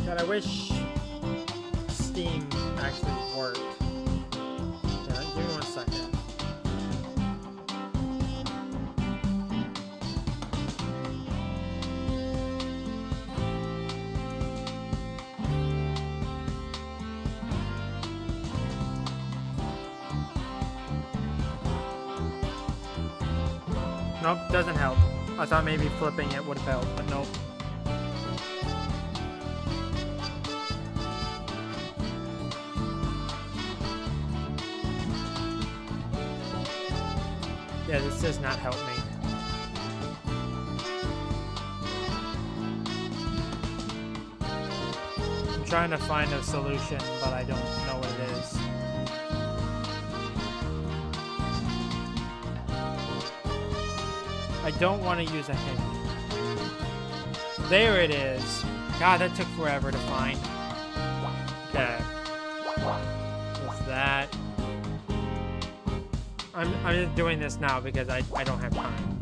God, I wish Steam actually worked. Yeah, give me 1 second. Nope, doesn't help. I thought maybe flipping it would have helped, but nope. Yeah, this does not help me. I'm trying to find a solution, but I don't know what it is. I don't want to use a hint. There it is. God, that took forever to find. Okay. What's that? I'm just doing this now because I don't have time.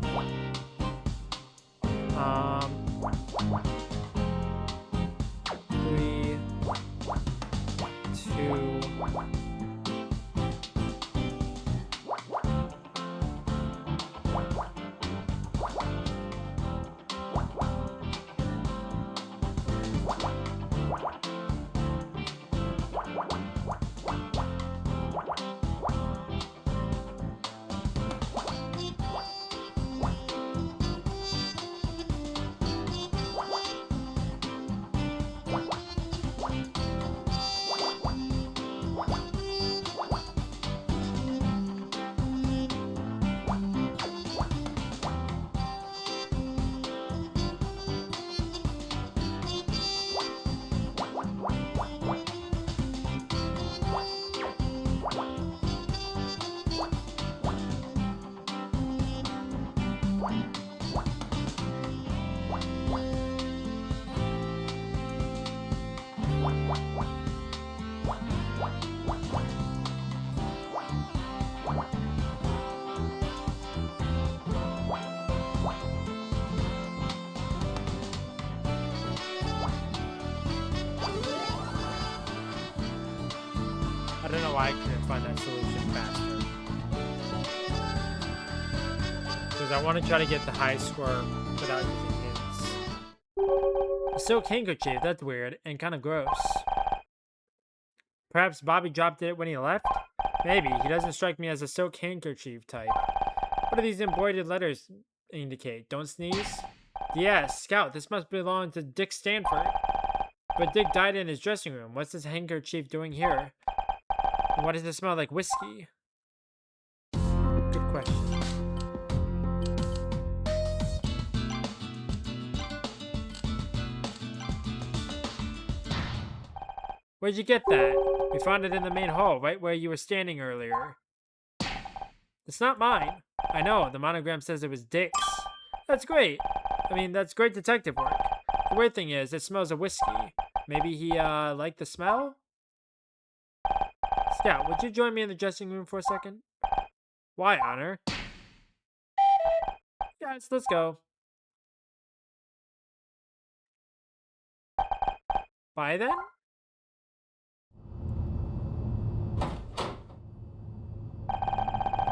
3, 2. I don't know why I couldn't find that solution faster. Because I want to try to get the high score without using hints. A silk handkerchief, that's weird and kind of gross. Perhaps Bobby dropped it when he left? Maybe. He doesn't strike me as a silk handkerchief type. What do these embroidered letters indicate? Don't sneeze? Yes, Scout, this must belong to Dick Stanford. But Dick died in his dressing room. What's this handkerchief doing here? And why does it smell like whiskey? Good question. Where'd you get that? We found it in the main hall, right where you were standing earlier. It's not mine. I know, the monogram says it was Dick's. That's great. I mean, that's great detective work. The weird thing is, it smells of whiskey. Maybe he, liked the smell? Scout, would you join me in the dressing room for a second? Why, Honor? Yes, let's go. Bye then?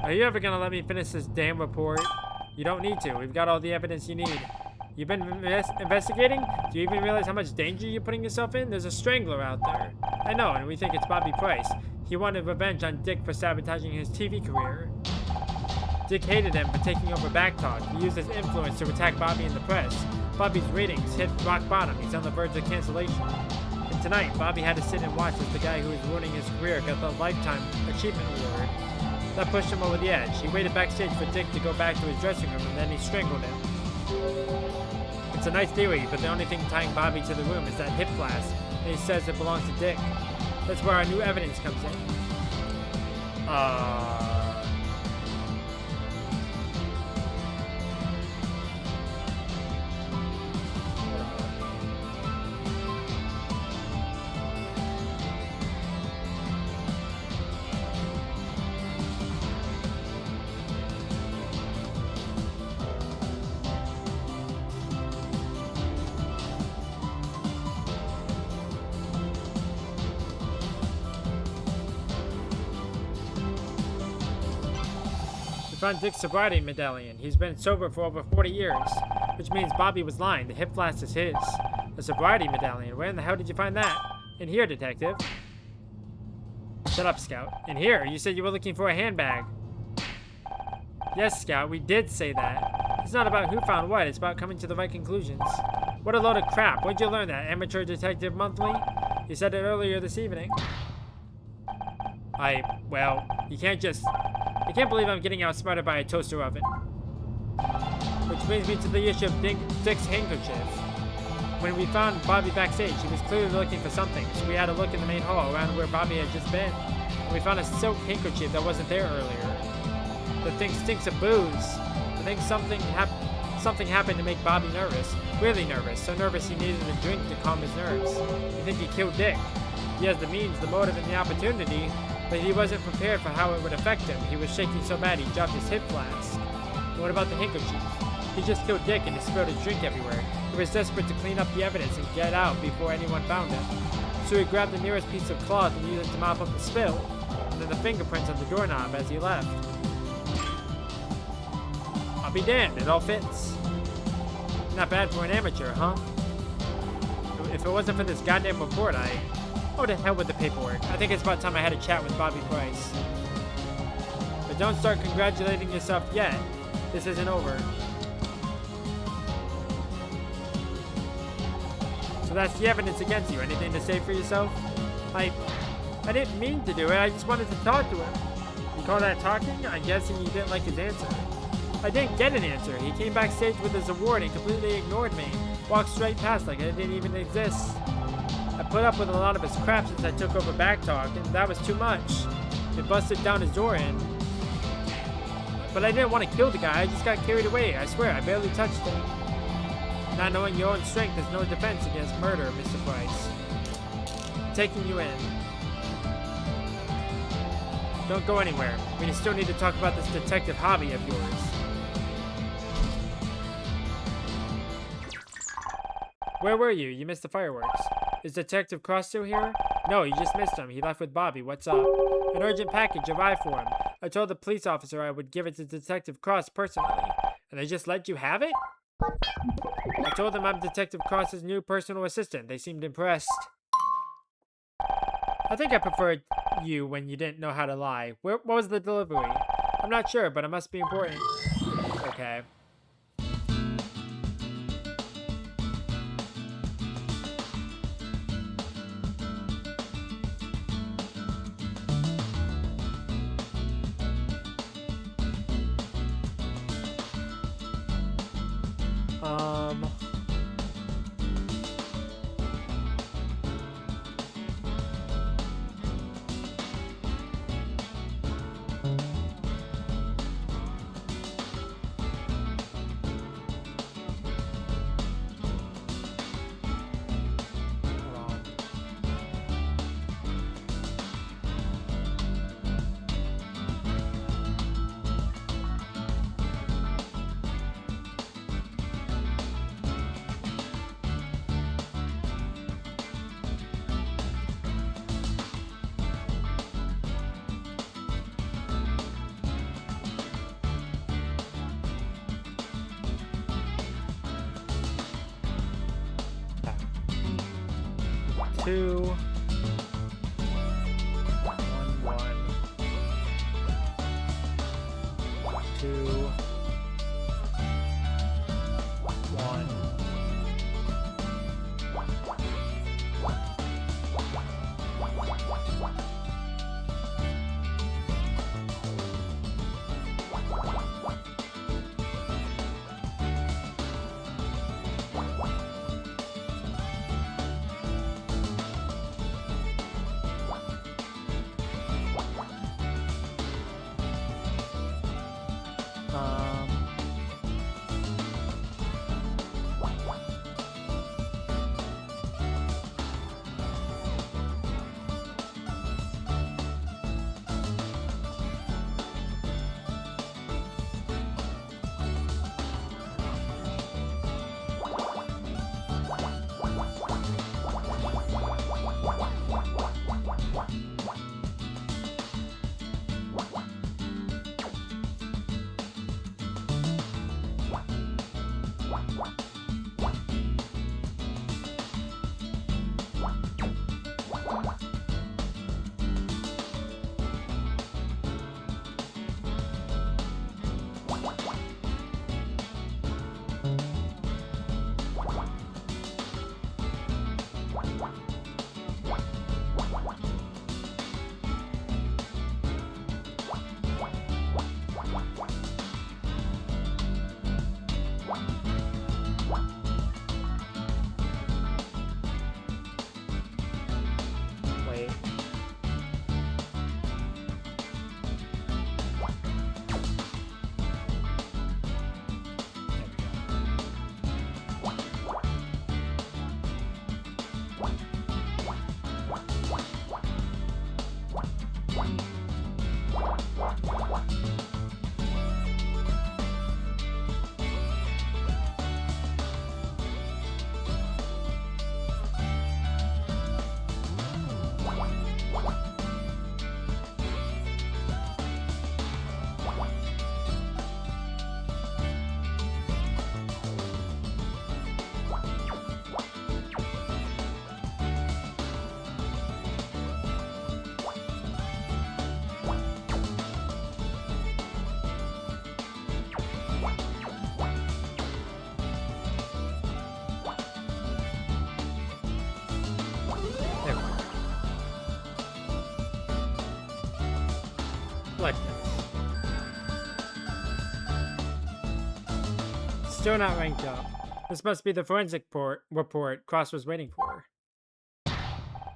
Are you ever gonna let me finish this damn report? You don't need to. We've got all the evidence you need. You've been investigating? Do you even realize how much danger you're putting yourself in? There's a strangler out there. I know, and we think it's Bobby Price. He wanted revenge on Dick for sabotaging his TV career. Dick hated him for taking over Backtalk. He used his influence to attack Bobby in the press. Bobby's ratings hit rock bottom. He's on the verge of cancellation. And tonight, Bobby had to sit and watch as the guy who was ruining his career got the Lifetime Achievement Award. That pushed him over the edge. He waited backstage for Dick to go back to his dressing room, and then he strangled him. It's a nice theory, but the only thing tying Bobby to the room is that hip flask, and he says it belongs to Dick. That's where our new evidence comes in. Found Dick's sobriety medallion. He's been sober for over 40 years, which means Bobby was lying. The hip flask is his. A sobriety medallion. Where in the hell did you find that? In here, detective. Shut up, Scout. In here? You said you were looking for a handbag. Yes, Scout, we did say that. It's not about who found what, it's about coming to the right conclusions. What a load of crap. Where'd you learn that? Amateur Detective Monthly? You said it earlier this evening. Well, you can't just... I can't believe I'm getting outsmarted by a toaster oven. Which brings me to the issue of Dick's handkerchief. When we found Bobby backstage, he was clearly looking for something, so we had a look in the main hall around where Bobby had just been. And we found a silk handkerchief that wasn't there earlier. The thing stinks of booze. I think something happened to make Bobby nervous. Really nervous. So nervous he needed a drink to calm his nerves. You think he killed Dick? He has the means, the motive, and the opportunity, but he wasn't prepared for how it would affect him. He was shaking so bad he dropped his hip flask. And what about the handkerchief? He just killed Dick and he spilled his drink everywhere. He was desperate to clean up the evidence and get out before anyone found him. So he grabbed the nearest piece of cloth and used it to mop up the spill. And then the fingerprints on the doorknob as he left. I'll be damned, it all fits. Not bad for an amateur, huh? If it wasn't for this goddamn report, Oh, to hell with the paperwork. I think it's about time I had a chat with Bobby Price. But don't start congratulating yourself yet. This isn't over. So that's the evidence against you. Anything to say for yourself? I didn't mean to do it. I just wanted to talk to him. You call that talking? I'm guessing you didn't like his answer. I didn't get an answer. He came backstage with his award and completely ignored me. Walked straight past like I didn't even exist. I put up with a lot of his crap since I took over Backtalk, and that was too much. It busted down his door in. But I didn't want to kill the guy. I just got carried away. I swear, I barely touched him. Not knowing your own strength is no defense against murder, Mr. Price. I'm taking you in. Don't go anywhere. We still need to talk about this detective hobby of yours. Where were you? You missed the fireworks. Is Detective Cross still here? No, you just missed him. He left with Bobby. What's up? An urgent package arrived for him. I told the police officer I would give it to Detective Cross personally. And they just let you have it? I told them I'm Detective Cross's new personal assistant. They seemed impressed. I think I preferred you when you didn't know how to lie. What was the delivery? I'm not sure, but it must be important. Okay. Two, 1, 1, 2, 1. Blood test. Still not ranked up. This must be the forensic report Cross was waiting for.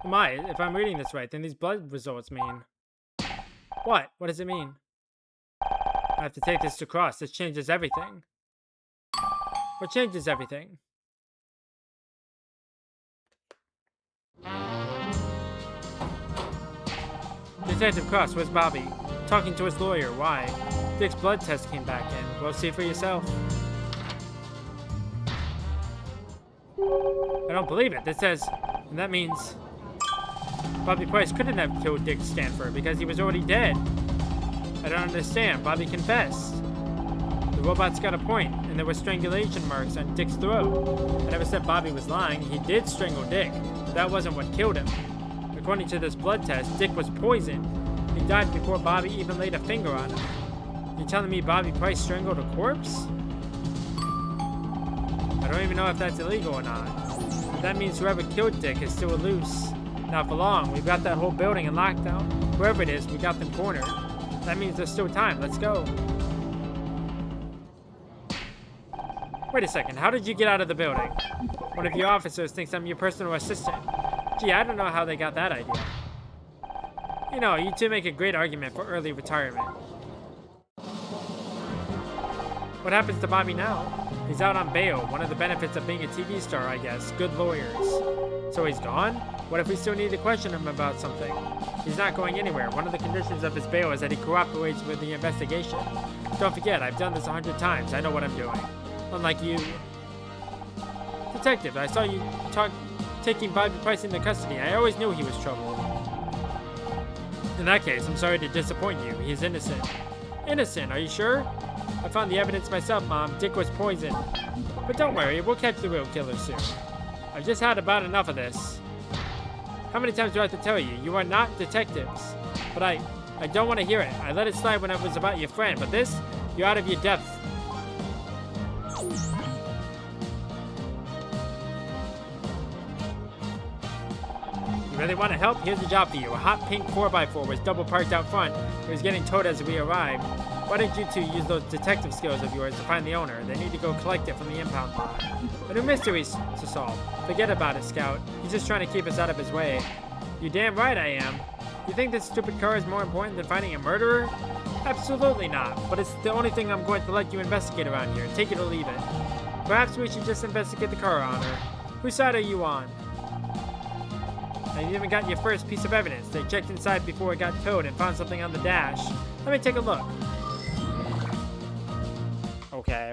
Oh my, if I'm reading this right, then these blood results mean... What? What does it mean? I have to take this to Cross. This changes everything. What changes everything? Detective Cross, where's Bobby? Talking to his lawyer. Why? Dick's blood test came back in. Well, see for yourself. I don't believe it. This says... And that means... Bobby Price couldn't have killed Dick Stanford because he was already dead. I don't understand. Bobby confessed. The robot's got a point, and there were strangulation marks on Dick's throat. I never said Bobby was lying. He did strangle Dick, but that wasn't what killed him. According to this blood test, Dick was poisoned. He died before Bobby even laid a finger on him. You telling me Bobby Price strangled a corpse? I don't even know if that's illegal or not. That means whoever killed Dick is still loose. Not for long. We've got that whole building in lockdown. Whoever it is, we got them cornered. That means there's still time. Let's go. Wait a second. How did you get out of the building? One of your officers thinks I'm your personal assistant. Gee, I don't know how they got that idea. You know, you two make a great argument for early retirement. What happens to Bobby now? He's out on bail. One of the benefits of being a TV star, I guess. Good lawyers. So he's gone? What if we still need to question him about something? He's not going anywhere. One of the conditions of his bail is that he cooperates with the investigation. Don't forget, I've done this 100 times. I know what I'm doing. Unlike you. Detective, I saw you taking Bobby Price into custody. I always knew he was trouble. In that case, I'm sorry to disappoint you. He's innocent. Innocent, are you sure? I found the evidence myself, Mom. Dick was poisoned. But don't worry, we'll catch the real killer soon. I've just had about enough of this. How many times do I have to tell you? You are not detectives. But I don't want to hear it. I let it slide when it was about your friend, but this, you're out of your depth. You really want to help? Here's a job for you. A hot pink 4x4 was double parked out front. It was getting towed as we arrived. Why didn't you two use those detective skills of yours to find the owner? They need to go collect it from the impound lot. A new mystery to solve. Forget about it, Scout. He's just trying to keep us out of his way. You're damn right I am. You think this stupid car is more important than finding a murderer? Absolutely not. But it's the only thing I'm going to let you investigate around here. Take it or leave it. Perhaps we should just investigate the car owner. Whose side are you on? I even got your first piece of evidence. They checked inside before it got towed and found something on the dash. Let me take a look. Okay.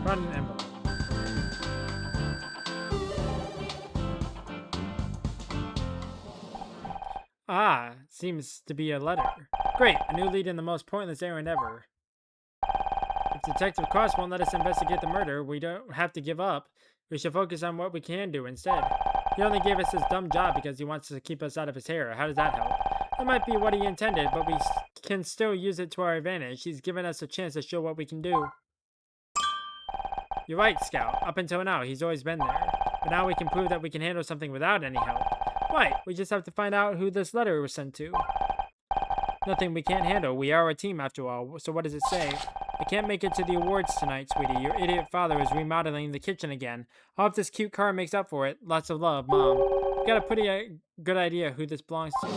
Found an envelope. Ah, seems to be a letter. Great, a new lead in the most pointless errand ever. If Detective Cross won't let us investigate the murder, we don't have to give up. We should focus on what we can do instead. He only gave us this dumb job because he wants to keep us out of his hair. How does that help? That might be what he intended, but we can still use it to our advantage. He's given us a chance to show what we can do. You're right, Scout. Up until now, he's always been there. But now we can prove that we can handle something without any help. Right, we just have to find out who this letter was sent to. Nothing we can't handle. We are a team after all, so what does it say? I can't make it to the awards tonight, sweetie. Your idiot father is remodeling the kitchen again. I hope this cute car makes up for it. Lots of love, Mom. I've got a pretty good idea who this belongs to.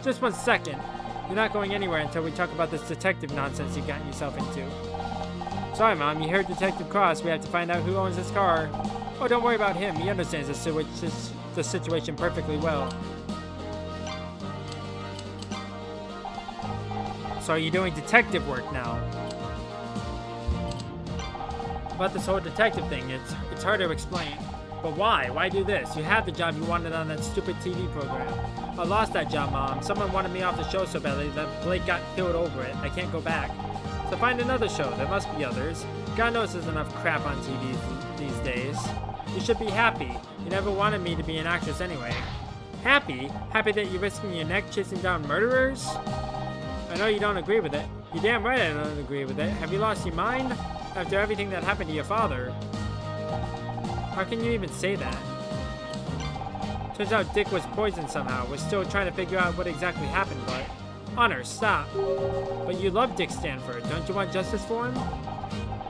Just 1 second. You're not going anywhere until we talk about this detective nonsense you've gotten yourself into. Sorry, Mom. You heard Detective Cross. We have to find out who owns this car. Oh, don't worry about him. He understands the situation perfectly well. So are you doing detective work now? About this whole detective thing, it's hard to explain. But why? Why do this? You had the job you wanted on that stupid TV program. I lost that job, Mom. Someone wanted me off the show so badly that Blake got killed over it. I can't go back. So find another show. There must be others. God knows there's enough crap on TV these days. You should be happy. You never wanted me to be an actress anyway. Happy? Happy that you're risking your neck chasing down murderers? I know you don't agree with it. You're damn right I don't agree with it. Have you lost your mind? After everything that happened to your father. How can you even say that? Turns out Dick was poisoned somehow. We're still trying to figure out what exactly happened, but... Honor, stop. But you love Dick Stanford. Don't you want justice for him?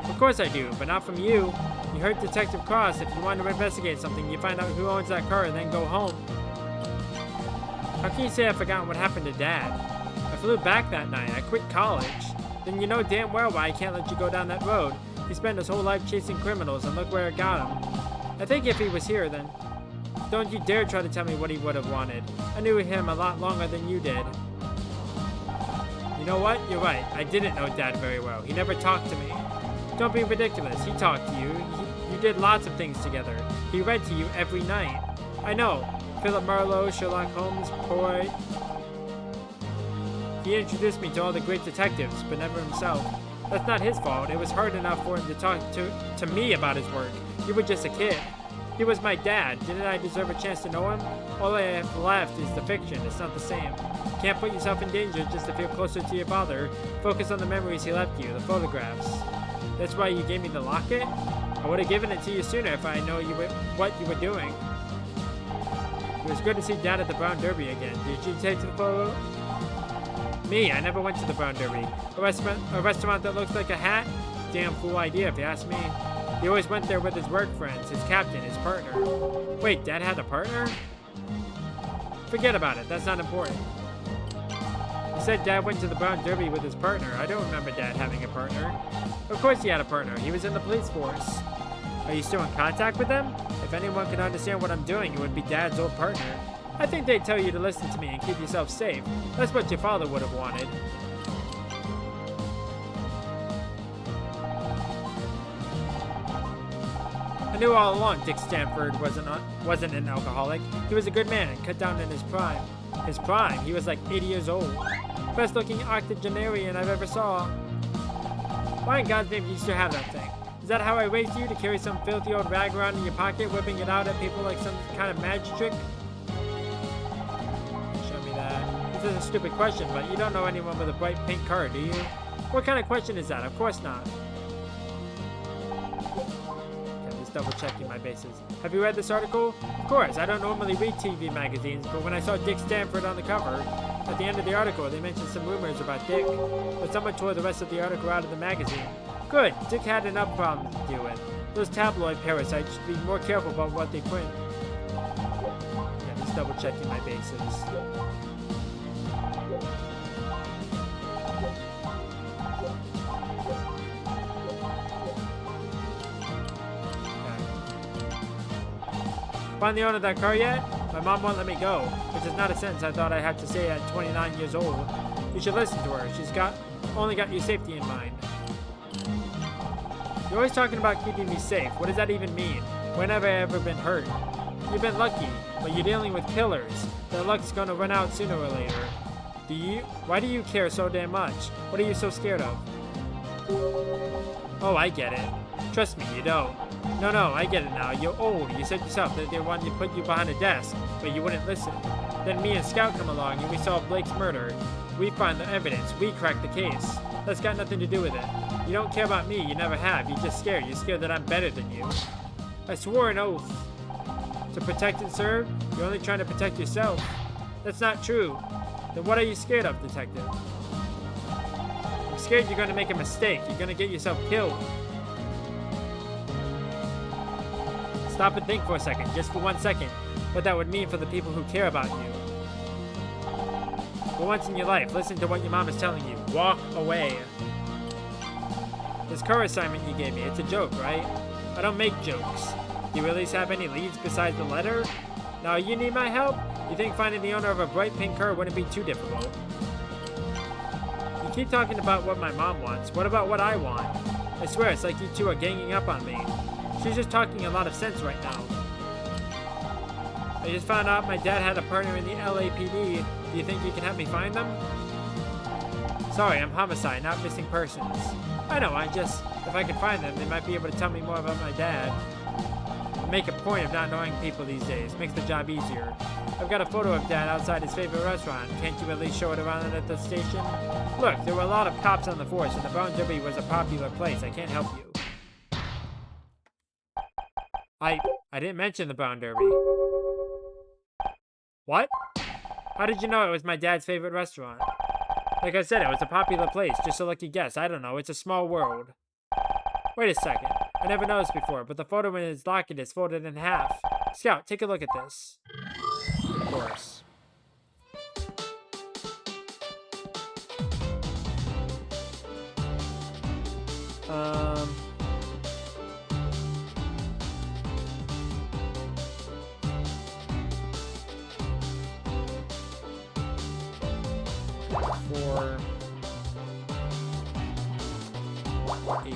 Of course I do, but not from you. You heard Detective Cross. If you want to investigate something, you find out who owns that car and then go home. How can you say I've forgotten what happened to Dad? I flew back that night. I quit college. Then you know damn well why I can't let you go down that road. He spent his whole life chasing criminals, and look where it got him. I think if he was here, then... Don't you dare try to tell me what he would have wanted. I knew him a lot longer than you did. You know what? You're right. I didn't know Dad very well. He never talked to me. Don't be ridiculous. He talked to you. You did lots of things together. He read to you every night. I know. Philip Marlowe, Sherlock Holmes, Poirot... He introduced me to all the great detectives, but never himself. That's not his fault. It was hard enough for him to talk to me about his work. You were just a kid. He was my dad. Didn't I deserve a chance to know him? All I have left is the fiction. It's not the same. Can't put yourself in danger just to feel closer to your father. Focus on the memories he left you, the photographs. That's why you gave me the locket? I would have given it to you sooner if I know what you were doing. It was good to see Dad at the Brown Derby again. Did you take the photo? Me, I never went to the Brown Derby. A restaurant that looks like a hat? Damn fool idea if you ask me. He always went there with his work friends, his captain, his partner. Wait, Dad had a partner? Forget about it, that's not important. You said Dad went to the Brown Derby with his partner. I don't remember Dad having a partner. Of course he had a partner. He was in the police force. Are you still in contact with them? If anyone could understand what I'm doing, it would be Dad's old partner. I think they'd tell you to listen to me and keep yourself safe. That's what your father would have wanted. I knew all along Dick Stanford wasn't an alcoholic. He was a good man and cut down in his prime. His prime? He was like 80 years old. Best looking octogenarian I've ever saw. Why in God's name do you still have that thing? Is that how I raised you, to carry some filthy old rag around in your pocket, whipping it out at people like some kind of magic trick? This is a stupid question, but you don't know anyone with a bright pink car, do you? What kind of question is that? Of course not. Okay, I'm just double checking my bases. Have you read this article? Of course, I don't normally read TV magazines, but when I saw Dick Stanford on the cover, at the end of the article, they mentioned some rumors about Dick, but someone tore the rest of the article out of the magazine. Good, Dick had enough problems to deal with. Those tabloid parasites should be more careful about what they print. Okay, I'm just double checking my bases. Find the owner of that car yet? My mom won't let me go, which is not a sentence I thought I had to say at 29 years old. You should listen to her. only got your safety in mind. You're always talking about keeping me safe. What does that even mean? When have I ever been hurt? You've been lucky, but you're dealing with killers. Their luck's gonna run out sooner or later. Why do you care so damn much? What are you so scared of? Oh, I get it. Trust me, you don't. No, I get it now. You're old. You said yourself that they wanted to put you behind a desk, but you wouldn't listen. Then me and Scout come along and we solve Blake's murder. We find the evidence. We crack the case. That's got nothing to do with it. You don't care about me. You never have. You're just scared. You're scared that I'm better than you. I swore an oath. To protect and serve? You're only trying to protect yourself. That's not true. Then what are you scared of, Detective? I'm scared you're going to make a mistake. You're going to get yourself killed. Stop and think for a second, just for 1 second, what that would mean for the people who care about you. For once in your life, listen to what your mom is telling you. Walk away. This car assignment you gave me, it's a joke, right? I don't make jokes. Do you at least have any leads besides the letter? Now you need my help? You think finding the owner of a bright pink car wouldn't be too difficult? You keep talking about what my mom wants. What about what I want? I swear it's like you two are ganging up on me. She's just talking a lot of sense right now. I just found out my dad had a partner in the LAPD. Do you think you can help me find them? Sorry, I'm homicide, not missing persons. I know, if I could find them, they might be able to tell me more about my dad. I make a point of not knowing people these days. Makes the job easier. I've got a photo of Dad outside his favorite restaurant. Can't you at least show it around at the station? Look, there were a lot of cops on the force, and the Brown Derby was a popular place. I can't help you. I didn't mention the Brown Derby. What? How did you know it was my dad's favorite restaurant? Like I said, it was a popular place. Just a lucky guess. I don't know. It's a small world. Wait a second. I never noticed before, but the photo in his locket is folded in half. Scout, take a look at this. Of course. Four, 8.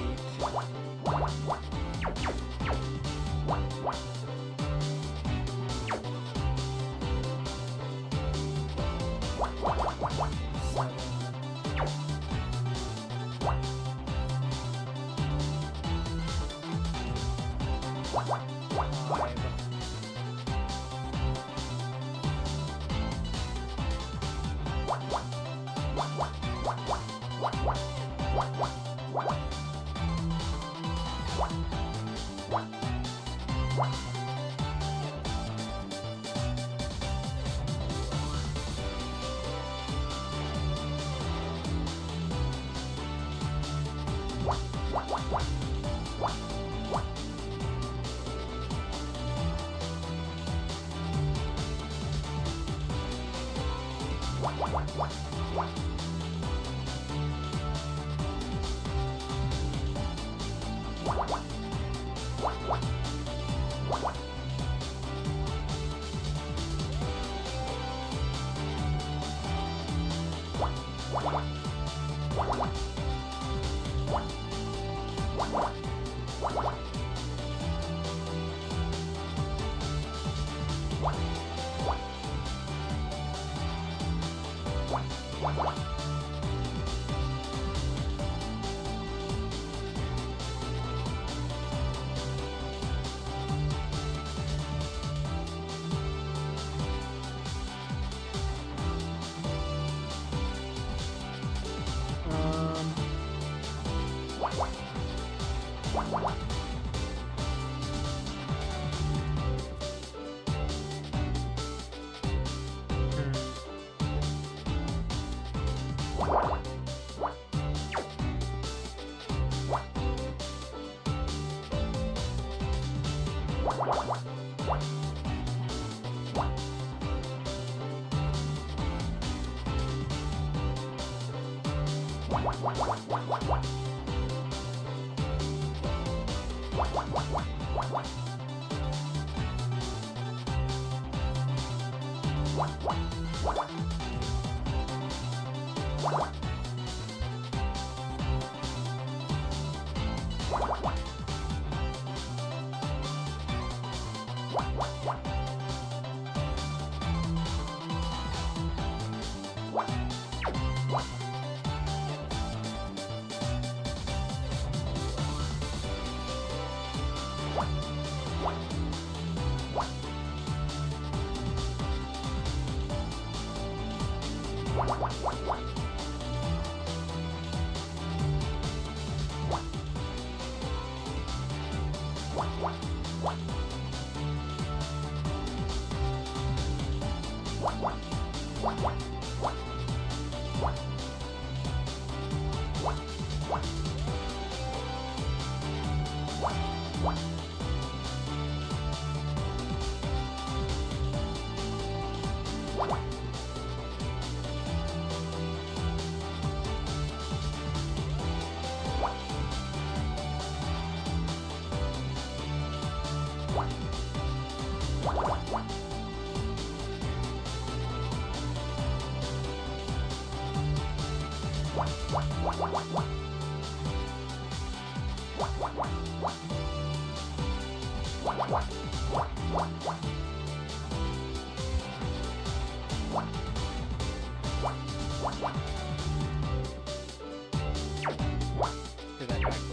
Do that backwards.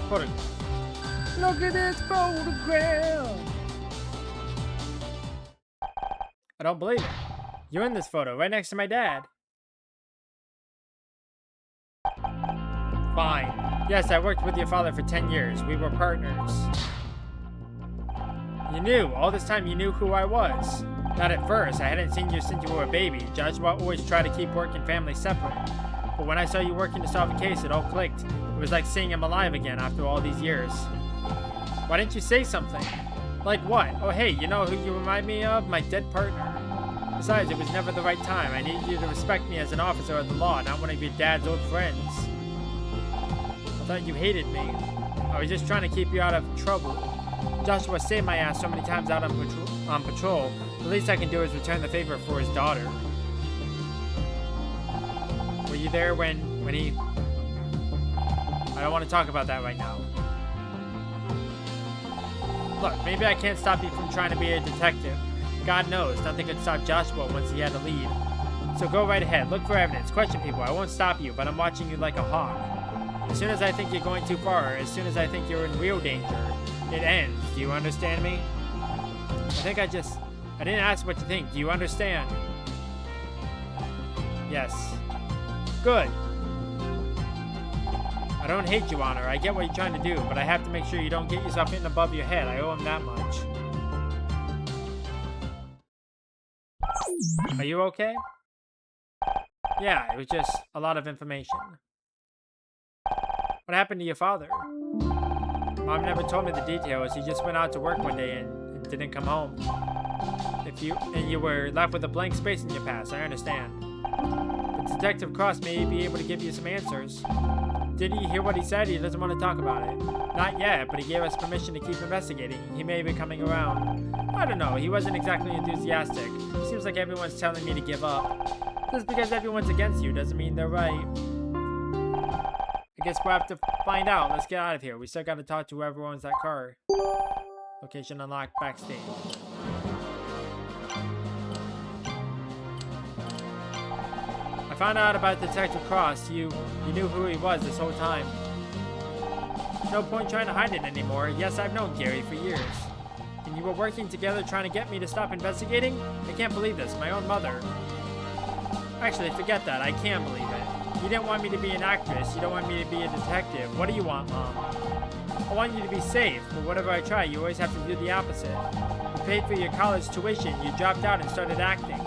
Photograph. Look at this photograph. I don't believe it. You're in this photo, right next to my dad. Fine. Yes, I worked with your father for 10 years. We were partners. You knew. All this time you knew who I was. Not at first. I hadn't seen you since you were a baby. Joshua always tried to keep work and family separate. But when I saw you working to solve a case, it all clicked. It was like seeing him alive again after all these years. Why didn't you say something? Like what? Oh hey, you know who you remind me of? My dead partner. Besides, it was never the right time. I needed you to respect me as an officer of the law, not one of your dad's old friends. I thought you hated me. I was just trying to keep you out of trouble. Joshua saved my ass so many times out on patrol. The least I can do is return the favor for his daughter. Were you there when he... I don't want to talk about that right now. Look, maybe I can't stop you from trying to be a detective. God knows, nothing could stop Joshua once he had a lead. So go right ahead, look for evidence, question people. I won't stop you, but I'm watching you like a hawk. As soon as I think you're going too far, as soon as I think you're in real danger, it ends. Do you understand me? I didn't ask what you think. Do you understand? Yes. Good. I don't hate you, Honor. I get what you're trying to do, but I have to make sure you don't get yourself in above your head. I owe him that much. Are you okay? Yeah, it was just a lot of information. What happened to your father? Mom never told me the details. He just went out to work one day and didn't come home. And you were left with a blank space in your past, I understand. But Detective Cross may be able to give you some answers. Did you hear what he said? He doesn't want to talk about it. Not yet, but he gave us permission to keep investigating. He may be coming around. I don't know, he wasn't exactly enthusiastic. It seems like everyone's telling me to give up. Just because everyone's against you doesn't mean they're right. I guess we'll have to find out. Let's get out of here. We still gotta talk to whoever owns that car. Location unlocked backstage. I found out about Detective Cross. You knew who he was this whole time. No point trying to hide it anymore. Yes, I've known Gary for years. and you were working together trying to get me to stop investigating? I can't believe this. My own mother. Actually, forget that. I can believe it. You didn't want me to be an actress. You don't want me to be a detective. What do you want, Mom? I want you to be safe, but whatever I try, you always have to do the opposite. You paid for your college tuition. You dropped out and started acting.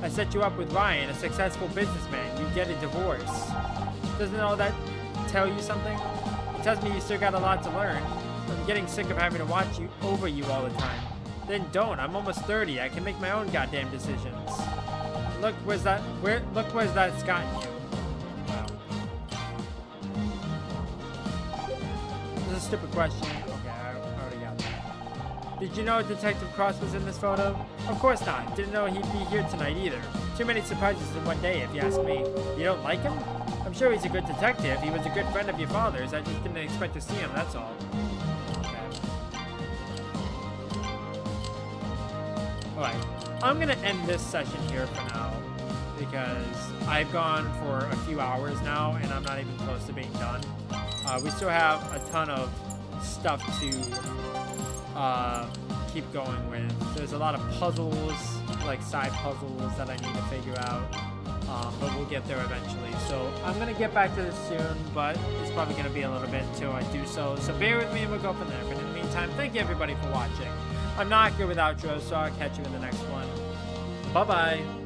I set you up with Ryan, a successful businessman. You get a divorce. Doesn't all that tell you something? It tells me you still got a lot to learn. I'm getting sick of having to watch you over you all the time. Then don't. I'm almost 30. I can make my own goddamn decisions. Look where's that's gotten you. Wow. This is a stupid question. Okay, I already got that. Did you know Detective Cross was in this photo? Of course not. Didn't know he'd be here tonight either. Too many surprises in one day, if you ask me. You don't like him? I'm sure he's a good detective. He was a good friend of your father's. I just didn't expect to see him, that's all. Alright, I'm gonna end this session here for now because I've gone for a few hours now and I'm not even close to being done. We still have a ton of stuff to keep going with. There's a lot of puzzles, like side puzzles that I need to figure out, but we'll get there eventually. So I'm gonna get back to this soon, but it's probably gonna be a little bit until I do so. So bear with me and we'll go from there. But in the meantime, thank you everybody for watching. I'm not good with outros, so I'll catch you in the next one. Bye-bye.